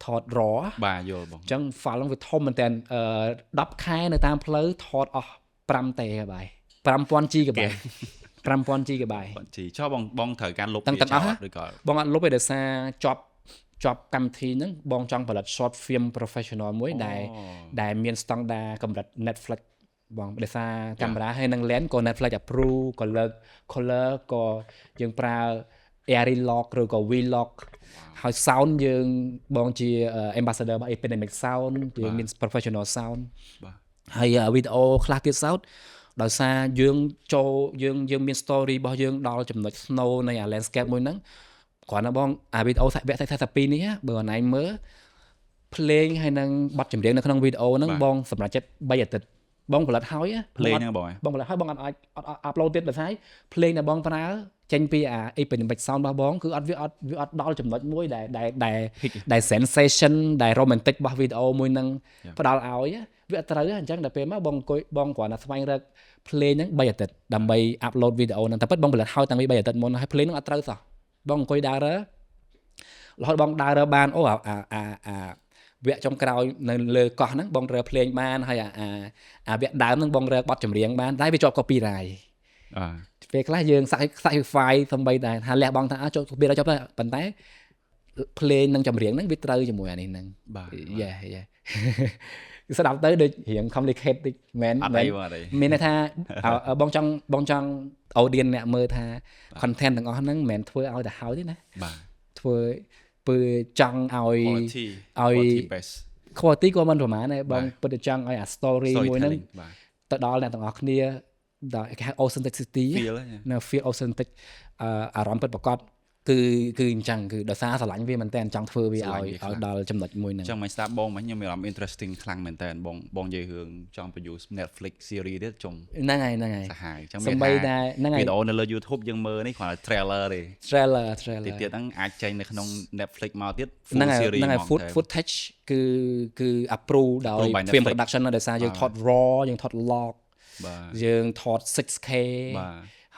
ថត raw បាទយល់បងអញ្ចឹង file ហ្នឹងវាធំមែនតើ10ខែនៅតាមផ្លូវថតអស់ 5 ទេហើយ 5000 GB 5000 GB ចុះបងត្រូវការលុបវាចោលឬក៏បងអត់លុបទេដោយសារជាប់កម្មវិធីហ្នឹងបងចង់ផលិត short film professional មួយដែលមានស្តង់ដារកម្រិត Netflix បងដោយសារកាមេរ៉ាហើយនឹង lens ក៏ Netflix approve ក៏ color ក៏យើងប្រើ Arri lock ឬក៏ V-lock ហើយ sound យើងបងជា ambassador របស់ Epidemic Sound យើងមាន professional sound ហើយវីដេអូខ្លះទៀត sound ដោយសារយើងមាន story របស់យើងដល់ចំណុច snow នៃ landscape មួយហ្នឹងគ្រាន់តែបងវីដេអូវគ្គ42នេះបើអនឡាញមើលភ្លេងហើយនឹងបទចម្រៀងនៅក្នុងវីដេអូហ្នឹងបងសម្រាប់ចិត្ត3អាទិត្យបងផលិតហើយភ្លេងហ្នឹងបងផលិតហើយបងអត់អាប់ឡូតទៀតដោយសារភ្លេងដែលបងប្រើចេញពីអា Epidemic Sound របស់បងគឺវាអត់ដល់ចំណុចមួយដែល sensation ដែល romantic របស់វីដេអូមួយហ្នឹងផ្ដល់ឲ្យវាអត់ត្រូវអញ្ចឹងដល់ពេលមកបងអង្គុយបងគ្រាន់តែស្វែងរកភ្លេងហ្នឹង3អាទិត្យដើម្បី upload វីដេអូហ្នឹងតែពិតបងផលិតហើយតាំងពី3អាទិត្យមុនហើយភ្លេងហ្នឹងអត់ត្រូវសោះបងអង្គុយដើររហូតបងដើររបានអូអាវគ្គចុងក្រោយនៅលើកោះហ្នឹងបងរើភ្លេងបានហើយអាវគ្គដើមហ្នឹងបងរើបទចម្រៀងបានតែវាជាប់ copyright ពេលខ្លះយើង sacrifice សំបីតែថាលះបង់ថាចុះ copyright ចុះប៉ុន្តែភ្លេងនិងចម្រៀងហ្នឹងវាត្រូវជាមួយអានេះហ្នឹងស្ដាប់ទៅដូចរៀង complicated តិចមែនមានន័យថាបងចង់ audience អ្នកមើលថា content ទាំងអស់ហ្នឹងមិនមែនធ្វើឲ្យទៅហើយទេណាបាទធ្វើពើចង់ឲ្យ quality ក៏មិនប្រហែលដែរបងពិតតែចង់ឲ្យអា story មួយហ្នឹងទៅដល់អ្នកទាំងអស់គ្នាដល់គេហៅ authenticity នៅ feel authentic អារម្មណ៍ពិតប្រាកដគឺអញ្ចឹងគឺដោយសារស្រឡាញ់វាមែនតើចង់ធ្វើវាឲ្យដល់ចំណុចមួយហ្នឹងអញ្ចឹងមិនស្ដាប់បងខ្ញុំមានអារម្មណ៍ interesting ខ្លាំងមែនតើបងនិយាយរឿងចង់ produce Netflix series ទៀតចុងហ្នឹងហើយសាហាវអញ្ចឹងមានតែហ្នឹងហើយវីដេអូនៅលើ YouTube យើងមើលនេះគ្រាន់តែ trailer ទេ trailer ទៀតហ្នឹងអាចចេញនៅក្នុង Netflix មកទៀត full series ហ្នឹងហើយ footage គឺ approve ដោយ film production ដោយសារយើងថត raw យើងថត log យើងថត 6K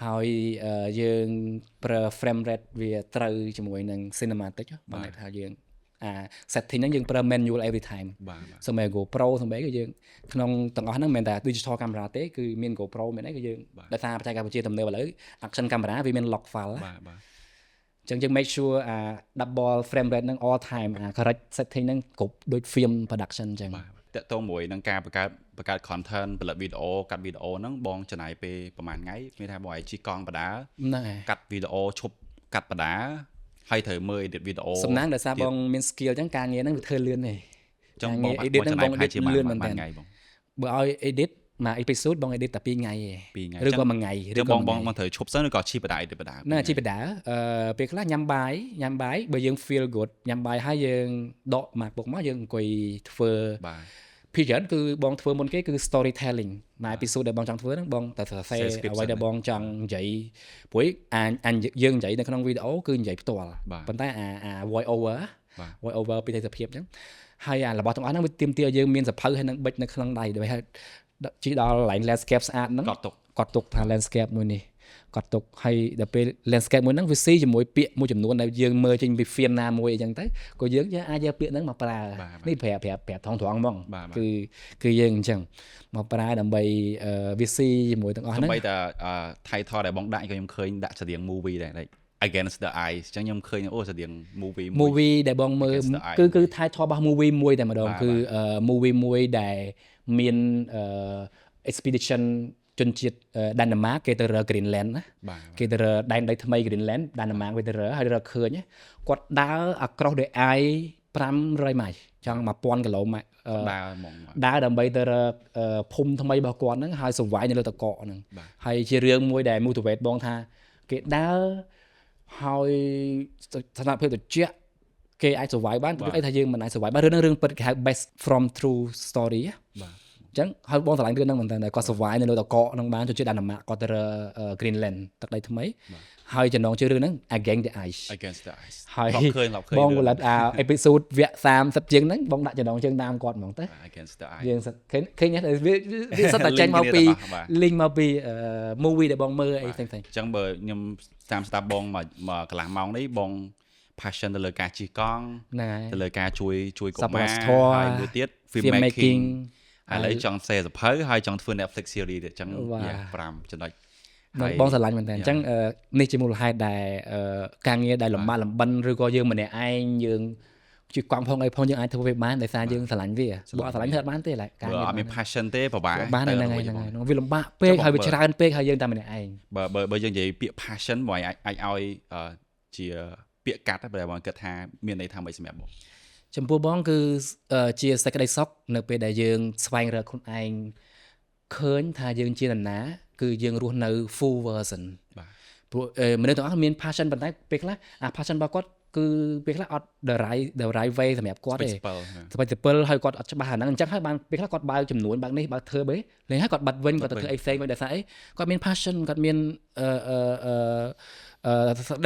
ហើយយើងប្រើ frame rate វាត្រូវជាមួយនឹង cinematic បងថាយើងsetting ហ្នឹងយើងប្រើ manual every time សូម្បី GoPro សូម្បីគឺយើងក្នុងទាំងអស់ហ្នឹងមិនមែនតែ digital camera ទេគឺមាន GoPro មានអីគឺយើងដោយសារបច្ចេកវិទ្យាទំនើបឥឡូវ action camera វាមាន lock file អញ្ចឹងយើង make sure double frame rate ហ្នឹង all time correct setting ហ្នឹងគ្រប់ដូច film production អញ្ចឹងតើតើមួយនឹងការបង្កើត content ផលិតវីដេអូកាត់វីដេអូហ្នឹងបងចំណាយពេលប្រហែលថ្ងៃមានថាបងឲ្យជីកង់បដាហ្នឹងហើយកាត់វីដេអូឈប់កាត់បដាហើយត្រូវមើល edit វីដេអូសំណាងដោយសារបងមាន skill អញ្ចឹងការងារហ្នឹងវាធ្វើលឿនទេចង់បង edit ហ្នឹងបង edit លឿនមែនតើបើឲ្យ edit មួយ episode បង edit តែ2ថ្ងៃទេឬក៏1ថ្ងៃឬក៏បងត្រូវឈប់សិនឬក៏ជីបដាណាជីបដាពេលខ្លះញ៉ាំបាយបើយើង feel good ញ៉ាំបាយហើយយើងដក MacBook មកយើងអង្គុយធ្វើពីច្រើនគឺបងធ្វើមុនគេគឺ storytelling មួយ episode ដែលបងចង់ធ្វើហ្នឹងបងតែសរសេរអ្វីដែលបងចង់និយាយព្រោះយើងនិយាយនៅក្នុងវីដេអូគឺនិយាយផ្ទាល់ប៉ុន្តែអា voice over ពីទេសភាពអញ្ចឹងហើយអារបស់ទាំងអស់ហ្នឹងវាទាមទារឲ្យយើងមានសភៅហើយនឹងបិចនៅក្នុងដៃដើម្បីឲ្យជីដល់ line landscape ស្អាតហ្នឹងកត់ទុកថា landscape មួយនេះកត់ទុកហើយដល់ពេល landscape មួយហ្នឹងវាស៊ីជាមួយពាក្យមួយចំនួនដែលយើងមើលចេញពី film ណាមួយអញ្ចឹងទៅក៏យើងអាចយកពាក្យហ្នឹងមកប្រើនេះប្រាប់ថងហ្មងគឺយើងអញ្ចឹងមកប្រើដើម្បីវាស៊ីជាមួយទាំងអស់ហ្នឹងដើម្បីតែ title ដែលបងដាក់ក៏ខ្ញុំឃើញដាក់ស្តៀង movie ដែរ Against the Eyes អញ្ចឹងខ្ញុំឃើញស្តៀង movie ដែលបងមើលគឺ title របស់ movie មួយតែម្ដងគឺ movie មួយដែលមានexpedition ជនជាតិដាណឺម៉ាកគេទៅរើ Greenland ណាគេទៅរើដែនដីថ្មី Greenland ដាណឺម៉ាកវាទៅរើហើយរកឃើញគាត់ដើរ across the ice 500 ម៉ាយចង់1000 គីឡូម៉ែត្រដើរដើម្បីទៅរកភូមិថ្មីរបស់គាត់ហ្នឹងហើយ survive នៅលើតកកហ្នឹងហើយជារឿងមួយដែល motivate បងថាគេដើរហើយស្ថានភាពត្រជាក់គេអាច survive បានព្រោះអីថាយើងមិនអាច survive បានរឿងពិតគេហៅ based from true story អញ្ចឹងហើយបងឆ្លាញ់រឿងហ្នឹងមែនតើគាត់ survive នៅលើតកកហ្នឹងបានចូលជាដាណឺម៉ាកគាត់ទៅ Greenland ទឹកដីថ្មីហើយចំណងជើងរឿងហ្នឹង Against the Ice ហើយបងវល់អា episode វគ្គ30ជាងហ្នឹងបងដាក់ចំណងជើងតាមគាត់ហ្មងទៅ Against the Ice យើងឃើញវាសិតតែចេញមកពី link មកពី movie ដែលបងមើលអីផ្សេងៗអញ្ចឹងបើខ្ញុំតាមស្ដាប់បងមកកន្លះម៉ោងនេះបង passion ទៅលើការជិះកង់ទៅលើការជួយកុមារហើយមួយទៀត film making ឥឡូវចង់សេសភៅហើយចង់ធ្វើ Netflix series ទៀតអញ្ចឹង5ចំណុចបងស្រឡាញ់មែនតើអញ្ចឹងនេះជាមូលហេតុដែលការងារដែលលំបាកលំបិនឬក៏យើងម្នាក់ឯងយើងជួយកង់ផងអីផងយើងអាចធ្វើវាបានដោយសារយើងស្រឡាញ់វាបើអត់ស្រឡាញ់ធ្វើអត់បានទេឡើយការងារអត់មាន passion ទេពិបាកបានហ្នឹងហើយវាលំបាកពេកហើយវាច្រើនពេកហើយយើងតែម្នាក់ឯងបើយើងនិយាយពាក្យ passion មកអាចឲ្យជាពាក្យកាត់តែបងគិតថាមានន័យថាម៉េចសម្រាប់បងចំពោះបងគឺជាសេចក្តីសុខនៅពេលដែលយើងស្វែងរកខ្លួនឯងឃើញថាយើងជានរណាគឺយើងរស់នៅ full version ព្រោះមនុស្សទាំងអស់មាន passion ប៉ុន្តែពេលខ្លះអា passion របស់គាត់គឺពេលខ្លះអត់ the right way សម្រាប់គាត់ទេស្បិចទៅពិលហើយគាត់អត់ច្បាស់អាហ្នឹងអញ្ចឹងហើយបានពេលខ្លះគាត់បើកចំនួនបើកនេះបើកធ្វើបែបលេងហើយគាត់បាត់វិញគាត់ទៅធ្វើអីផ្សេងវិញដោយសារអីគាត់មាន passion គាត់មាន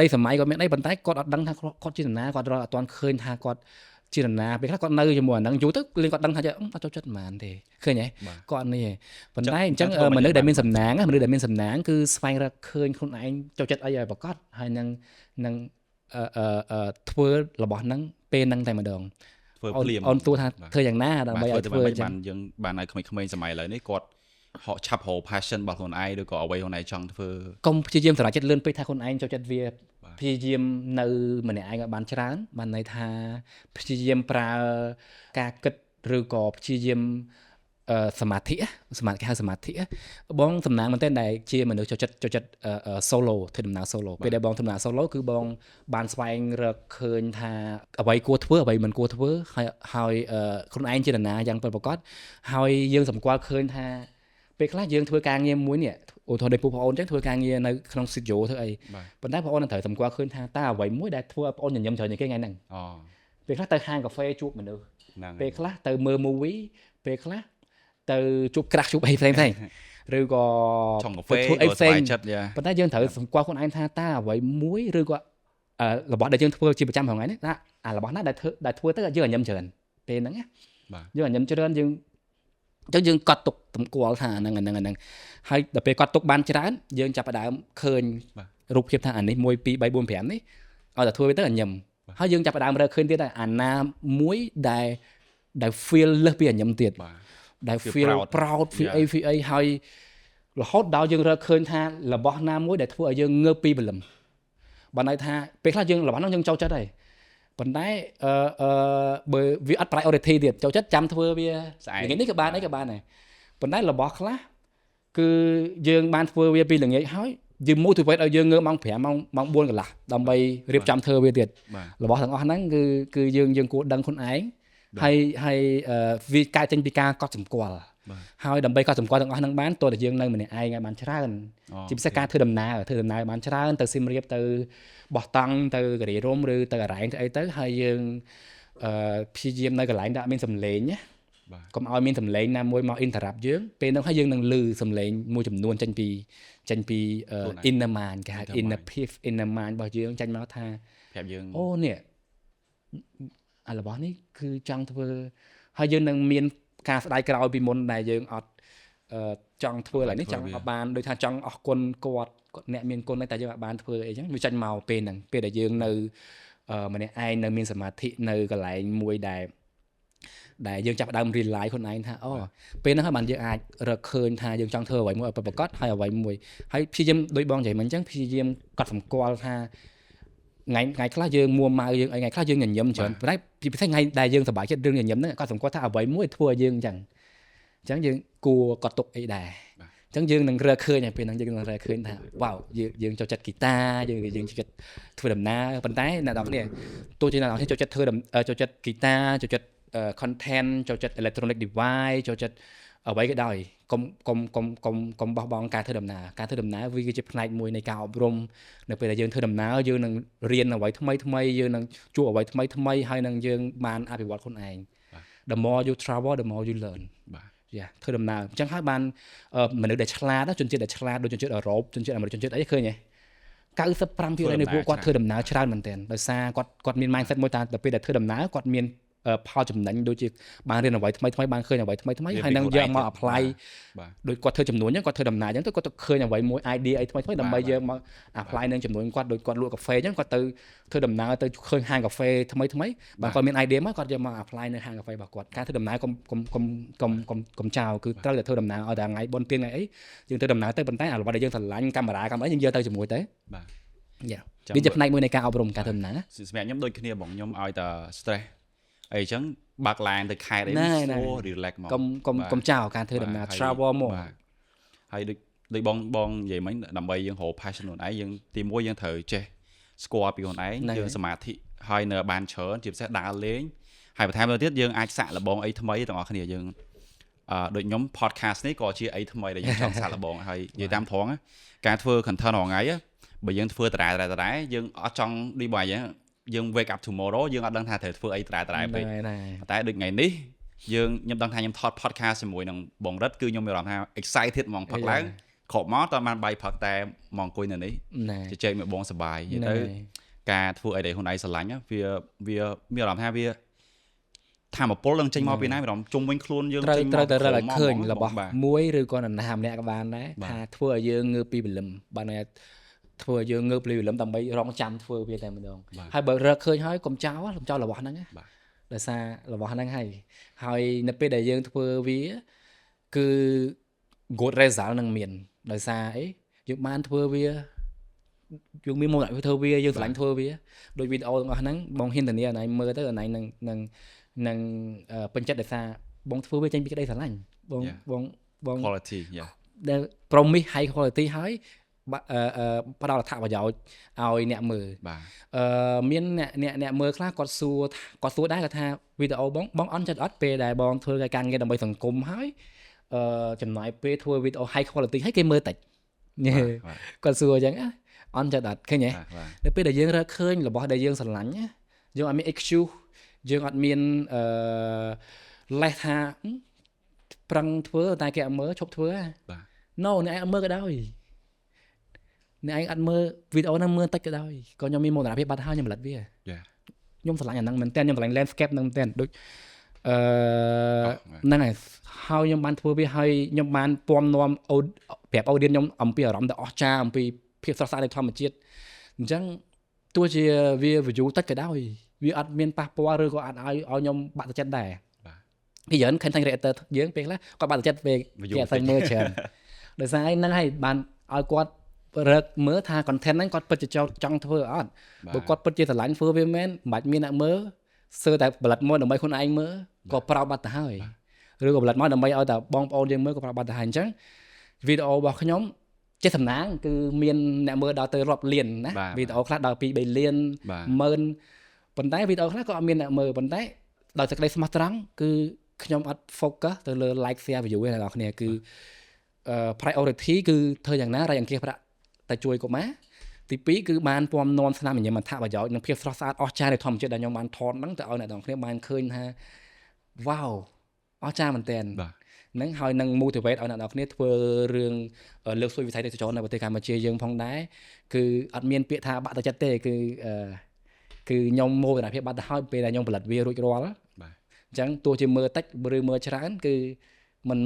ដីសម័យគាត់មានអីប៉ុន្តែគាត់អត់ដឹងថាគាត់ជានរណាគាត់រកអត់ទាន់ឃើញថាគាត់ជានរណាពេលខ្លះគាត់នៅជាមួយអាហ្នឹងយូរទៅលេងគាត់ដឹងថាអត់ចូលចិត្តហ្មងទេឃើញហ៎គាត់នេះប៉ុន្តែអញ្ចឹងមនុស្សដែលមានសំណាងគឺស្វែងរកឃើញខ្លួនឯងចូលចិត្តអីឲ្យប្រកបហើយនឹងធ្វើរបស់ហ្នឹងពេលហ្នឹងតែម្ដងធ្វើភ្លាមអូនទួថាធ្វើយ៉ាងណាដើម្បីឲ្យធ្វើអញ្ចឹងយើងបានឲ្យក្មេងៗសម័យឥឡូវនេះគាត់ឆាប់រក passion របស់ខ្លួនឯងឬក៏អ្វីខ្លួនឯងចង់ធ្វើកុំព្យាយាមសម្រេចចិត្តលឿនពេកថាខ្លួនឯងចូលចិត្តវាព្យាយាមនៅម្នាក់ឯងឲ្យបានច្រើនបានន័យថាព្យាយាមប្រើការគិតឬក៏ព្យាយាមសមាធិគេហៅសមាធិបងសំណាងមែនទែនដែលជាមនុស្សចូលចិត្ត solo ធ្វើដំណើរ solo ពេលដែលបងធ្វើដំណើរ solo គឺបងបានស្វែងរកឃើញថាអ្វីគួរធ្វើអ្វីមិនគួរធ្វើហើយខ្លួនឯងជានរណាយ៉ាងពិតប្រាកដហើយយើងសម្គាល់ឃើញថាពេលខ្លះយើងធ្វើការងារមួយនេះឧទាហរណ៍ដូចពួកបងអូនចឹងធ្វើការងារនៅក្នុង studio ធ្វើអីប៉ុន្តែបងអូនត្រូវសម្គាល់ឃើញថាតើអ្វីមួយដែលធ្វើឲ្យបងអូនញញឹមច្រើនជាងគេថ្ងៃហ្នឹងពេលខ្លះទៅហាងកាហ្វេជួបមនុស្សពេលខ្លះទៅមើល movie ពេលខ្លះទៅជួបក្រាស់ជួបអីផ្សេងឬក៏ឆុងកាហ្វេធ្វើអីផ្សេងប៉ុន្តែយើងត្រូវសម្គាល់ខ្លួនឯងថាតើអ្វីមួយឬក៏របស់ដែលយើងធ្វើជាប្រចាំថ្ងៃនេះថាអារបស់ណាដែលធ្វើទៅយើងញញឹមច្រើនពេលហ្នឹងណាយើងញញឹមច្រើនយើងកត់ទុកសម្គាល់ថាហ្នឹងហើយដល់ពេលកត់ទុកបានច្រើនយើងចាប់ផ្ដើមឃើញរូបភាពថាអានេះ1 2 3 4 5នេះឲ្យតែធ្វើវាទៅញញឹមហើយយើងចាប់ផ្ដើមរកឃើញទៀតថាអាណាមួយដែល feel លើសពីញញឹមទៀតដែល feel proud feel អីហើយរហូតដល់យើងរកឃើញថារបស់ណាមួយដែលធ្វើឲ្យយើងងើបពីព្រលឹមបានន័យថាពេលខ្លះយើងរបស់ហ្នឹងយើងចូលចិត្តហើយប៉ុន្តែបើវាអត់ priority ទៀតចូលចិត្តចាំធ្វើវាល្ងាចនេះក៏បានអីក៏បានដែរប៉ុន្តែរបស់ខ្លះគឺយើងបានធ្វើវាពីល្ងាចហើយយើង motivate ឲ្យយើងងើបម៉ោង5ម៉ោង4កន្លះដើម្បីរៀបចំធ្វើវាទៀតរបស់ទាំងអស់ហ្នឹងគឺយើងគួរដឹងខ្លួនឯងហើយវាកើតចេញពីការកត់សម្គាល់ ហើយដើម្បីកត់សម្គាល់ទាំងអស់ហ្នឹងបានតើយើងនៅម្នាក់ឯងឲ្យបានច្រើនជាពិសេសការធ្វើដំណើរបានច្រើនទៅសៀមរាបទៅបោះតង់ទៅការីរំឬទៅអរ៉ែងទៅអីទៅហើយយើងព្យាយាមនៅកន្លែងដែលអត់មានសំឡេងណាកុំឲ្យមានសំឡេងណាមួយមក interrupt យើងពេលហ្នឹងហើយយើងនឹងឮសំឡេងមួយចំនួនចេញពី inner mind គេហៅ inner mind របស់យើងចេញមកថាប្រាប់យើងអូនេះរបស់នេះគឺចង់ធ្វើហើយយើងនឹងមានការស្ដាយក្រោយពីមុនដែលយើងអត់ចង់ធ្វើឡើយនេះចង់អត់បានដូចថាចង់អរគុណគាត់អ្នកមានគុណតែយើងអត់បានធ្វើអីចឹងវាចាញ់មកពេលហ្នឹងពេលដែលយើងនៅម្នាក់ឯងនៅមានសមាធិនៅកន្លែងមួយដែលយើងចាប់ដើម realize ខ្លួនឯងថាអូពេលហ្នឹងហើយបានយើងអាចរកឃើញថាយើងចង់ធ្វើអ្វីមួយឲ្យប្រកបហើយអ្វីមួយហើយព្យាយាមដូចបងនិយាយមិញអញ្ចឹងព្យាយាមកត់សម្គាល់ថាថ្ងៃខ្លះយើងមួម៉ៅយើងថ្ងៃខ្លះយើងញញឹមច្រើនប៉ុន្តែពិសេសថ្ងៃដែលយើងសប្បាយចិត្តរឿងញញឹមហ្នឹងក៏សម្គាល់ថាអ្វីមួយធ្វើឲ្យយើងអញ្ចឹងយើងគួរកត់ទុកអីដែរអញ្ចឹងយើងនឹងរកឃើញហើយពេលហ្នឹងយើងនឹងរកឃើញថាវ៉ាវយើងចូលចិត្តហ្គីតាយើងចូលចិត្តធ្វើដំណើរប៉ុន្តែអ្នកនរគ្នាទោះជាអ្នកនរគ្នាចូលចិត្តធ្វើចូលចិត្តហ្គីតាចូលចិត្តcontent ចូលចិត្ត electronic device ចូលចិត្តអ្វីក៏ដោយកុំបោះបង់ការធ្វើដំណើរវាគឺជាផ្នែកមួយនៃការអប់រំនៅពេលដែលយើងធ្វើដំណើរយើងនឹងរៀនអ្វីថ្មីយើងនឹងជួបអ្វីថ្មីហើយនឹងយើងបានអភិវឌ្ឍខ្លួនឯង The more you travel the more you learn ធ្វើដំណើរអញ្ចឹងហើយបានមនុស្សដែលឆ្លាតជនជាតិដែលឆ្លាតដូចជនជាតិអឺរ៉ុបជនជាតិអាមេរិកជនជាតិអីឃើញទេ95%នៃពួកគាត់ធ្វើដំណើរច្រើនមែនទែនដោយសារគាត់មាន mindset មួយថាទៅពេលដែលធ្វើដំណើរគាត់មានផលចំណេញដូចជាបានរៀនអ្វីថ្មីបានឃើញអ្វីថ្មីហើយនឹងយកមក apply ដូចគាត់ធ្វើចំនួនអញ្ចឹងគាត់ធ្វើដំណើរអញ្ចឹងទៅគាត់ទៅឃើញអ្វីមួយ idea អីថ្មីដើម្បីយកមក apply នឹងចំនួនគាត់ដូចគាត់លក់កាហ្វេអញ្ចឹងគាត់ទៅធ្វើដំណើរទៅឃើញហាងកាហ្វេថ្មីបានគាត់មាន idea មកគាត់យកមក apply នៅហាងកាហ្វេរបស់គាត់ការធ្វើដំណើរកុំចោលគឺត្រូវតែធ្វើដំណើរឲ្យតែថ្ងៃបុណ្យទានថ្ងៃអីយើងធ្វើដំណើរទៅប៉ុន្តែអ្វីដែលយើងស្រឡាញ់កាមេរ៉ាយើងយកទៅជាមួយទៅបាទវាជាផ្នែកមួយនៃការអប់រំការធ្វើដំណើរសម្រាប់ខ្ញុំដូចគ្នាបងខ្ញុំឲ្យតែ stressអីចឹងបាក់ឡានទៅខេត្តអីអូ relax មកកុំចោលការធ្វើដំណើរ travel មកហើយដូចបងនិយាយមិញដើម្បីយើងរក passion ខ្លួនឯងយើងទីមួយយើងត្រូវចេះស្គាល់ពីខ្លួនឯងយើងសមាធិហើយនៅបានច្រើនជាពិសេសដើរលេងហើយបន្ថែមទៅទៀតយើងអាចសាក់លបងអីថ្មីទាំងអស់គ្នាយើងដូចខ្ញុំ podcast នេះក៏ជាអីថ្មីដែលយើងចង់សាក់លបងហើយនិយាយតាមត្រង់ការធ្វើ content រាល់ថ្ងៃបើយើងធ្វើតរ៉ែយើងអត់ចង់ឌីបាយយើង wake up tomorrow យើងអត់ដឹងថាត្រូវធ្វើអីតរ៉ែពេកតែដូចថ្ងៃនេះខ្ញុំដឹងថាខ្ញុំថត podcast ជាមួយនឹងបងរិទ្ធគឺខ្ញុំមានអារម្មណ៍ថា excited ហ្មងផឹកឡើងក្រោកមកតើបានបាយផឹកតែមកអង្គុយនៅនេះជជែកមួយបងសប្បាយនិយាយទៅការធ្វើអីដែលខ្លួនឯងស្រឡាញ់វាមានអារម្មណ៍ថាវាធម្មពលនឹងចេញមកពីណាមានអារម្មណ៍ជុំវិញខ្លួនយើងចេញមកត្រូវតែរកឲ្យឃើញរបស់មួយឬក៏នរណាម្នាក់ក៏បានដែរថាធ្វើឲ្យយើងងើបពីព្រលឹមបានតែធ្វើឲ្យយើងងើបពីព្រលឹមដើម្បីរងចាំធ្វើវាតែម្ដងហើយបើរកឃើញហើយកុំចោលរបស់ហ្នឹងដោយសាររបស់ហ្នឹងហើយនៅពេលដែលយើងធ្វើវាគឺ good result នឹងមានដោយសារអីយើងបានធ្វើវាយើងមានមនោធ្វើវាយើងស្រឡាញ់ធ្វើវាដូចវីដេអូទាំងអស់ហ្នឹងបងហ៊ានធានាអណៃមើលទៅអណៃនឹងពេញចិត្តដោយសារបងធ្វើវាចេញពីក្តីស្រឡាញ់បង quality ដែល promise high quality ហើយផ្ដល់អត្ថប្រយោជន៍ឲ្យអ្នកមើលមានអ្នកមើលខ្លះគាត់សួរដែរគាត់ថាវីដេអូបងអន់ចិត្តអត់ពេលដែលបងធ្វើការងារដើម្បីសង្គមហើយចំណាយពេលធ្វើវីដេអូ high quality ហើយគេមើលតិចគាត់សួរអញ្ចឹងអន់ចិត្តអត់ឃើញទេនៅពេលដែលយើងរកឃើញរបស់ដែលយើងស្រឡាញ់យើងអត់មាន excuse យើងអត់មានលេសថាប្រឹងធ្វើតែគេអត់មើលឈប់ធ្វើno អ្នកឯងអត់មើលក៏ដោយអ្នកឯងអត់មើលវីដេអូហ្នឹងមើលតិចក៏ដោយក៏ខ្ញុំមានមោទនភាពបាត់ហើយខ្ញុំផលិតវាខ្ញុំស្រឡាញ់អាហ្នឹងមែនតើខ្ញុំស្រឡាញ់ landscape ហ្នឹងមែនតើដូចហ្នឹងហើយហើយខ្ញុំបានធ្វើវាហើយខ្ញុំបានពំនាំប្រាប់ audience ខ្ញុំអំពីអារម្មណ៍ដ៏អស្ចារ្យអំពីភាពស្រស់ស្អាតនៃធម្មជាតិអញ្ចឹងទោះជាវា view តិចក៏ដោយវាអត់មានប៉ះពាល់ឬក៏អាចឲ្យខ្ញុំបាក់ទឹកចិត្តដែរពីច្រើន content creator យើងពេលខ្លះគាត់បាក់ទឹកចិត្តពេលគេអត់សូវមើលច្រើនដោយសារហ្នឹងហើយបានឲ្យគាត់រកមើលថា content ហ្នឹងគាត់ពិតជាចង់ធ្វើអត់បើគាត់ពិតជាស្រឡាញ់ធ្វើវាមែនមិនបាច់មានអ្នកមើលសើតែផលិតមកដើម្បីខ្លួនឯងមើលក៏ប្រោបបាត់ទៅហើយឬក៏ផលិតមកដើម្បីឲ្យតែបងប្អូនយើងមើលក៏ប្រោបបាត់ទៅហើយអញ្ចឹងវីដេអូរបស់ខ្ញុំចេះសំណាងគឺមានអ្នកមើលដល់ទៅរាប់លានណាវីដេអូខ្លះដល់2 3លានម៉ឺនប៉ុន្តែវីដេអូខ្លះក៏អត់មានអ្នកមើលប៉ុន្តែដោយសេចក្តីស្មោះត្រង់គឺ ខ្ញុំអត់ focus ទៅលើ like share view ទេអ្នកនរគ្នាគឺpriority គឺធ្វើយ៉ាងណារកអង្គាសប្រាក់តែជួយកុមារទី2គឺបានពំនាំស្នាមញញឹមអត្ថប្រយោជន៍និងភាពស្រស់ស្អាតអស្ចារ្យនៃធម្មជាតិដែលខ្ញុំបានថតហ្នឹងទៅឲ្យអ្នកនរគ្នាបានឃើញថា wow អស្ចារ្យមែនទែនហ្នឹងហើយនឹង motivate ឲ្យអ្នកនរគ្នាធ្វើរឿងលើកស្ទួយវិស័យទេសចរណ៍នៅប្រទេសកម្ពុជាយើងផងដែរគឺអត់មានពាក្យថាបាក់ទឹកចិត្តទេគឺខ្ញុំមោទនភាពបាត់ទៅហើយពេលដែលខ្ញុំផលិតវារួចរាល់បាទអញ្ចឹងទោះជាមើលតិចឬមើលច្រើនគឺมัน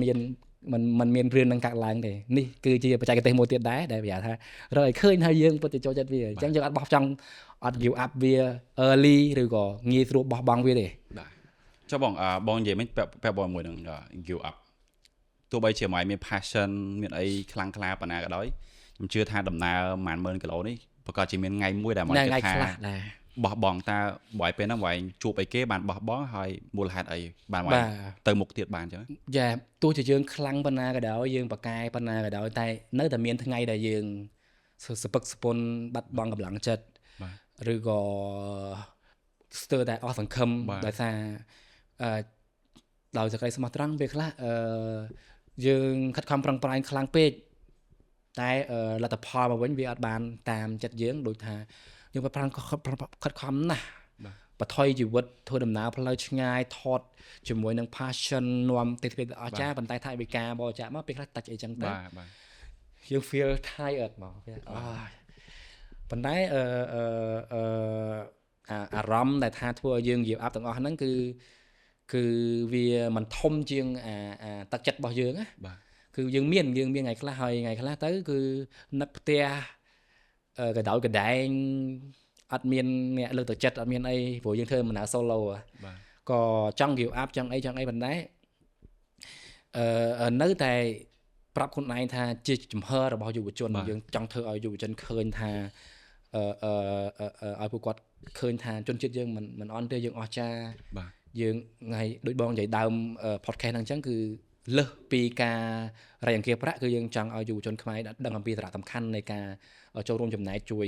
មានរឿងនឹងកាត់ឡើងទេនេះគឺជាបច្ចេកទេសមួយទៀតដែរដែលប្រហែលថារកឲ្យឃើញថាយើងពិតជាចូលចិត្តវាអញ្ចឹងយើងអត់បោះចង់អត់ give up វា early ឬក៏ងាយស្រួលបោះបង់វាទេបាទចុះបងនិយាយមិញពាក់ព័ន្ធមួយនឹង give up ទោះបីជាមិនមាន passion មានអីខ្លាំងក្លាប៉ុណ្ណាក៏ដោយខ្ញុំជឿថាដំណើរ10000គីឡូនេះប្រកាសជាមានថ្ងៃមួយដែលមកគិតថាបោះបង់តើបើឲ្យពេលហ្នឹងបើឯងជួបអីគេបានបោះបង់ហើយមូលហេតុអីបានមកទៅមុខទៀតបានអញ្ចឹងយ៉ាទោះជាយើងខ្លាំងប៉ុណ្ណាក៏ដោយយើងបកកែប៉ុណ្ណាក៏ដោយតែនៅតែមានថ្ងៃដែលយើងសពឹកសពន់បាត់បង់កម្លាំងចិត្តឬក៏ស្ទើរតែអស់សង្ឃឹមដោយសារដោយសេចក្តីស្មោះត្រង់វាខ្លះយើងខិតខំប្រឹងប្រែងខ្លាំងពេកតែលទ្ធផលមកវិញវាអត់បានតាមចិត្តយើងដូចថាយើងប្រឹងខិតខំណាស់បថុយជីវិតធ្វើដំណើរផ្លូវឆ្ងាយថតជាមួយនឹង passion នាំទេសភាពអស្ចារ្យប៉ុន្តែថវិកាបរិច្ចាគមកពេលខ្លះតាច់អីចឹងទៅយើង feel tired មកប៉ុន្តែអារម្មណ៍ដែលថាធ្វើឲ្យយើង give up ទាំងអស់ហ្នឹងគឺវាមិនធំជាងទឹកចិត្តរបស់យើងណាគឺយើងមានថ្ងៃខ្លះហើយថ្ងៃខ្លះទៅគឺនឹកផ្ទះកដោយកដែងអត់មានអ្នកលើកទឹកចិត្តអត់មានអីព្រោះយើងធ្វើដំណើរ solo ក៏ចង់ give up ចង់អីប៉ុន្តែនៅតែប្រាប់ខ្លួនឯងថាជាចំហរបស់យុវជនយើងចង់ធ្វើឲ្យយុវជនឃើញថាឲ្យពួកគាត់ឃើញថាជនជាតិយើងមិនអន់ទេយើងអស្ចារ្យយើងថ្ងៃដូចបងនិយាយដើម podcast ហ្នឹងអញ្ចឹងគឺលើសពីការរៃអង្គាសប្រាក់គឺយើងចង់ឲ្យយុវជនខ្មែរដឹងអំពីសារៈសំខាន់នៃការចូលរួមចំណែកជួយ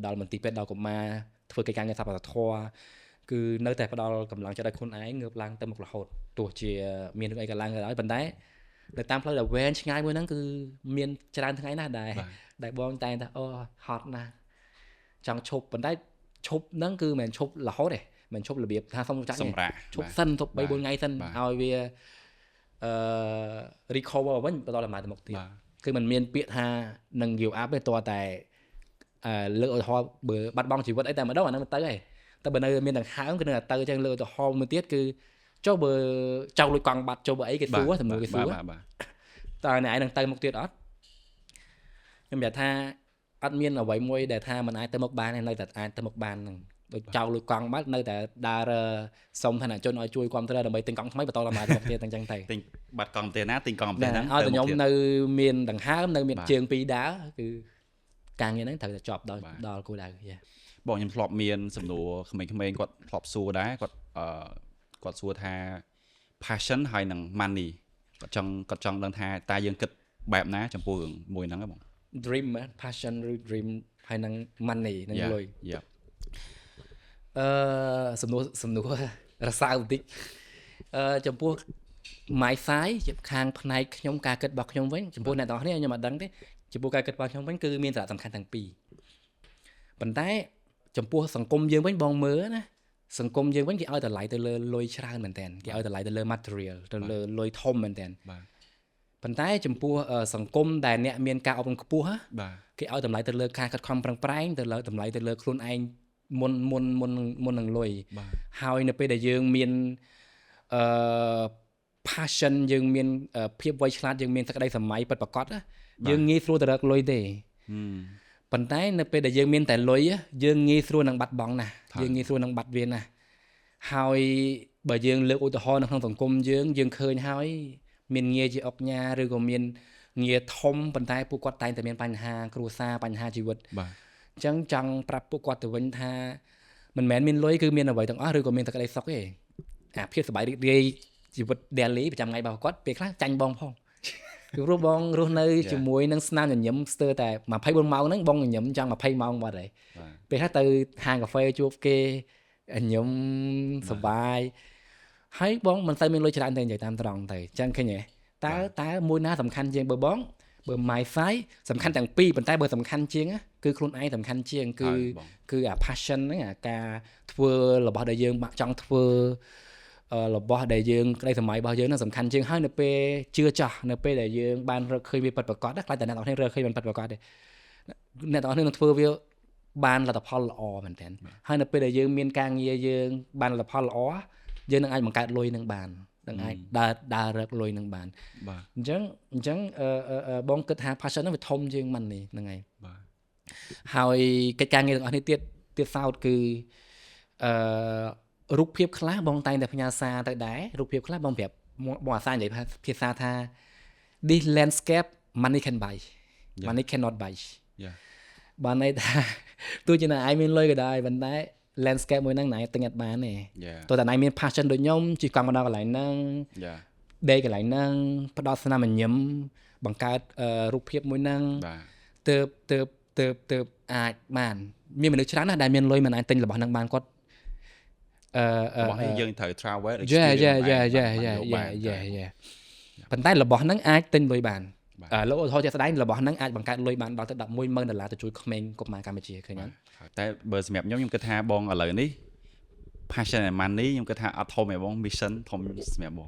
ដល់មន្ទីរពេទ្យដល់កុមារធ្វើកិច្ចការងារសប្បុរសធម៌គឺនៅតែផ្ដល់កម្លាំងចិត្តឲ្យខ្លួនឯងងើបឡើងទៅមុខរហូតទោះជាមានរឿងអីក៏ឡើងក៏ដោយប៉ុន្តែនៅតាមផ្លូវដែលវែងឆ្ងាយមួយហ្នឹងគឺមានច្រើនថ្ងៃណាស់ដែលបងតែងថាអូហត់ណាស់ចង់ឈប់ប៉ុន្តែឈប់ហ្នឹងគឺមិនមែនឈប់រហូតទេមិនឈប់របៀបថាសុំចាក់សម្រាប់ឈប់សិនទុក 3-4 ថ្ងៃសិនឲ្យវាrecover វិញបន្តដំណើរទៅមុខទៀតគឺมันមានពាក្យថានឹង give up ទេតើតែលើកឧទាហរណ៍បើបាត់បង់ជីវិតអីតែម្ដងអាហ្នឹងមិនទៅទេតែបើនៅមានដង្ហើមគឺនៅតែទៅអញ្ចឹងលើកឧទាហរណ៍មួយទៀតគឺចុះបើចៅលួចកង់បាត់ចុះបើអីគេសួរសំណួរគេសួរតើអ្នកឯងនឹងទៅមុខទៀតអត់ខ្ញុំនិយាយថាអត់មានអ្វីមួយដែលថាมันអាចទៅមុខបានទេនៅតែអាចទៅមុខបានហ្នឹងដូចចៅលួចកង់បាត់នៅតែដើរសុំឋានៈជនឲ្យជួយគ្រប់គ្រងដើម្បីទិញកង់ថ្មីបន្តដំណើរទៅមុខទៀតអញ្ចឹងទៅទិញបាត់កង់ប្រទេសណាទិញកង់ប្រទេសហ្នឹងឲ្យតែខ្ញុំនៅមានដង្ហើមនៅមានជើង2ដើរគឺការងារហ្នឹងត្រូវតែចប់ដល់គោលដៅបងខ្ញុំធ្លាប់មានសំណួរក្មេងៗគាត់ធ្លាប់សួរដែរគាត់សួរថា passion ហើយនឹង money គាត់ចង់ដឹងថាតើយើងគិតបែបណាចំពោះរឿងមួយហ្នឹងហ៎បង dream passion ឬ dream ហើយនឹង money នឹងលុយសំណួររសើបបន្តិចចំពោះ my side ខាងផ្នែកខ្ញុំការគិតរបស់ខ្ញុំវិញចំពោះអ្នកទាំងអស់គ្នាខ្ញុំអត់ដឹងទេចំពោះការគិតរបស់ខ្ញុំវិញគឺមានសារៈសំខាន់ទាំងពីរប៉ុន្តែចំពោះសង្គមយើងវិញបងមើលណាសង្គមយើងវិញគេឲ្យតម្លៃទៅលើលុយច្រើនមែនតើគេឲ្យតម្លៃទៅលើ material ទៅលើលុយធំមែនតើប៉ុន្តែចំពោះសង្គមដែលអ្នកមានការអប់រំខ្ពស់គេឲ្យតម្លៃទៅលើការខិតខំប្រឹងប្រែងទៅលើតម្លៃទៅលើខ្លួនឯងមុននឹងលុយហើយនៅពេលដែលយើងមានpassion យើងមានភាពវៃឆ្លាតយើងមានសក្តីសម័យពិតប្រាកដយើងងាយស្រួលទៅរកលុយទេប៉ុន្តែនៅពេលដែលយើងមានតែលុយយើងងាយស្រួលនឹងបាត់បង់ណាស់យើងងាយស្រួលនឹងបាត់វាណាស់ហើយបើយើងលើកឧទាហរណ៍នៅក្នុងសង្គមយើងឃើញហើយមានងារជាអុកញ៉ាឬក៏មានងារធំប៉ុន្តែពួកគាត់តែងតែមានបញ្ហាគ្រួសារបញ្ហាជីវិតអញ្ចឹងចង់ប្រាប់ពួកគាត់ទៅវិញថាមិនមែនមានលុយគឺមានអ្វីទាំងអស់ឬក៏មានតែក្តីសុខទេអាភាពសប្បាយរីករាយជីវិត daily ប្រចាំថ្ងៃរបស់គាត់ពេលខ្លះចាញ់បងផងគឺព្រោះបងរស់នៅជាមួយនឹងស្នាមញញឹមស្ទើរតែ24ម៉ោងហ្នឹងបងញញឹមចង់20ម៉ោងបាត់ហើយពេលខ្លះទៅហាងកាហ្វេជួបគេញញឹមសប្បាយ ហើយបងមិនសូវមានលុយច្រើនទេនិយាយតាមត្រង់ទៅអញ្ចឹងឃើញទេតើមួយណាសំខាន់ជាងបើ my side សំខាន់ទាំងពីរប៉ុន្តែបើសំខាន់ជាងគឺខ្លួនឯងសំខាន់ជាងគឺអា passion ហ្នឹងអាការធ្វើរបស់ដែលយើងចង់ធ្វើរបស់ដែលយើងក្តីសម័យរបស់យើងហ្នឹងសំខាន់ជាងហើយនៅពេលជឿចាស់នៅពេលដែលយើងបានរកឃើញវាពិតប្រាកដខ្លាចតែអ្នកនរគ្នារកឃើញមិនពិតប្រាកដទេអ្នកនរគ្នានឹងធ្វើវាបានលទ្ធផលល្អមែនទែនហើយនៅពេលដែលយើងមានការងារយើងបានលទ្ធផលល្អយើងនឹងអាចបង្កើតលុយនឹងបាននឹងអាចដើររកលុយនឹងបានបាទអញ្ចឹងបងគិតថា passion ហ្នឹងវាធំជាងមិននេះហ្នឹងហើយបាទហើយកិច្ចការងារទាំងអស់នេះទៀតសោតគឺរូបភាពខ្លះបងតែងតែផ្ញើសារទៅដែររូបភាពខ្លះបងប្រាប់បងអាសានិយាយភាសាថា this landscape money can buy money cannot buy បានន័យថាទោះជាណាឯងមានលុយក៏ដោយប៉ុន្តែ landscape មួយហ្នឹងណៃទិញអត់បានទេទោះតែណៃមាន passion ដូចខ្ញុំជិះកង់មកដល់កន្លែងហ្នឹងដេកកន្លែងហ្នឹងផ្ដោតស្នាមញញឹមបង្កើតរូបភាពមួយហ្នឹងទើបអាចបានមានមនុស្សច្រើនណាស់ដែលមានលុយមិនអាចទិញរបស់ហ្នឹងបានគាត់របស់នេះយើងត្រូវ travel ប៉ុន្តែរបស់ហ្នឹងអាចទិញលុយបានលោកឧទាហរណ៍ជាក់ស្ដែងរបស់ហ្នឹងអាចបង្កើតលុយបានដល់ទៅ$100,000ទៅជួយក្មេងកុមារកម្ពុជាឃើញអត់តែបើសម្រាប់ខ្ញុំគិតថាបងឥឡូវនេះ passion and money ខ្ញុំគិតថាអត់ធំទេបង mission ធំសម្រាប់បង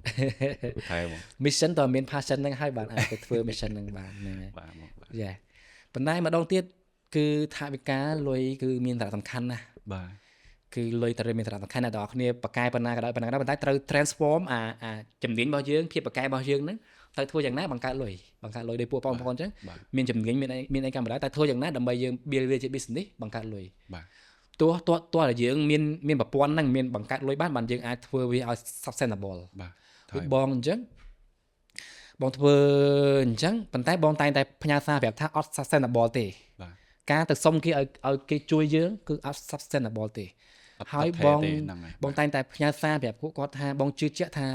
តែបង mission តើមាន passion ហ្នឹងហើយបានអាចទៅធ្វើ mission ហ្នឹងបានហ្នឹងហើយបាទបងប៉ុន្តែម្ដងទៀតគឺថាវិការលុយគឺមានសារៈសំខាន់ណាស់បាទគឺលុយត្រូវមានសារៈសំខាន់ណាស់ដល់គ្នាបកកែប៉ុណ្ណាក៏ដោយប៉ុន្តែត្រូវ transform អាជំនាញរបស់យើងភាពបកកែរបស់យើងហ្នឹងទៅធ្វើយ៉ាងណាបង្កើតលុយដោយពួកបងប្អូនអញ្ចឹងមានជំនាញមានអីកម្មដែរតែធ្វើយ៉ាងណាដើម្បីយើង build វាជា business បង្កើតលុយបាទទោះតែយើងមានប្រព័ន្ធហ្នឹងមានបង្កើតលុយបានយើងអាចធ្វើវាឲ្យ sustainable បាទបងអញ្ចឹងបងធ្វើអញ្ចឹងប៉ុន្តែបងតែងតែផ្ញើសារប្រាប់ថាអត់ sustainable ទេបាទការទៅសុំគេឲ្យគេជួយយើងគឺអត់ sustainable ទេហើយបងតែងតែផ្ញើសារប្រាប់ពួកគាត់ថាបងជឿជាក់ថា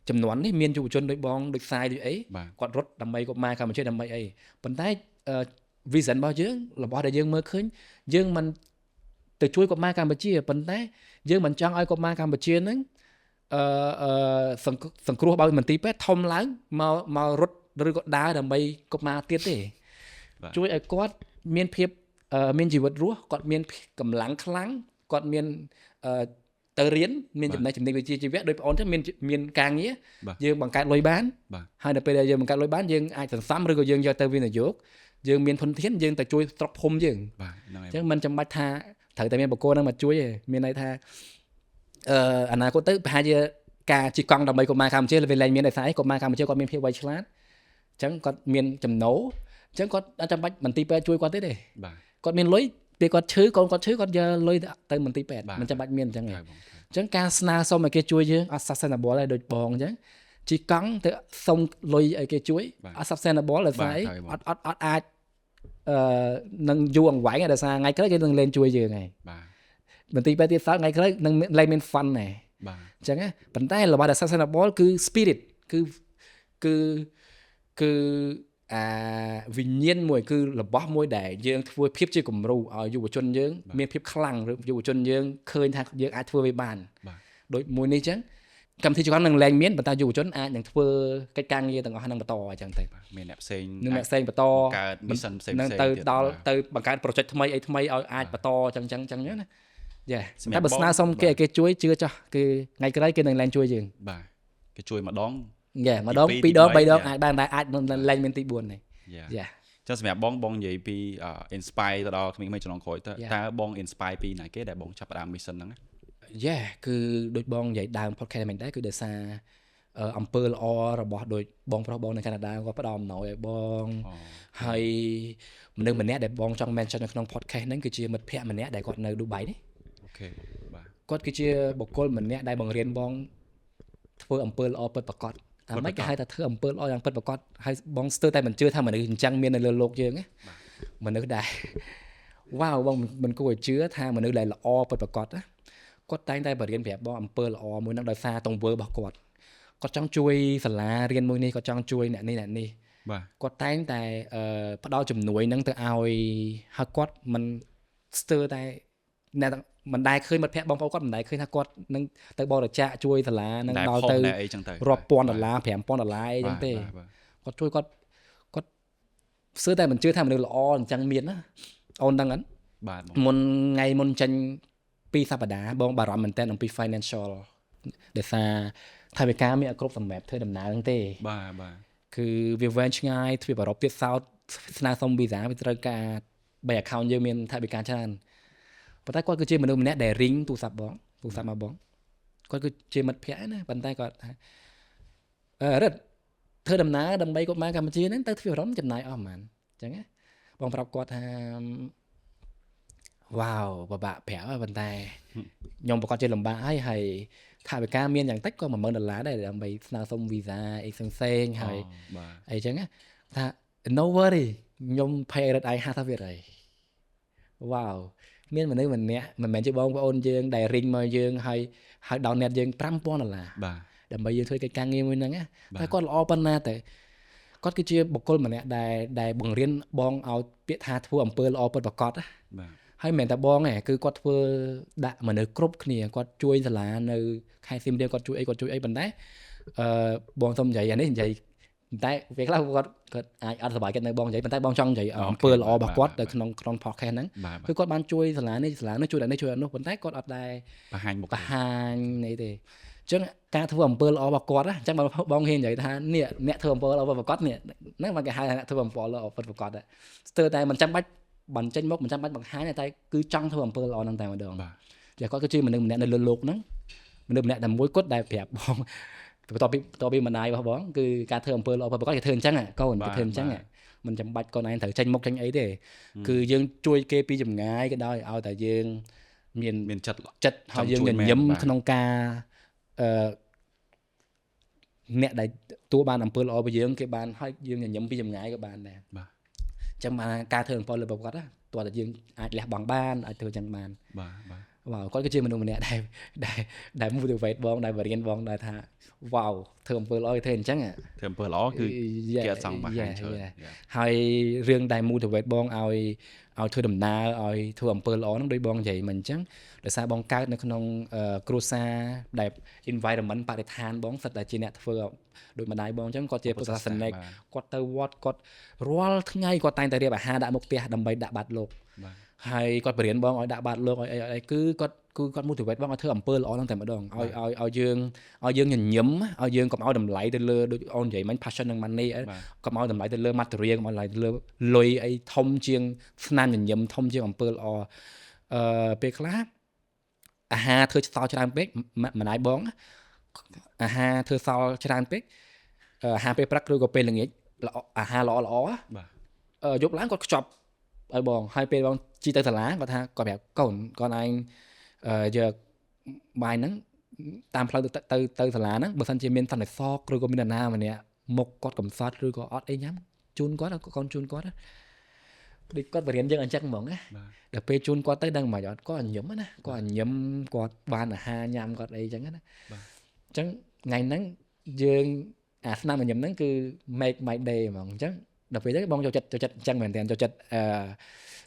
ចំនួននេះមានយុវជនដូចបងដូចសាយដូចអីគាត់រត់ដើម្បីកុមារកម្ពុជាដើម្បីអីប៉ុន្តែ vision របស់យើងរបស់ដែលយើងមើលឃើញយើងមិនទៅជួយកុមារកម្ពុជាប៉ុន្តែយើងមិនចង់ឲ្យកុមារកម្ពុជាហ្នឹងសង្គ្រោះបើមន្ទីរពេទ្យធំឡើងមករត់ឬក៏ដើរដើម្បីកុមារទៀតទេជួយឲ្យគាត់មានភាពមានជីវិតរស់គាត់មានកម្លាំងខ្លាំងគាត់មានទៅរៀនមានចំណេះវិជ្ជាជីវៈដោយបងអូនចឹងមានការងារយើងបង្កើតលុយបានហើយនៅពេលដែលយើងបង្កើតលុយបានយើងអាចសន្សំឬក៏យើងយកទៅវិនិយោគយើងមានធនធានយើងទៅជួយស្រុកភូមិយើងអញ្ចឹងមិនចាំបាច់ថាត្រូវតែមានបកគោហ្នឹងមកជួយទេមានន័យថាអនាគតទៅប្រហែលជាការជិះកង់ដើម្បីកុមារកម្ពុជាវាលែងមានដោយសារកុមារកម្ពុជាគាត់មានភាពវៃឆ្លាតអញ្ចឹងគាត់មានចំណូលអញ្ចឹងគាត់អត់ចាំបាច់មន្ទីរពេទ្យជួយគាត់ទេគាត់មានលុយពេលគាត់ឈឺកូនគាត់ឈឺគាត់យកលុយទៅមន្ទីរពេទ្យមិនចាំបាច់មានអញ្ចឹងទេអញ្ចឹងការស្នើសុំឲ្យគេជួយយើងអត់ sustainable ដែរដូចបងអញ្ចឹងជីកង់ទៅសុំលុយឲ្យគេជួយអត់ sustainable ដោយសារអត់អាចនឹងយូរអង្វែងដោយសារថ្ងៃក្រោយគេនឹងលែងជួយយើងហើយមន្ទីរពេទ្យទៀតសោតថ្ងៃក្រោយនឹងលែងមាន fun ដែរអញ្ចឹងប៉ុន្តែរបស់ដែល sustainable គឺ spirit គឺវិញ្ញាណមួយគឺរបស់មួយដែលយើងធ្វើភាពជាគំរូឲ្យយុវជនយើងមានភាពខ្លាំងឬយុវជនយើងឃើញថាយើងអាចធ្វើវាបានដូចមួយនេះអញ្ចឹងកម្មវិធីជាគាត់នឹងលែងមានប៉ុន្តែយុវជនអាចនឹងធ្វើកិច្ចការងារទាំងអស់ហ្នឹងបន្តអញ្ចឹងទៅមានអ្នកផ្សេងបន្តកើត mission ផ្សេងទៅដល់ទៅបង្កើត project ថ្មីអីថ្មីឲ្យអាចបន្តអញ្ចឹងណាតែបើស្នើសុំគេឲ្យគេជួយជឿចាស់គឺថ្ងៃក្រោយគេនឹងលែងជួយយើងបាទគេជួយម្ដងម្ដង2ដង3ដងអាចបានតែអាចលែងមានទី4នេះចឹងសម្រាប់បងនិយាយពី inspire ទៅដល់ក្មេងៗជំនាន់ក្រោយតើបង inspire ពីណាគេដែលបងចាប់ផ្ដើម mission ហ្នឹងគឺដូចបងនិយាយដើម podcast ហ្នឹងដែរគឺដោយសារអំពើល្អរបស់ដូចបងប្រុសបងនៅកាណាដាគាត់ផ្ដល់អំណោយឲ្យបងហើយមនុស្សម្នាក់ដែលបងចង់ mention នៅក្នុង podcast ហ្នឹងគឺជាមិត្តភក្តិម្នាក់ដែលគាត់នៅឌូបៃនេះអូខេបាទគាត់គឺជាបុគ្គលម្នាក់ដែលបង្រៀនបងធ្វើអំពើល្អពិតប្រាកដមិនគេហៅថាធ្វើអំពើល្អយ៉ាងពិតប្រាកដហើយបងស្ទើរតែមិនជឿថាមនុស្សអញ្ចឹងមាននៅលើโลกយើងណាមនុស្សដែលវ៉ាវបងមិនគួរឲ្យជឿថាមនុស្សដែលល្អពិតប្រាកដណាគាត់តែងតែបរៀនប្រាប់បងអំពើល្អមួយហ្នឹងដោយសារទង្វើរបស់គាត់ចង់ជួយសាលារៀនមួយនេះគាត់ចង់ជួយអ្នកនេះបាទគាត់តែងតែផ្ដល់ជំនួយហ្នឹងទៅឲ្យហើយគាត់មិនស្ទើរតែ អ្នកមិនដែលឃើញមិត្តភ័ក្តិបងប្អូនគាត់មិនដែលឃើញថាគាត់នឹងទៅបរិច្ចាគជួយសាលានឹងដល់ទៅរាប់ពាន់ដុល្លារ $5,000 អីចឹងទេគាត់ជួយគាត់ស្ទើរតែមិនជឿថាមនុស្សល្អអញ្ចឹងមានណាអូនដឹងហ្នឹងបាទមុនថ្ងៃមុនចេញ2សប្តាហ៍បងបារម្ភមែនតើអំពី financial ដែលថាថវិកាមានអត់គ្រប់សម្រាប់ធ្វើដំណើរហ្នឹងទេបាទគឺវាវែងឆ្ងាយទ្វីបអឺរ៉ុបទៀតសោតស្នើសុំវីសាវាត្រូវការបី account យើងមានថវិកាច្រើនប៉ុន្តែគាត់គឺជាមនុស្សម្នាក់ដែល ring ទូរស័ព្ទមកបងគាត់គឺជាមិត្តភក្តិណាប៉ុន្តែគាត់រត់ធ្វើដំណើរដើម្បីគាត់មកកម្ពុជាហ្នឹងទៅទ្វីបអឺរ៉ុបចំណាយអស់ប៉ុន្មានអញ្ចឹងណាបងប្រាប់គាត់ថាវ៉ាវពិបាកប្រាប់ប៉ុន្តែខ្ញុំប្រកាសជាលំបាកហើយថវិកាមានយ៉ាងតិចក៏$10,000ដែរដើម្បីស្នើសុំវីសាអីផ្សេងៗហើយអីចឹងណាថា no worry ខ្ញុំ pay រត់ឯង50%វ៉ាវមានមនុស្សម្នាក់មិនមែនជាបងប្អូនយើងដែល ring មកយើងហើយ donate យើង$5,000បាទដើម្បីយើងធ្វើកិច្ចការងារមួយហ្នឹងណាតែគាត់ល្អប៉ុណ្ណាតែគាត់គឺជាបុគ្គលម្នាក់ដែលបង្រៀនបងឲ្យពាក្យថាធ្វើអំពើល្អពិតប្រាកដណាបាទហើយមិនមែនតែបងទេគឺគាត់ធ្វើដាក់មនុស្សគ្រប់គ្នាគាត់ជួយសាលានៅខេត្តសៀមរាបគាត់ជួយអីប៉ុន្តែបងសុំនិយាយអានេះនិយាយតែពេលខ្លះគាត់អាចអត់សប្បាយចិត្តនៅបងនិយាយប៉ុន្តែបងចង់និយាយអំពើល្អរបស់គាត់នៅក្នុង podcast ហ្នឹងគឺគាត់បានជួយសាលានេះជួយដល់នេះជួយដល់នោះប៉ុន្តែគាត់អត់ដែរបង្ហាញនេះទេអញ្ចឹងការធ្វើអំពើល្អរបស់គាត់ណាអញ្ចឹងបងហ៊ាននិយាយថានេះអ្នកធ្វើអំពើល្អរបស់គាត់នេះហ្នឹងមកគេហៅថាអ្នកធ្វើអំពើល្អពិតប្រាកដស្ទើរតែមិនចាំបាច់បញ្ចេញមកមិនចាំបាច់បង្ហាញតែគឺចង់ធ្វើអំពើល្អហ្នឹងតែម្ដងចាគាត់គឺជាមនុស្សម្នាក់នៅលើលោកហ្នឹងមនុស្សម្នាក់តែមួយគត់ដែលប្រាប់បងបន្ទាប់ពីម្ដាយរបស់បងគឺការធ្វើអំពើល្អពិតប្រាកដគេធ្វើអញ្ចឹងកូនគេធ្វើអញ្ចឹងមិនចាំបាច់កូនឯងត្រូវចេញមុខចេញអីទេគឺយើងជួយគេពីចម្ងាយក៏ដោយឲ្យតែយើងមានចិត្តហើយយើងញញឹមក្នុងការអ្នកដែលទួបានអំពើល្អពីយើងគេបានឲ្យយើងញញឹមពីចម្ងាយក៏បានដែរបាទចឹងបានការធ្វើអំពើលើប្រវត្តិតើតើយើងអាចលះបង់បានអាចធ្វើចឹងបានបាទគាត់គឺជាមនុស្សម្នាក់ដែល motivate បងដែលបរៀនបងដែរថាវ៉ាវធ្វើអំពើល្អធ្វើអញ្ចឹងធ្វើអំពើល្អគឺគេអត់សង្ឃបង្ហាញច្រើនហើយរឿងដែល motivate បងឲ្យធ្វើដំណើរឲ្យធ្វើអំពើល្អហ្នឹងដោយបងនិយាយមិនអញ្ចឹងដោយសារបងកើតនៅក្នុងគ្រួសារដែល environment បរិស្ថានបងសិតតែជាអ្នកធ្វើដោយម្ដាយបងអញ្ចឹងគាត់ជាពុទ្ធសាសនិកគាត់ទៅវត្តគាត់រាល់ថ្ងៃគាត់តែងតែរៀបអាហារដាក់មុខផ្ទះដើម្បីដាក់បាតលោកហើយគាត់បរៀនបងឲ្យដាក់បាតលោកឲ្យអីគឺគាត់ motivate បងឲ្យធ្វើអំពើល្អហ្នឹងតែម្ដងឲ្យយើងញញឹមឲ្យយើងកុំឲ្យតម្លៃទៅលើដូចអូននិយាយមិញ passion និង money កុំឲ្យតម្លៃទៅលើ material កុំឲ្យតម្លៃទៅលើលុយអីធំជាងស្នាមញញឹមធំជាងអំពើល្អពេលខ្លះអាហារធ្វើសល់ច្រើនពេកម្ដាយបងអាហារធ្វើសល់ច្រើនពេកអាហារពេលព្រឹកឬក៏ពេលល្ងាចអាហារល្អយប់ឡើងគាត់ខ្ចប់ឲ្យបងហើយពេលបងជីទៅសាលាគាត់ថាគាត់ប្រាប់កូនឯងយកបាយហ្នឹងតាមផ្លូវទៅសាលាហ្នឹងបើសិនជាមានសន្និសីទឬក៏មាននរណាម្នាក់មុខគាត់កំសត់ឬក៏អត់អីញ៉ាំជូនគាត់កូនជូនគាត់ដូចគាត់បរៀនយើងអញ្ចឹងហ្មងណាដល់ពេលជូនគាត់ទៅដឹងមិនអត់គាត់ញញឹមណាគាត់ញញឹមគាត់បានអាហារញ៉ាំគាត់អីចឹងណាអញ្ចឹងថ្ងៃហ្នឹងយើងអាស្នាមញញឹមហ្នឹងគឺ make my day ហ្មងអញ្ចឹងដល់ពេលហ្នឹងបងចូលចិត្តអញ្ចឹងមែនតើចូលចិត្ត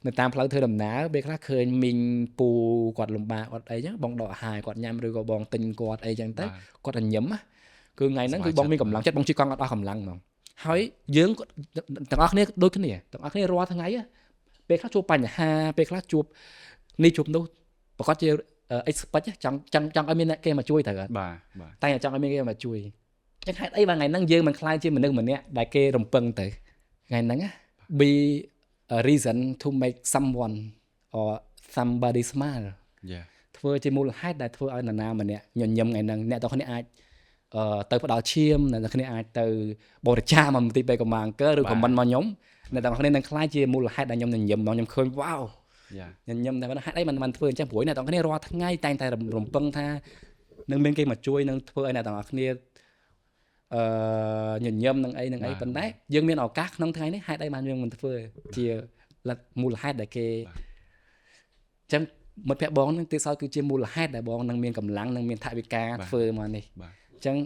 នៅតាមផ្លូវធ្វើដំណើរពេលខ្លះឃើញមីងពូគាត់លំបាកគាត់អីចឹងបងដកអាហារគាត់ញ៉ាំឬក៏បងទិញគាត់អីចឹងទៅគាត់ញញឹមគឺថ្ងៃហ្នឹងគឺបងមានកម្លាំងចិត្តបងជិះកង់អត់អស់កម្លាំងហ្មងហើយយើងទាំងអស់គ្នាដូចគ្នាទាំងអស់គ្នារាល់ថ្ងៃពេលខ្លះជួបបញ្ហាពេលខ្លះជួបនេះជួបនោះប្រកាសជា expect ចង់ឲ្យមានអ្នកគេមកជួយត្រូវបាទតែចង់ឲ្យមានគេមកជួយចឹងហេតុអីបាទថ្ងៃហ្នឹងយើងមិនខ្លាចជាមនុស្សម្នាក់ដែលគេរំពឹងទៅថ្ងៃហ្នឹង be a reason to make someone or somebody smile ធ្វើជាមូលហេតុដែលធ្វើឲ្យនរណាម្នាក់ញញឹមថ្ងៃហ្នឹងអ្នកទាំងគ្នាអាចទៅផ្ដល់ឈាមអ្នកទាំងគ្នាអាចទៅបរិច្ចាគមកទីពេលកម្លាំងឬ comment មកខ្ញុំអ្នកទាំងគ្នានឹងខ្លាចជាមូលហេតុដែលខ្ញុំញញឹមមកខ្ញុំឃើញវ៉ាវញញឹមតែហេតុអីមិនធ្វើអញ្ចឹងព្រោះអ្នកទាំងគ្នារាល់ថ្ងៃតែងតែរំពឹងថានឹងមានគេមកជួយនឹងធ្វើឲ្យអ្នកទាំងគ្នាញញឹមនឹងអីប៉ុន្តែយើងមានឱកាសក្នុងថ្ងៃនេះហេតុអីបានយើងមិនធ្វើជាមូលហេតុដែលគេអញ្ចឹងមិត្តភក្តិបងនឹងទីសោគឺជាមូលហេតុដែលបងនឹងមានកម្លាំងនឹងមានថវិកាធ្វើមកនេះអញ្ចឹង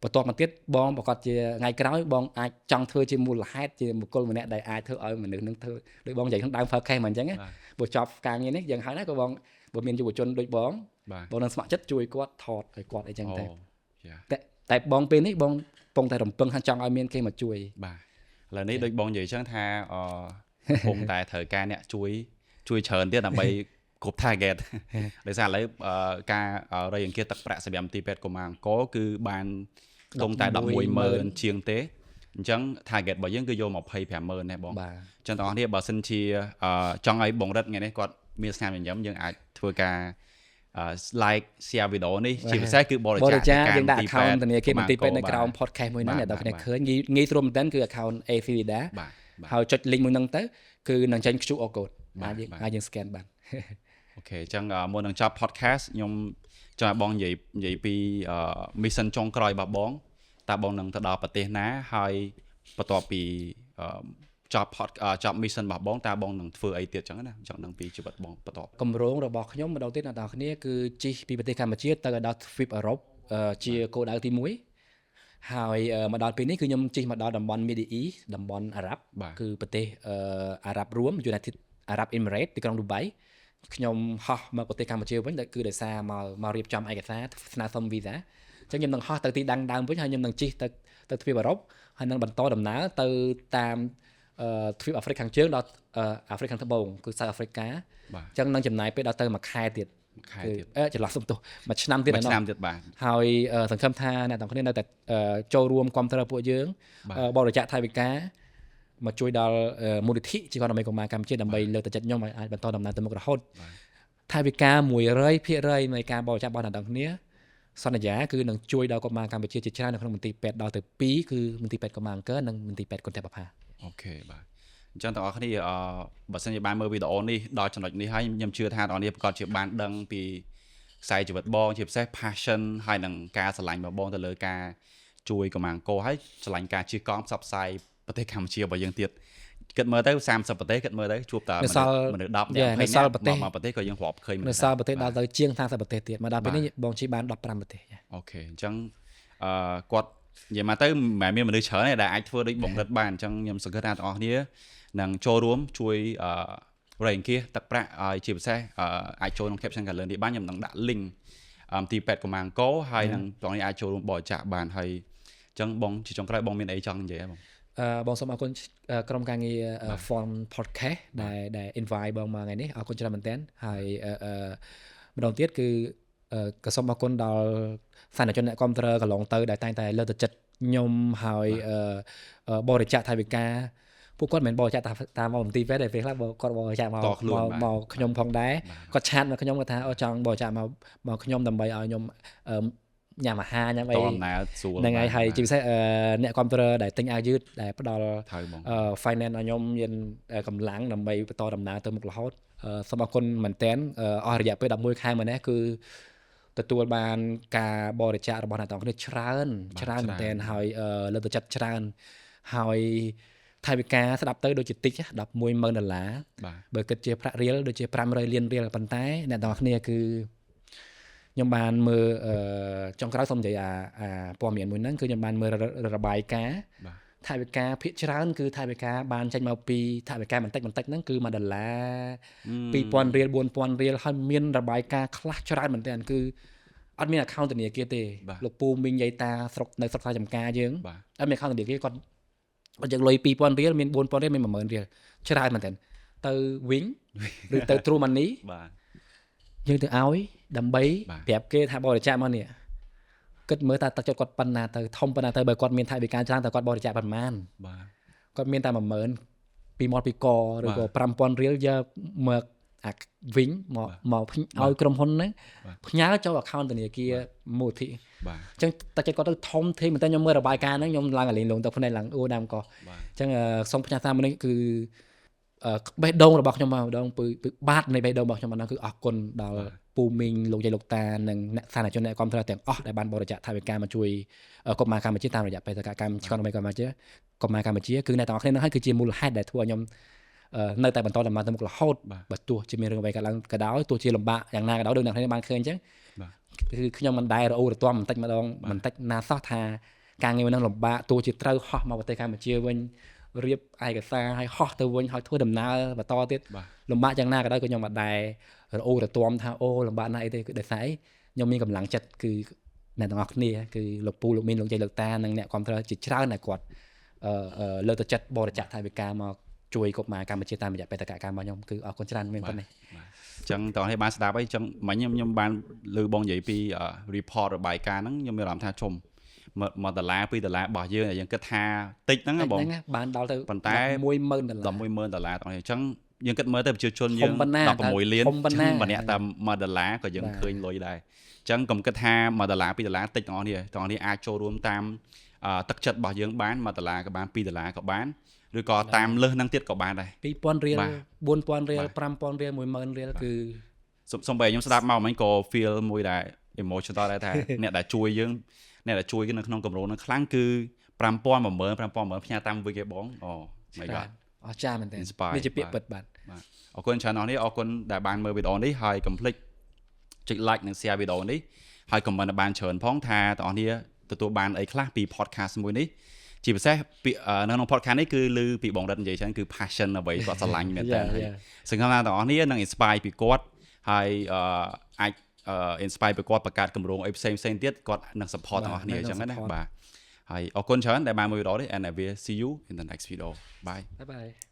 បន្ទាប់មកទៀតបងប្រកាសជាថ្ងៃក្រោយបងអាចចង់ធ្វើជាមូលហេតុជាបុគ្គលម្នាក់ដែលអាចធ្វើឲ្យមនុស្សនឹងធ្វើដោយបងនិយាយក្នុងដើម podcast មកអញ្ចឹងណាបើចប់ការងារនេះយ៉ាងហោចណាស់ក៏បងបើមានយុវជនដូចបងនឹងស្ម័គ្រចិត្តជួយគាត់ថតឲ្យគាត់អីចឹងតែបងពេលនេះបងកំពុងតែរំពឹងថាចង់ឲ្យមានគេមកជួយបាទឥឡូវនេះដូចបងនិយាយចឹងថាកំពុងតែត្រូវការអ្នកជួយច្រើនទៀតដើម្បីគ្រប់ target ដោយសារឥឡូវការរៃអង្គាសទឹកប្រាក់សម្រាប់មន្ទីរពេទ្យកុមារអង្គរគឺបានខ្ទង់តែ 11,000 ជាងទេអញ្ចឹង target របស់យើងគឺយក 25,000 ដែរបងអញ្ចឹងបងប្អូនបើសិនជាចង់ឲ្យបងរិទ្ធថ្ងៃនេះគាត់មានស្នាមញញឹមយើងអាចធ្វើការ like share វីដេអូនេះជាពិសេសគឺបរិច្ចាគយើងដាក់ account ធនាគារមន្ទីរពេទ្យនៅក្រោម podcast មួយហ្នឹងអ្នកនរគ្នាឃើញងាយស្រួលមែនតើគឺ account AFIDA ហើយចុច link មួយហ្នឹងទៅគឺនឹងចេញ QR code អាចយើង scan បានអូខេអញ្ចឹងមុននឹងចប់ podcast ខ្ញុំចង់ឲ្យបងនិយាយពី mission ចុងក្រោយរបស់បងតើបងនឹងទៅដល់ប្រទេសណាហើយបន្ទាប់ពីចប់ mission របស់បងតើបងនឹងធ្វើអីទៀតអញ្ចឹងណាចង់ដឹងពីជីវិតបងបន្ទាប់គម្រោងរបស់ខ្ញុំម្ដងទៀតអ្នកនរគ្នាគឺជិះពីប្រទេសកម្ពុជាទៅដល់ទ្វីបអឺរ៉ុបជាគោលដៅទី1ហើយមកដល់ពេលនេះគឺខ្ញុំជិះមកដល់តំបន់ Middle East តំបន់អារ៉ាប់គឺប្រទេសអារ៉ាប់រួម United Arab Emirates ទីក្រុងឌូបៃខ្ញុំហោះមកប្រទេសកម្ពុជាវិញគឺដោយសារមករៀបចំឯកសារស្នើសុំវីសាអញ្ចឹងខ្ញុំនឹងហោះទៅទីដើមវិញហើយខ្ញុំនឹងជិះទៅទ្វីបអឺរ៉ុបហើយនឹងបន្តដំណើរទៅតាមទ្វីបអាហ្វ្រិកខាងជើងដល់អាហ្វ្រិកខាងត្បូងគឺ South Africa អញ្ចឹងនឹងចំណាយពេលដល់ទៅមួយខែទៀតចន្លោះសុំទោសមួយឆ្នាំទៀតបាទហើយសង្ឃឹមថាអ្នកទាំងគ្នានៅតែចូលរួមគ្រប់គ្រងពួកយើងបរិច្ចាគថវិកាមកជួយដល់មូលនិធិជីវកម្មកុមារកម្ពុជាដើម្បីលើកទឹកចិត្តខ្ញុំឲ្យអាចបន្តដំណើរទៅមុខរហូតថវិកា 100% នៃការបរិច្ចាគរបស់អ្នកទាំងគ្នាសន្យាគឺនឹងជួយដល់កុមារកម្ពុជាជាច្រើននៅក្នុងមន្ទីរពេទ្យដល់ទៅ2គឺមន្ទីរពេទ្យកុមារអង្គរនិងមន្ទីរពេទ្យគុណទេពផាអូខេបាទអញ្ចឹងទាំងអស់គ្នាបើសិនជាបានមើលវីដេអូនេះដល់ចំណុចនេះហើយខ្ញុំជឿថាបងប្អូនប្រកាសជាបានដឹងពីខ្សែជីវិតបងជាពិសេស passion ហើយនឹងការស្រឡាញ់របស់បងទៅលើការជួយកុមារអង្គរហើយស្រឡាញ់ការជិះកង់ផ្សព្វផ្សាយប្រទេសកម្ពុជារបស់យើងទៀតគិតមើលទៅ30ប្រទេសគិតមើលទៅជួបតែមនុស្ស10នាក់20នាក់មកប្រទេសក៏យើងរាប់ឃើញនៅសល់ប្រទេសដល់ទៅជាង30ប្រទេសទៀតមកដល់ពេលនេះបងជិះបាន15ប្រទេសអូខេអញ្ចឹងគាត់និយាយមកទៅមិនមែនមានមនុស្សច្រើនទេដែលអាចធ្វើដូចបងរិទ្ធបានអញ្ចឹងខ្ញុំសង្ឃឹមថាទាំងអស់គ្នានឹងចូលរួមជួយរៃអង្គាសទឹកប្រាក់ឲ្យជាពិសេសអាចចូលក្នុង caption color នេះបានខ្ញុំនឹងដាក់ link ទីពេទ្យកុមារអង្គរហើយនឹងបងនេះអាចចូលរួមបរិច្ចាគបានហើយអញ្ចឹងបងជាចុងក្រោយបងមានអីចង់និយាយបងសូមអរគុណក្រុមការងារ Form Podcast ដែល invite បងមកថ្ងៃនេះអរគុណច្រើនមែនទែនហើយម្ដងទៀតគឺក៏សូមអរគុណដល់សាធារណជនអ្នកគាំទ្រកន្លងទៅដែលតែងតែលើកទឹកចិត្តខ្ញុំហើយបរិច្ចាគថវិកាពួកគាត់មិនបរិច្ចាគតាមមន្ទីរពេទ្យតែពេលខ្លះគាត់បរិច្ចាគមកខ្ញុំផងដែរគាត់ឆាតមកខ្ញុំគាត់ថាចង់បរិច្ចាគមកខ្ញុំដើម្បីឲ្យខ្ញុំញ៉ាំអាហារញ៉ាំអីហ្នឹងហើយជាពិសេសអ្នកគាំទ្រដែលទិញអាវយឺតដែលផ្ដល់ finance ឲ្យខ្ញុំមានកម្លាំងដើម្បីបន្តដំណើរទៅមុខរហូតសូមអរគុណមែនទែនអស់រយៈពេល11ខែមកនេះគឺទទួលបានការបរិច្ចាគរបស់អ្នកទាំងគ្នាច្រើនមែនទែនហើយលើកទឹកចិត្តច្រើនហើយថវិកាស្ដាប់ទៅដូចជាតិច$11,000បើគិតជាប្រាក់រៀលដូចជា500លានរៀលប៉ុន្តែអ្នកទាំងគ្នាគឺខ្ញុំបានមើលចុងក្រោយសូមនិយាយអាព័ត៌មានមួយហ្នឹងគឺខ្ញុំបានមើលរបាយការណ៍ថវិកាភាគច្រើនគឺថវិកាបានចេញមកពីថវិកាបន្តិចហ្នឹងគឺ$1 $2,000 រៀល$4,000 រៀលហើយមានរបាយការណ៍ខ្លះច្រើនមែនទែនគឺអត់មាន account ធនាគារទេលោកពូមីងយាយតាស្រុកនៅស្រុកស្រែចម្ការយើងអត់មាន account ធនាគារគាត់យកលុយ$2,000 រៀលមាន$4,000 រៀលមាន$10,000 រៀលច្រើនមែនទែនទៅវិញឬទៅ True Money យើងទៅឲ្យដើម្បីប្រាប់គេថាបរិច្ចាគមកនេះគិតមើលតើទឹកចិត្តគាត់ប៉ុណ្ណាទៅធំប៉ុណ្ណាទៅបើគាត់មានថវិកាច្រើនតើគាត់បរិច្ចាគប៉ុន្មានគាត់មានតែ$10,000ពីមាត់ពីកឬក៏$5,000 រៀលយកមកអាវិញមកឲ្យក្រុមហ៊ុនហ្នឹងផ្ញើចូល account ធនាគារមូលនិធិអញ្ចឹងទឹកចិត្តគាត់ទៅធំធេងមែនតើខ្ញុំមើលរបាយការណ៍ហ្នឹងខ្ញុំឡើងលេងលងទៅភ្នែកឡើងអូដាមកោះអញ្ចឹងសូមផ្ញើសារមួយនេះគឺបេះដូងរបស់ខ្ញុំម្ដងពីបាតនៃបេះដូងរបស់ខ្ញុំហ្នឹងគឺអរគុណដល់ពូមីងលោកយាយលោកតានិងអ្នកសាធារណជនអ្នកគាំទ្រទាំងអស់ដែលបានបរិច្ចាគថវិកាមកជួយកុមារកម្ពុជាតាមរយៈបេសកកម្មឆ្កឹងដើម្បីកម្ពុជាគឺអ្នកទាំងអស់គ្នាហ្នឹងហើយគឺជាមូលហេតុដែលធ្វើឲ្យខ្ញុំ នៅតែបន្តដំណើរទៅមុខរហូតបើទោះជាមានរឿងអ្វីកើតឡើងក៏ដោយទោះជាលំបាកយ៉ាងណាក៏ដោយដូចអ្នកនេះបានឃើញអញ្ចឹងគឺខ្ញុំមិនដែលរអ៊ូរទាំបន្តិចម្ដងបន្តិចណាសោះថាការងារហ្នឹងលំបាកទោះជាត្រូវហោះមកប្រទេសកម្ពុជាវិញរៀបឯកសារឲ្យហោះទៅវិញឲ្យធ្វើដំណើរបន្តទៀតលំបាកយ៉ាងណាក៏ដោយក៏ខ្ញុំមិនដែលរអ៊ូរទាំថាអូលំបាកណាស់អីទេគឺដោយសារខ្ញុំមានកម្លាំងចិត្តគឺអ្នកទាំងអស់គ្នាគឺលោកពូលោកមីនលោកជ័យលោកតានិងអ្នកគ្រប់គ្រងជាច្រើនដែលគាត់លើកទឹកចិត្តបរិច្ចាគថវិកាមកជួយកុមារកម្ពុជាតាមរយៈបេសកកម្មរបស់ខ្ញុំគឺអរគុណច្រើនមែនប៉ុណ្ណេះអញ្ចឹងតោះនេះបានស្ដាប់អីចឹងមិញខ្ញុំបានលើបងនិយាយពី report របាយការណ៍ហ្នឹងខ្ញុំមានអារម្មណ៍ថាជុំ$1 $2របស់យើងដែលយើងគិតថាតិចហ្នឹងបងបានដល់ទៅប៉ុន្តែ$10000$10000អញ្ចឹងយើងគិតមើលទៅប្រជាជនយើង16លានម្នាក់តែ$1ក៏យើងឃើញលុយដែរអញ្ចឹងកុំគិតថា$1 $2តិចទាំងអស់នេះអាចចូលរួមតាមទឹកចិត្តរបស់យើងបាន$1ក៏បាន$2ក៏បានឬក៏តាមលើសហ្នឹងទៀតក៏បានដែរ$2000រៀល$4000រៀល$5000រៀល$10000រៀលគឺសំបីខ្ញុំស្ដាប់មកមិញក៏ feel មួយដែរ emotional ដែរថាអ្នកដែលជួយយើងអ្នកដែលជួយនៅក្នុងគម្រោងហ្នឹងខ្លាំងគឺ$5000 ផ្ញើតាមវិញឯបងអូ my god អស្ចារ្យមែនទែននេះជាពាក្យពិតបាទអរគុណច្រើនអស់នេះអរគុណដែលបានមើលវីដេអូនេះហើយកុំភ្លេចចុច like និង share វីដេអូនេះហើយ comment បានច្រើនផងថាបងប្អូនទទួលបានអីខ្លះពី podcast មួយនេះជាពិសេសនៅក្នុង podcast នេះគឺឮពីបងរិទ្ធនិយាយចឹងគឺ passion អ្វីគាត់ស្រឡាញ់មែនតើសង្ឃឹមថាបងប្អូននឹង inspire ពីគាត់ហើយអាចinspire ពីគាត់បង្កើតគម្រោងអីផ្សេងទៀតគាត់នឹង support បងប្អូនអញ្ចឹងណាបាទហើយអរគុណច្រើនដែលបានមើលវីដេអូនេះ and I will see you in the next video bye